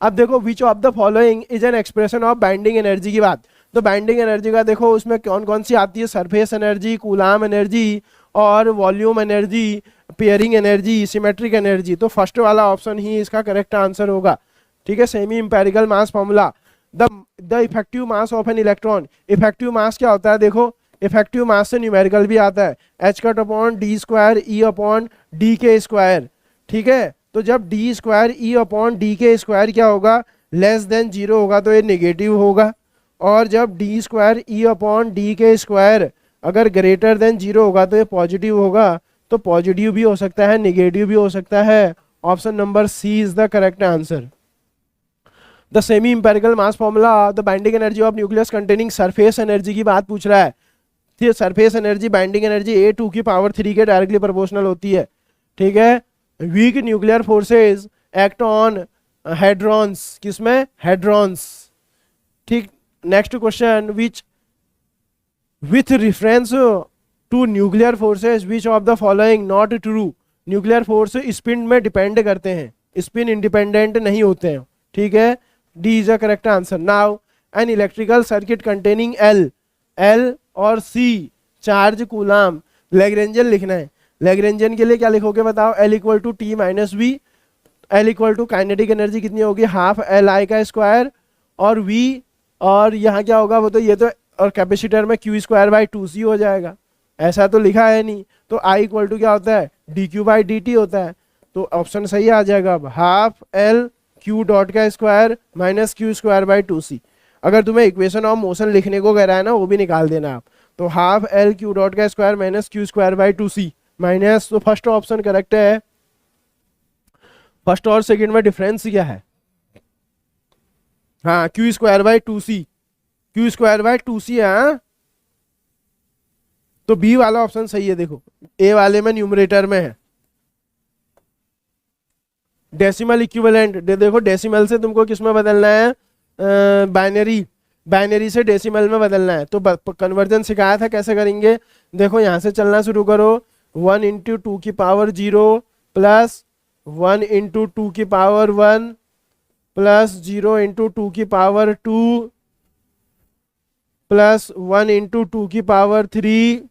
अब देखो विच of the following is an expression of binding energy की बात, तो binding energy का देखो उसमें कौन कौन सी आती है, सरफेस एनर्जी, कूलाम एनर्जी और volume energy, pairing energy, symmetric energy, तो फर्स्ट वाला ऑप्शन ही इसका करेक्ट आंसर होगा, ठीक है। Semi empirical mass formula, the effective mass of an electron, effective mass क्या होता है देखो, इफेक्टिव मास से न्यूमेरिकल भी आता है, H cut upon D square ई अपॉन डी के स्क्वायर, ठीक है। तो जब डी स्क्वायर ई अपॉन डी के स्क्वायर क्या होगा, लेस देन 0 होगा तो ये नेगेटिव होगा, और जब डी स्क्वायर ई अपॉन डी के स्क्वायर अगर ग्रेटर देन 0 होगा तो ये पॉजिटिव होगा, तो पॉजिटिव भी हो सकता है नेगेटिव भी हो सकता है, option number C is the correct answer. The semi empirical mass formula, the binding energy of nucleus containing surface energy की बात पूछ रहा है, surface energy binding energy a2 की पावर 3 के डायरेक्टली प्रोपोर्शनल होती है, ठीक है। Weak nuclear forces act on hadrons, किसमें हेड्रॉन्स, ठीक। Next question, which with reference to nuclear forces which of the following not true, nuclear force spin में depend करते हैं, स्पिन इंडिपेंडेंट नहीं होते हैं, ठीक है, D is a correct answer. Now an electrical circuit containing L और C charge coulomb, लैग्रेंजन लिखना है, लैग्रेंजन के लिए क्या लिखोगे बताओ, L equal to T minus V, L equal to kinetic energy कितनी होगी, हाफ एल आई का स्क्वायर, और वी, और यहाँ क्या होगा वो तो ये तो, और कैपेसिटर में क्यू स्क्वायर बाई 2c हो जाएगा, ऐसा तो लिखा है नहीं, तो आई इक्वल टू क्या होता है, D Q by D T होता है, तो ऑप्शन सही आ जाएगा। अब हाफ एल क्यू डॉट का square minus Q square by 2c, अगर तुम्हें इक्वेशन ऑफ मोशन लिखने को कह रहा है ना वो भी निकाल देना आप, तो हाफ एल क्यू डॉट का square minus Q square by 2c, minus, तो फर्स्ट ऑप्शन करेक्ट है। फर्स्ट और सेकंड में डिफरेंस क्या है? हाँ, Q square by two C, Q square by two C है। हाँ? तो बी वाला ऑप्शन सही है। देखो ए वाले में न्यूमरेटर में है डेसिमल इक्विवेलेंट। देखो डेसिमल से तुमको किस में बदलना है? बाइनरी, बाइनरी से डेसिमल में बदलना है। तो कन्वर्जन सिखाया था कैसे करेंगे। देखो यहाँ से चलना शुरू करो, 1 इंटू टू की पावर 0 प्लस 1 इंटू टू की पावर 1 प्लस 0 इंटू टू की पावर 2 प्लस 1 इंटू टू की पावर 3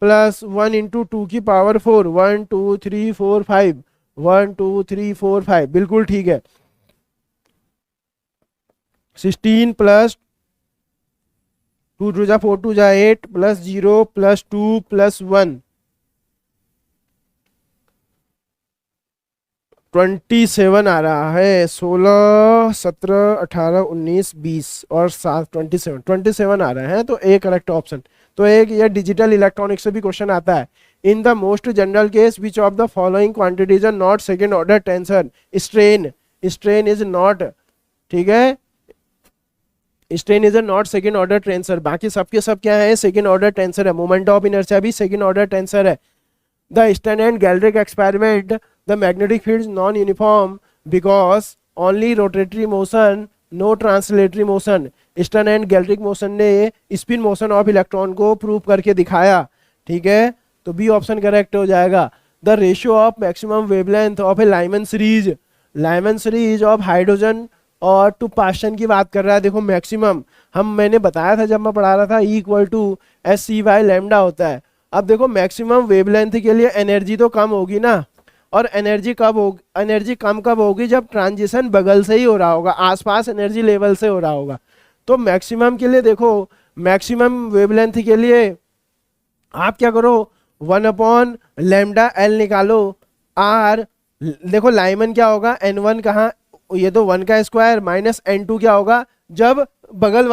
प्लस 1 इंटू टू की पावर 4, 1 2 3 4 5, 1 2 3 4 5, बिल्कुल ठीक है। 16 प्लस 2 टू जा 4 टू जा 8 प्लस 0 प्लस 2 प्लस 1, 27 आ रहा है। 16 17 18 19 20 और 7 27 आ रहे हैं। तो ए करेक्ट ऑप्शन। तो एक ये डिजिटल इलेक्ट्रॉनिक से भी क्वेश्चन आता है। In the most general case which of the following quantities are not second order tensor? Strain, strain is not, ठीक है, strain is a not second order tensor. बाकी सबके सब क्या है? सेकंड ऑर्डर टेंसर है। मोमेंट ऑफ इनर्शिया भी second order tensor है। द स्टर्न एंड गैलरिक experiment, the magnetic field non uniform because only rotatory motion, no translatory motion. Stern and गैलरिक मोशन ने स्पिन मोशन ऑफ इलेक्ट्रॉन को prove करके दिखाया, ठीक है। तो बी ऑप्शन करेक्ट हो जाएगा। The ratio of maximum wavelength of A Lyman series, Lyman series of hydrogen और टू पास्टन की बात कर रहा है। देखो मैक्सिमम मैंने बताया था जब मैं पढ़ा रहा था, E इक्वल टू SC/λ होता है। अब देखो मैक्सिमम वेवलेंथ के लिए एनर्जी तो कम होगी ना, और एनर्जी कब होगी, एनर्जी कम कब होगी? जब ट्रांजिशन बगल से ही हो रहा होगा, आसपास एनर्जी लेवल से हो रहा होगा। तो मैक्सिमम के लिए देखो, मैक्सिमम वेवलेंथ के लिए आप क्या करो, 1/λ निकालो। R देखो लाइमन क्या होगा, N1 कहाँ, ये तो 1 का स्क्वायर माइनस N2 क्या होगा, जब बगल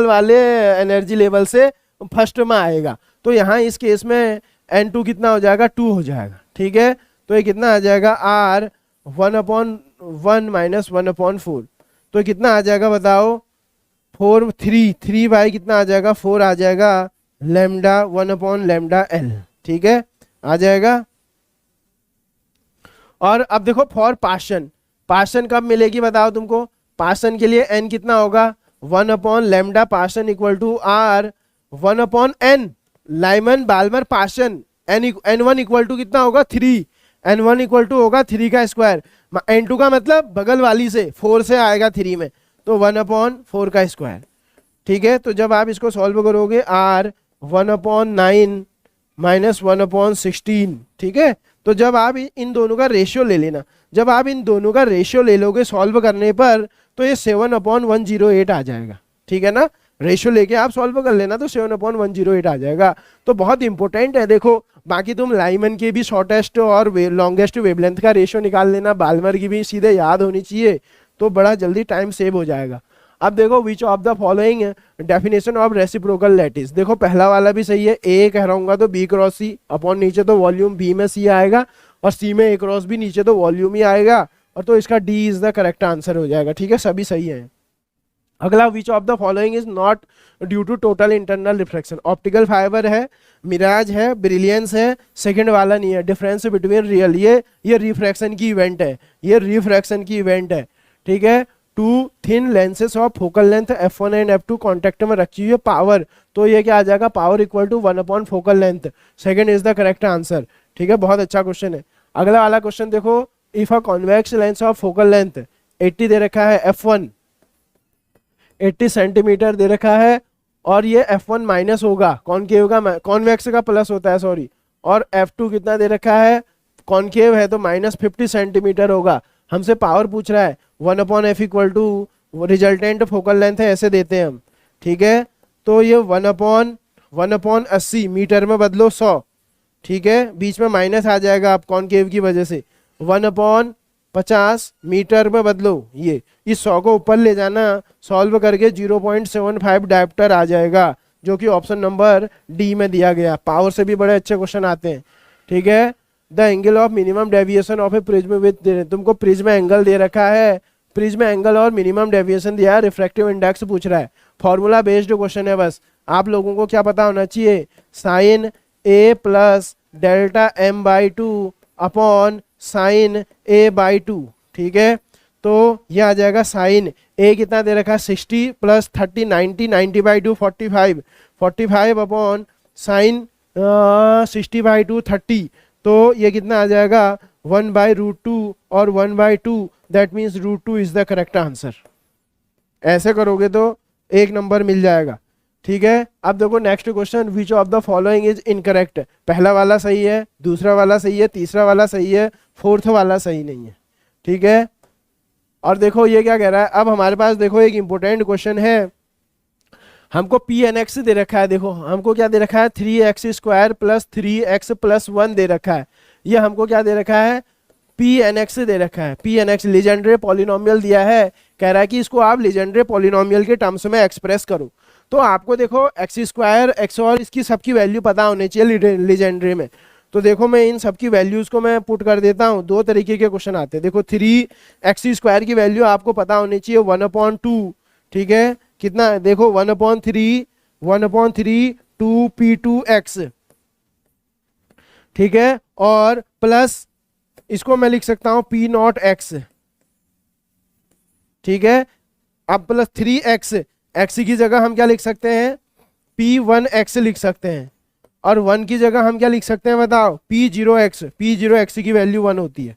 वाले एनर्जी लेवल से फर्स्ट में आएगा। तो यहाँ इस केस में N2 कितना हो जाएगा? 2 हो जाएगा, ठीक है। तो ये कितना आ जाएगा? R 1/1 minus 1/4। तो ये कितना आ जाएगा बताओ? 4 3 बाई कितना आ जाएगा? 4 आ जाएगा, लैम्डा 1/λL, ठीक है, आ जाएगा। और अब देखो फॉर पास्टन, पास्टन कब मिलेगी बताओ तुमको? पास्टन के लिए n कितना होगा? 1/λ Paschen equal to R 1/n Lyman Balmer Paschen. N1 equal to कितना होगा? 3। N1 इक्वल टू होगा 3 का स्क्वायर, N2 का मतलब बगल वाली से 4 से आएगा 3 में, तो 1/4 का स्क्वायर, ठीक है। तो जब आप इसको सॉल्व करोगे, R 1/9 माइनस 1/16, ठीक है। तो जब आप इन दोनों का रेशियो ले लेना, जब आप इन दोनों का रेशियो ले लोगे सॉल्व करने पर, तो ये 7/108 आ जाएगा, ठीक है ना। रेशियो लेके आप सॉल्व कर लेना तो 7/108 आ जाएगा। तो बहुत इंपॉर्टेंट है। देखो बाकी तुम लाइमन के भी शॉर्टेस्ट और लॉन्गेस्ट वेवलेंथ का रेशियो निकाल लेना, बाल्मर की भी सीधे याद होनी चाहिए, तो बड़ा जल्दी टाइम सेव हो जाएगा। अब देखो विच of the following definition of reciprocal lattice. देखो पहला वाला भी सही है, ए कह रहा हूँ तो B क्रॉस C अपॉन नीचे तो वॉल्यूम B में C आएगा, और C में A क्रॉस B नीचे तो वॉल्यूम ही आएगा, और तो इसका D is the correct answer हो जाएगा, ठीक है, सभी सही है। अगला which of the following is not due to total internal refraction. Optical fibre है, मिराज है, ब्रिलियंस है, सेकंड वाला नहीं है। डिफरेंस बिटवीन रियल, ये रिफ्रैक्शन की इवेंट है, ये रिफ्रैक्शन की इवेंट है, ठीक है। 2 thin lenses of focal length f1 and f2 contact में रखी हुई है पावर, तो ये क्या आ जाएगा? Power equal to 1/4 focal length, second is the correct answer, ठीक है। बहुत अच्छा क्वेश्चन है। अगला वाला क्वेश्चन देखो, if a convex lens of focal length 80 दे रखा है, f1 80 सेंटीमीटर दे रखा है, और ये f1 माइनस होगा, कॉनकेव का, कॉन्वेक्स का प्लस होता है सॉरी, और f2 कितना दे रखा है? कॉनकेव है तो माइनस 50 सेंटीमीटर होगा। हमसे पावर पूछ रहा है, 1/f equal to resultant focal length है, ऐसे देते हैं हम, ठीक है। तो ये 1/80 मीटर में बदलो 100, ठीक है, बीच में माइनस आ जाएगा आप कॉनकेव की वजह से, 1/50 मीटर में बदलो, ये इस 100 को ऊपर ले जाना, सॉल्व करके 0.75 डायप्टर आ जाएगा, जो कि ऑप्शन नंबर डी में दिया गया। पावर से भी बड़े अच्छे क्वेश्चन आते हैं, ठीक है। The angle of minimum deviation of A prism with, तुमको प्रिज्म एंगल दे रखा है, प्रिज्म एंगल और मिनिमम डेविएशन दिया है, रिफ्रैक्टिव इंडेक्स पूछ रहा है। फॉर्मूला बेस्ड क्वेश्चन है, बस आप लोगों को क्या पता होना चाहिए, sine A plus delta M by two upon sine A by two, ठीक है। तो ये आ जाएगा साइन ए कितना दे रखा है 60 plus 30 90, 90 by two 45, 45 upon sine 60 by two 30, तो ये कितना आ जाएगा 1 बाई रूट टू और 1 by two, that means root two is the correct answer. ऐसे करोगे तो एक नंबर मिल जाएगा, ठीक है। अब देखो next question, which of the following is incorrect. पहला वाला सही है, दूसरा वाला सही है, तीसरा वाला सही है, फोर्थ वाला सही नहीं है, ठीक है। और देखो ये क्या कह रहा है, अब हमारे पास देखो एक इंपॉर्टेंट क्वेश्चन है, हमको पी एन एक्स दे रखा है। देखो हमको क्या दे रखा है 3x square plus 3x plus 1 दे रखा है। ये हमको क्या दे रखा है पी एन एक्स दे रखा है। P N X Legendre polynomial दिया है, कह रहा है कि इसको आप लीजेंड्रे पॉलिनोमियल के टर्म्स में एक्सप्रेस करो। तो आपको देखो एक्स स्क्वायर एक्स और इसकी सबकी वैल्यू पता होनी चाहिए लीजेंड्रे में। तो देखो मैं इन सबकी वैल्यूज को मैं पुट कर देता हूँ, दो तरीके के क्वेश्चन आते हैं। देखो 3x स्क्वायर की वैल्यू आपको पता होनी चाहिए 1/2, ठीक है। कितना है देखो 1/3 2p2x, ठीक है। और प्लस इसको मैं लिख सकता हूं p0x, ठीक है। अब प्लस 3x, x की जगह हम क्या लिख सकते हैं p1x लिख सकते हैं, और 1 की जगह हम क्या लिख सकते हैं बताओ p0x। p0x की वैल्यू 1 होती है,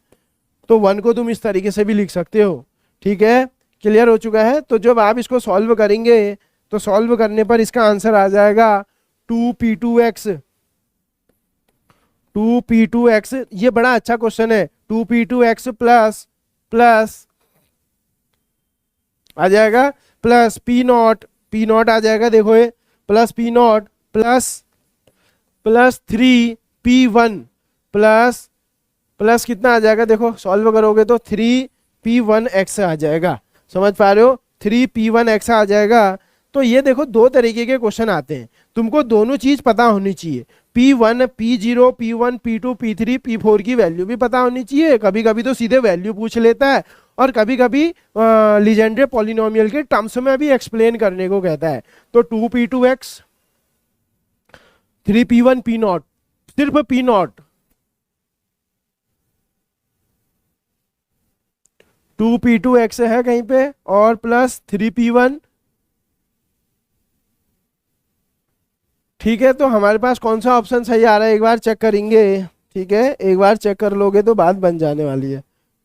तो 1 को तुम इस तरीके से भी लिख सकते हो, ठीक है। क्लियर हो चुका है। तो जब आप इसको सॉल्व करेंगे तो सॉल्व करने पर इसका आंसर आ जाएगा 2p2x। 2p2x, ये बड़ा अच्छा क्वेश्चन है। 2p2x प्लस प्लस आ जाएगा प्लस p0 आ जाएगा, देखो ये plus p0 plus plus 3p1 plus plus कितना आ जाएगा, देखो सॉल्व करोगे तो 3p1x आ जाएगा। समझ पा रहे हो, 3p1x आ जाएगा। तो ये देखो दो तरीके के क्वेश्चन आते हैं, तुमको दोनों चीज पता होनी चाहिए। p1 p0 p1 p2 p3 p4 की वैल्यू भी पता होनी चाहिए। कभी कभी तो सीधे वैल्यू पूछ लेता है, और कभी कभी लीजेंड्रे पॉलिनोमियल के टर्म्स में भी एक्सप्लेन करने को कहता है। तो 2p2x 3p1 p0, सिर्फ p0, 2p2x है कहीं पे, और प्लस 3p1, ठीक है। तो हमारे पास कौन सा ऑप्शन सही आ रहा है एक बार चेक करेंगे, ठीक है। एक बार चेक कर लोगे तो बात बन जाने वाली है।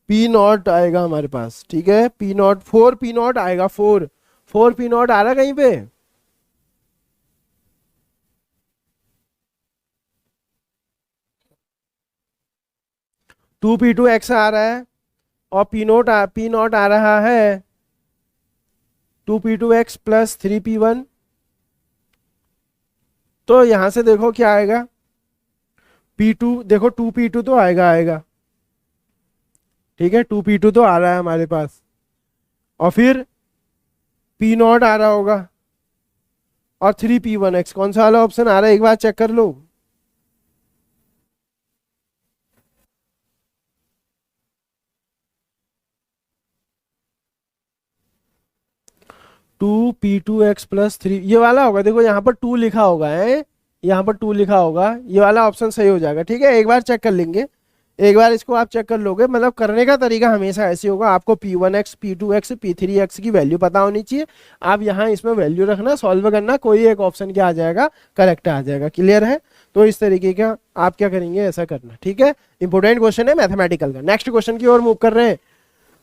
p0 आएगा हमारे पास, ठीक है। p0 4p0 आएगा, 4p0 आ रहा है कहीं पे, टू पी टू एक्स आ रहा है, और p0 आ रहा है 2p2x प्लस 3p1। तो यहां से देखो क्या आएगा p2, देखो 2p2 तो आएगा, ठीक है। 2p2 तो आ रहा है हमारे पास, और फिर p0 आ रहा होगा, और 3p1x कौन सा वाला ऑप्शन आ रहा है एक बार चेक कर लो। 2p2x प्लस 3, ये वाला होगा। देखो यहाँ पर 2 लिखा होगा है, यहाँ पर 2 लिखा होगा, ये वाला ऑप्शन सही हो जाएगा, ठीक है। एक बार चेक कर लेंगे, एक बार इसको आप चेक कर लोगे। मतलब करने का तरीका हमेशा ऐसे होगा, आपको p1x p2x p3x की वैल्यू पता होनी चाहिए। आप यहाँ इसमें वैल्यू रखना, सॉल्व करना, कोई एक ऑप्शन क्या आ जाएगा करेक्ट आ जाएगा। क्लियर है। तो इस तरीके का आप क्या करेंगे ऐसा करना, ठीक है। इंपोर्टेंट क्वेश्चन है मैथमेटिकल का। नेक्स्ट क्वेश्चन की ओर मूव कर रहे हैं।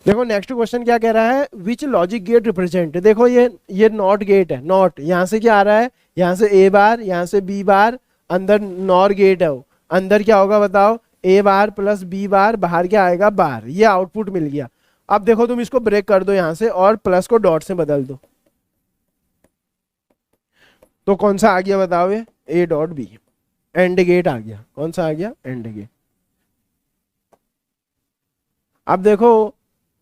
देखो नेक्स्ट क्वेश्चन क्या कह रहा है, विच लॉजिक गेट रिप्रेजेंट। देखो ये नॉट गेट है, नॉट यहाँ से क्या आ रहा है, यहाँ से ए बार, यहाँ से बी बार, अंदर नॉर गेट है वो, अंदर क्या होगा बताओ ए बार प्लस बी बार, बाहर क्या आएगा बार। ये आउटपुट मिल गया। अब देखो तुम इसको ब्रेक कर दो यहाँ से, और प्लस को डॉट से बदल दो, तो कौन सा आ गया बताओ, ये A dot B, and gate आ गया। कौन सा आ गया, एंड गेट। अब देखो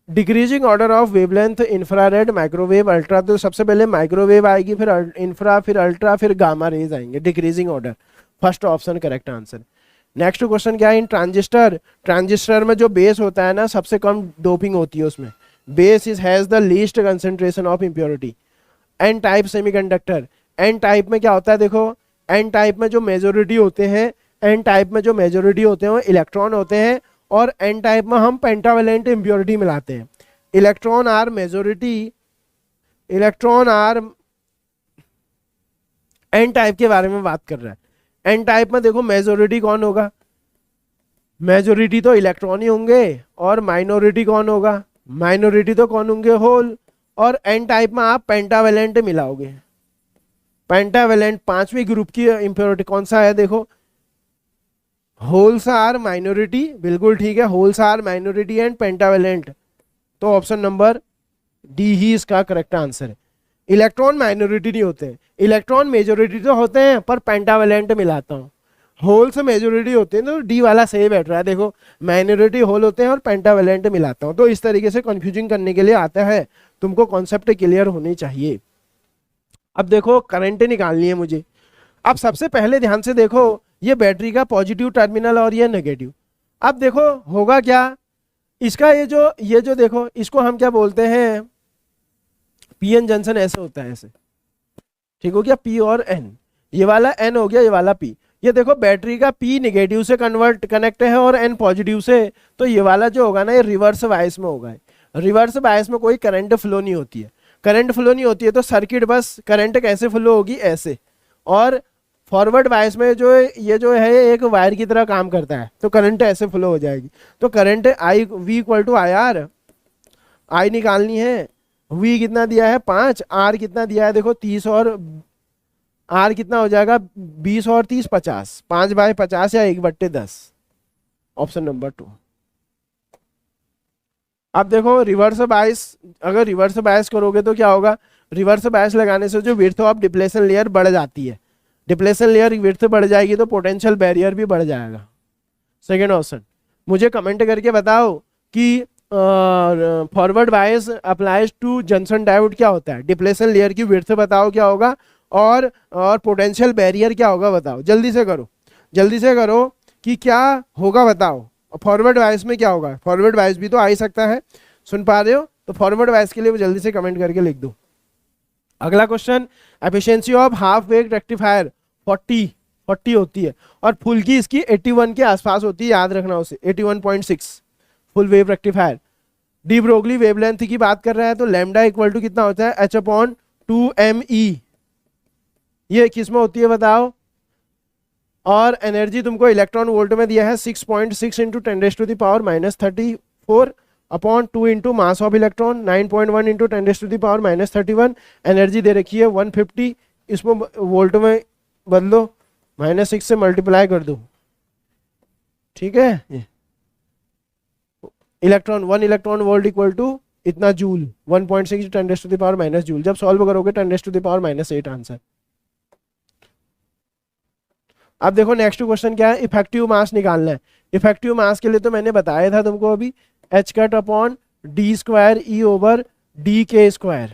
decreasing order of wavelength, infrared, microwave, ultra. तो सबसे पहले माइक्रोवेव आएगी, फिर इंफ्रा, फिर अल्ट्रा, फिर गामा रेज आएंगे, decreasing order. First option correct answer. Next question क्या है, इन ट्रांजिस्टर, ट्रांजिस्टर में जो बेस होता है ना, सबसे कम डोपिंग होती है उसमें। Base is has the least concentration of impurity. N type semiconductor, N type में क्या होता है, देखो एन टाइप में जो मेजोरिटी होते हैं, एन टाइप में जो मेजोरिटी होते हैं वो इलेक्ट्रॉन होते हैं, और एन टाइप में हम पेंटावेलेंट इम्प्योरिटी मिलाते हैं। Electron are majority, electron are N type के बारे में बात कर रहा है। एन टाइप में देखो मेजोरिटी कौन होगा, मेजोरिटी तो इलेक्ट्रॉन ही होंगे, और माइनॉरिटी कौन होगा, माइनॉरिटी तो कौन होंगे, होल। और एन टाइप में आप पेंटावेलेंट मिलाओगे। पेंटावेलेंट पांचवी ग्रुप की इंप्योरिटी कौन सा है, देखो होल्स आर माइनॉरिटी, बिल्कुल ठीक है, holes are minority and pentavalent. तो ऑप्शन नंबर डी ही इसका करेक्ट आंसर है। इलेक्ट्रॉन माइनॉरिटी नहीं होते, इलेक्ट्रॉन मेजोरिटी तो होते हैं, पर पेंटावेलेंट मिलाता हूँ। होल से मेजोरिटी होते हैं, तो डी वाला सही बैठ रहा है। देखो माइनॉरिटी होल होते हैं और पेंटावेलेंट मिलाता हूँ। तो इस तरीके से कंफ्यूजिंग करने के लिए आता है, तुमको कॉन्सेप्ट क्लियर होनी चाहिए। अब देखो करंट निकालनी है मुझे। अब सबसे पहले ध्यान से देखो, ये बैटरी का पॉजिटिव टर्मिनल और ये नेगेटिव। अब देखो होगा क्या, इसका ये जो देखो, इसको हम क्या बोलते हैं, पीएन जंक्शन ऐसे होता है, ऐसे ठीक हो गया, पी और एन, ये वाला एन हो गया, ये वाला पी। ये देखो बैटरी का पी नेगेटिव से कनेक्ट है और एन पॉजिटिव से, तो ये वाला जो होगा ना, ये रिवर्स बायस में होगा। रिवर्स बायस में कोई करंट फ्लो नहीं होती है, करंट फ्लो नहीं होती है, तो सर्किट बस करंट कैसे फ्लो होगी, ऐसे। और फॉरवर्ड बायस में ये जो है एक वायर की तरह काम करता है, तो करंट ऐसे फ्लो हो जाएगी। तो current I V equal to I R, I निकालनी है, वी कितना दिया है 5, आर कितना दिया है देखो 30, और आर कितना हो जाएगा 20 और 30 50, 5/50 या 1/10, ऑप्शन नंबर 2। अब देखो रिवर्स बायस, अगर रिवर्स बायस करोगे तो क्या होगा, रिवर्स बायस लगाने से जो विड्थ ऑफ डिप्लेशन लेयर बढ़ जाती है, डिप्लेशन लेयर विड्थ बढ़ जाएगी तो पोटेंशियल बैरियर भी बढ़ जाएगा। Second option. मुझे कमेंट करके बताओ कि forward bias applies to junction diode क्या होता है, डिप्लेशन लेयर की विड्थ बताओ क्या होगा, और पोटेंशियल बैरियर क्या होगा बताओ, जल्दी से करो, जल्दी से करो कि क्या होगा बताओ। फॉरवर्ड बायस में क्या होगा, फॉरवर्ड बायस भी तो आ ही सकता है, सुन पा रहे हो, तो फॉरवर्ड बायस के लिए जल्दी से कमेंट करके लिख दो। अगला question, efficiency of half wave rectifier 40 होती है, और फुल की इसकी 81 के आसपास होती है, याद रखना उसे, 81.6 full wave rectifier. De Broglie wavelength की बात कर रहा है, तो लैम्डा इक्वल टू कितना होता है, h/2me। ये किस में होती है बताओ, और एनर्जी तुमको इलेक्ट्रॉन वोल्ट में दिया है 6.6 into 10⁻34 upon 2 into mass of electron, 9.1 into 10⁻31। Energy दे रखी है 150, इसमें वोल्ट में बदलो, -6 से मल्टीप्लाई कर दो, ठीक है।1 इलेक्ट्रॉन वोल्ट इक्वल टू इतना जूल, 1.6 10⁻⁻, जूल। जब सॉल्व करोगे 10⁻⁸ आंसर। अब देखो नेक्स्ट क्वेश्चन क्या है, इफेक्टिव मास निकालना है। इफेक्टिव मास के लिए तो मैंने बताया था तुमको अभी, h/d²E/dk²।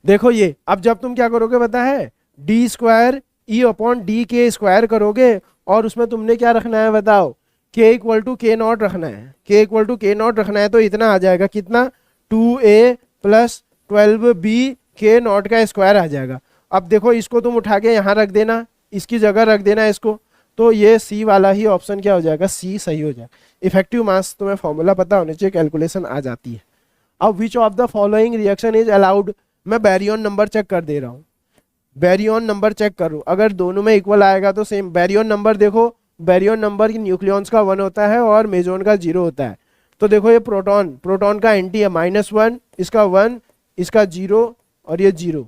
देखो ये, अब जब तुम क्या करोगे पता है, d²E/dk² करोगे, और उसमें तुमने क्या रखना है बताओ, k इक्वल टू k0 रखना है, k इक्वल टू k0 रखना है, तो इतना आ जाएगा कितना, 2a + 12b k0 का स्क्वायर आ जाएगा। अब देखो इसको तुम उठा के यहाँ रख देना, इसकी जगह रख देना इसको, तो ये सी वाला ही ऑप्शन क्या हो जाएगा, सी सही हो जाएगा। इफेक्टिव मास तुम्हें फॉर्मूला पता होने चाहिए, कैलकुलेशन आ जाती है। अब विच of the following reaction is allowed, मैं बैरियन नंबर चेक कर दे रहा हूँ, बैरियन नंबर चेक करो, अगर दोनों में इक्वल आएगा तो सेम। बैरियन नंबर देखो, बैरियन नंबर की न्यूक्लियॉन्स का 1 होता है और मेजोन का 0 होता है। तो देखो ये प्रोटॉन का एंटी है -1, इसका 1, इसका 0 और ये 0,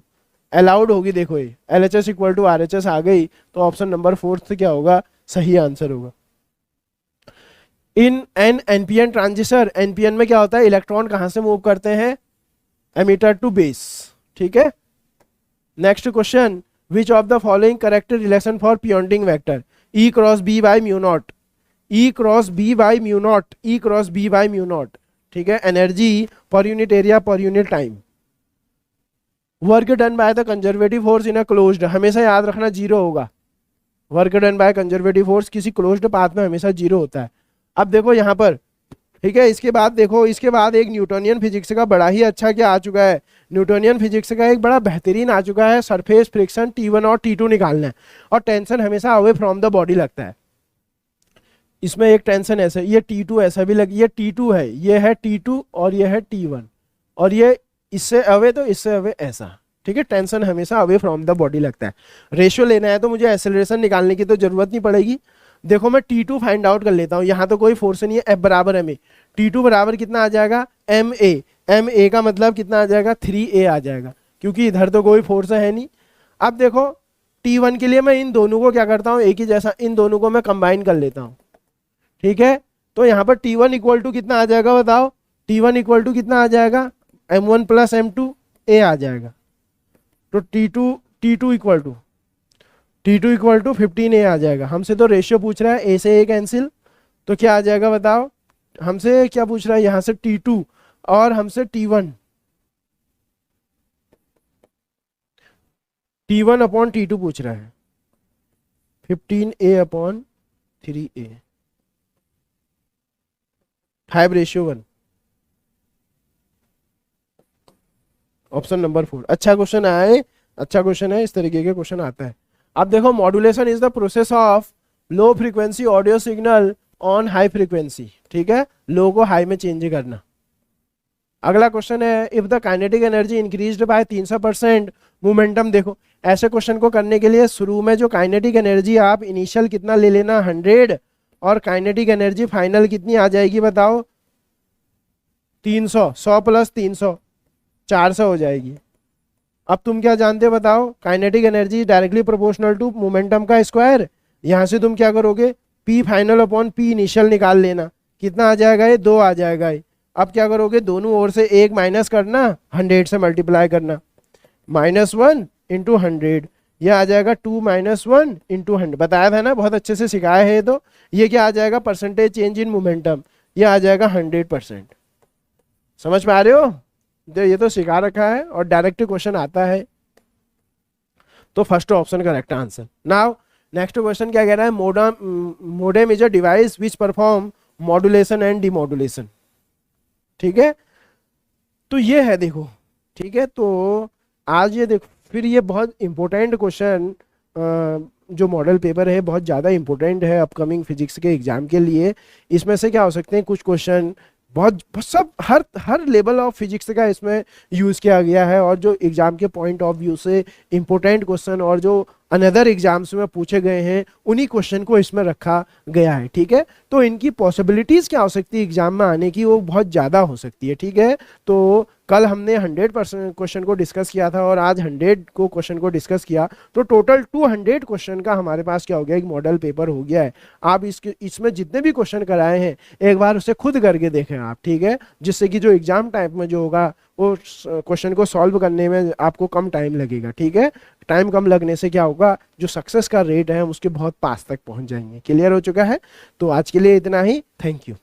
अलाउड होगी। देखो ये LHS इक्वल टू RHS आ गई, तो ऑप्शन नंबर 4 क्या होगा, सही आंसर होगा। In an NPN transistor, NPN में क्या होता है, इलेक्ट्रॉन कहां से मूव करते हैं, एमिटर टू बेस, ठीक है। Next question, which of the following correct relation for pointing vector, E×B/μ0, E×B/μ0, E×B/μ0, ठीक है, energy per unit area per unit time. Work done by the conservative force in a closed, हमेशा याद रखना zero होगा। Work done by conservative force किसी closed path में हमेशा zero होता है। अब देखो यहाँ पर, ठीक है, इसके बाद देखो, इसके बाद एक न्यूटोनियन फिजिक्स का बड़ा ही अच्छा क्या आ चुका है, न्यूटोनियन फिजिक्स का एक बड़ा बेहतरीन आ चुका है, सरफेस फ्रिक्शन T1 और T2 निकालना है, और टेंशन हमेशा अवे फ्रॉम द बॉडी लगता है। इसमें एक टेंशन ऐसे, ये T2 ऐसा भी लगी, ये T2 है, ये है T2 और ये है T1, और ये इससे अवे तो इससे अवे ऐसा, ठीक है, टेंशन हमेशा अवे फ्रॉम द बॉडी लगता है। रेशियो लेना है तो मुझे एक्सेलरेशन निकालने की तो जरूरत नहीं पड़ेगी। देखो मैं T2 फाइंड आउट कर लेता हूँ, यहाँ तो कोई फोर्स नहीं है, F बराबर ma, T2 बराबर कितना आ जाएगा ma का मतलब कितना आ जाएगा 3a आ जाएगा, क्योंकि इधर तो कोई फोर्स है नहीं। अब देखो T1 के लिए मैं इन दोनों को क्या करता हूँ, एक ही जैसा, इन दोनों को मैं कंबाइन कर लेता हूँ, ठीक है। तो यहाँ पर T1 इक्वल टू कितना आ जाएगा बताओ, T1 इक्वल टू कितना आ जाएगा, m1 प्लस m2 a आ जाएगा। तो T2 इक्वल टू 15a आ जाएगा। हमसे तो रेशियो पूछ रहा है, a से a कैंसिल, तो क्या आ जाएगा बताओ, हमसे क्या पूछ रहा है, यहाँ से T2 और हमसे T1 अपॉन T2 पूछ रहा है, 15a upon 3a, 5:1, option number 4। अच्छा क्वेश्चन है, अच्छा क्वेश्चन है, इस तरीके के क्वेश्चन आता है। अब देखो, modulation is the process of low frequency audio signal on high frequency, ठीक है, लो को हाई में चेंज करना। अगला क्वेश्चन है, if the kinetic energy increased by 300% momentum. देखो ऐसे क्वेश्चन को करने के लिए शुरू में जो काइनेटिक एनर्जी आप इनिशियल कितना ले लेना 100, और काइनेटिक एनर्जी फाइनल कितनी आ जाएगी बताओ 300, 100 प्लस 300 400 हो जाएगी। अब तुम क्या जानते हो बताओ, kinetic energy directly proportional to momentum का स्क्वायर। यहां से तुम क्या करोगे, P final upon P initial निकाल लेना, कितना आ जाएगा ये 2 आ जाएगा ये। अब क्या करोगे, दोनों ओर से 1 माइनस करना, 100 से मल्टीप्लाई करना, -1 इंटू 100, यह आ जाएगा 2 - 1 इंटू 100। बताया था ना, बहुत अच्छे से सिखाया है। तो ये क्या आ जाएगा, परसेंटेज चेंज इन मोमेंटम, ये आ जाएगा 100%। समझ में आ रहे हो, ये तो सिखा रखा है और डायरेक्ट क्वेश्चन आता है। तो first option correct answer. Now next question क्या कह रहा है, modem is a device which perform modulation and demodulation, ठीक है। तो ये है, देखो, ठीक है। तो आज ये देखो, फिर ये बहुत इंपॉर्टेंट क्वेश्चन, जो मॉडल पेपर है बहुत ज़्यादा इंपॉर्टेंट है अपकमिंग फिजिक्स के एग्जाम के लिए। इसमें से क्या हो सकते हैं, कुछ क्वेश्चन बहुत सब हर लेवल ऑफ फिजिक्स का इसमें यूज़ किया गया है, और जो एग्जाम के पॉइंट ऑफ व्यू से इंपॉर्टेंट क्वेश्चन और जो अनदर एग्जाम्स में पूछे गए हैं उन्हीं क्वेश्चन को इसमें रखा गया है, ठीक है। तो इनकी पॉसिबिलिटीज़ क्या हो सकती है एग्जाम में आने की, वो बहुत ज़्यादा हो सकती है, ठीक है। तो कल हमने 100% क्वेश्चन को डिस्कस किया था और आज 100 को क्वेश्चन को डिस्कस किया, तो टोटल 200 क्वेश्चन का हमारे पास क्या हो गया, एक मॉडल पेपर हो गया है। आप इसमें जितने भी क्वेश्चन कराए हैं एक बार उसे खुद करके देखें आप, ठीक है, जिससे कि जो एग्जाम टाइप में जो होगा वो क्वेश्चन को सॉल्व करने में आपको कम टाइम लगेगा, ठीक है। टाइम कम लगने से क्या होगा, जो सक्सेस का रेट है हम उसके बहुत पास तक पहुंच जाएंगे। क्लियर हो चुका है। तो आज के लिए इतना ही, थैंक यू।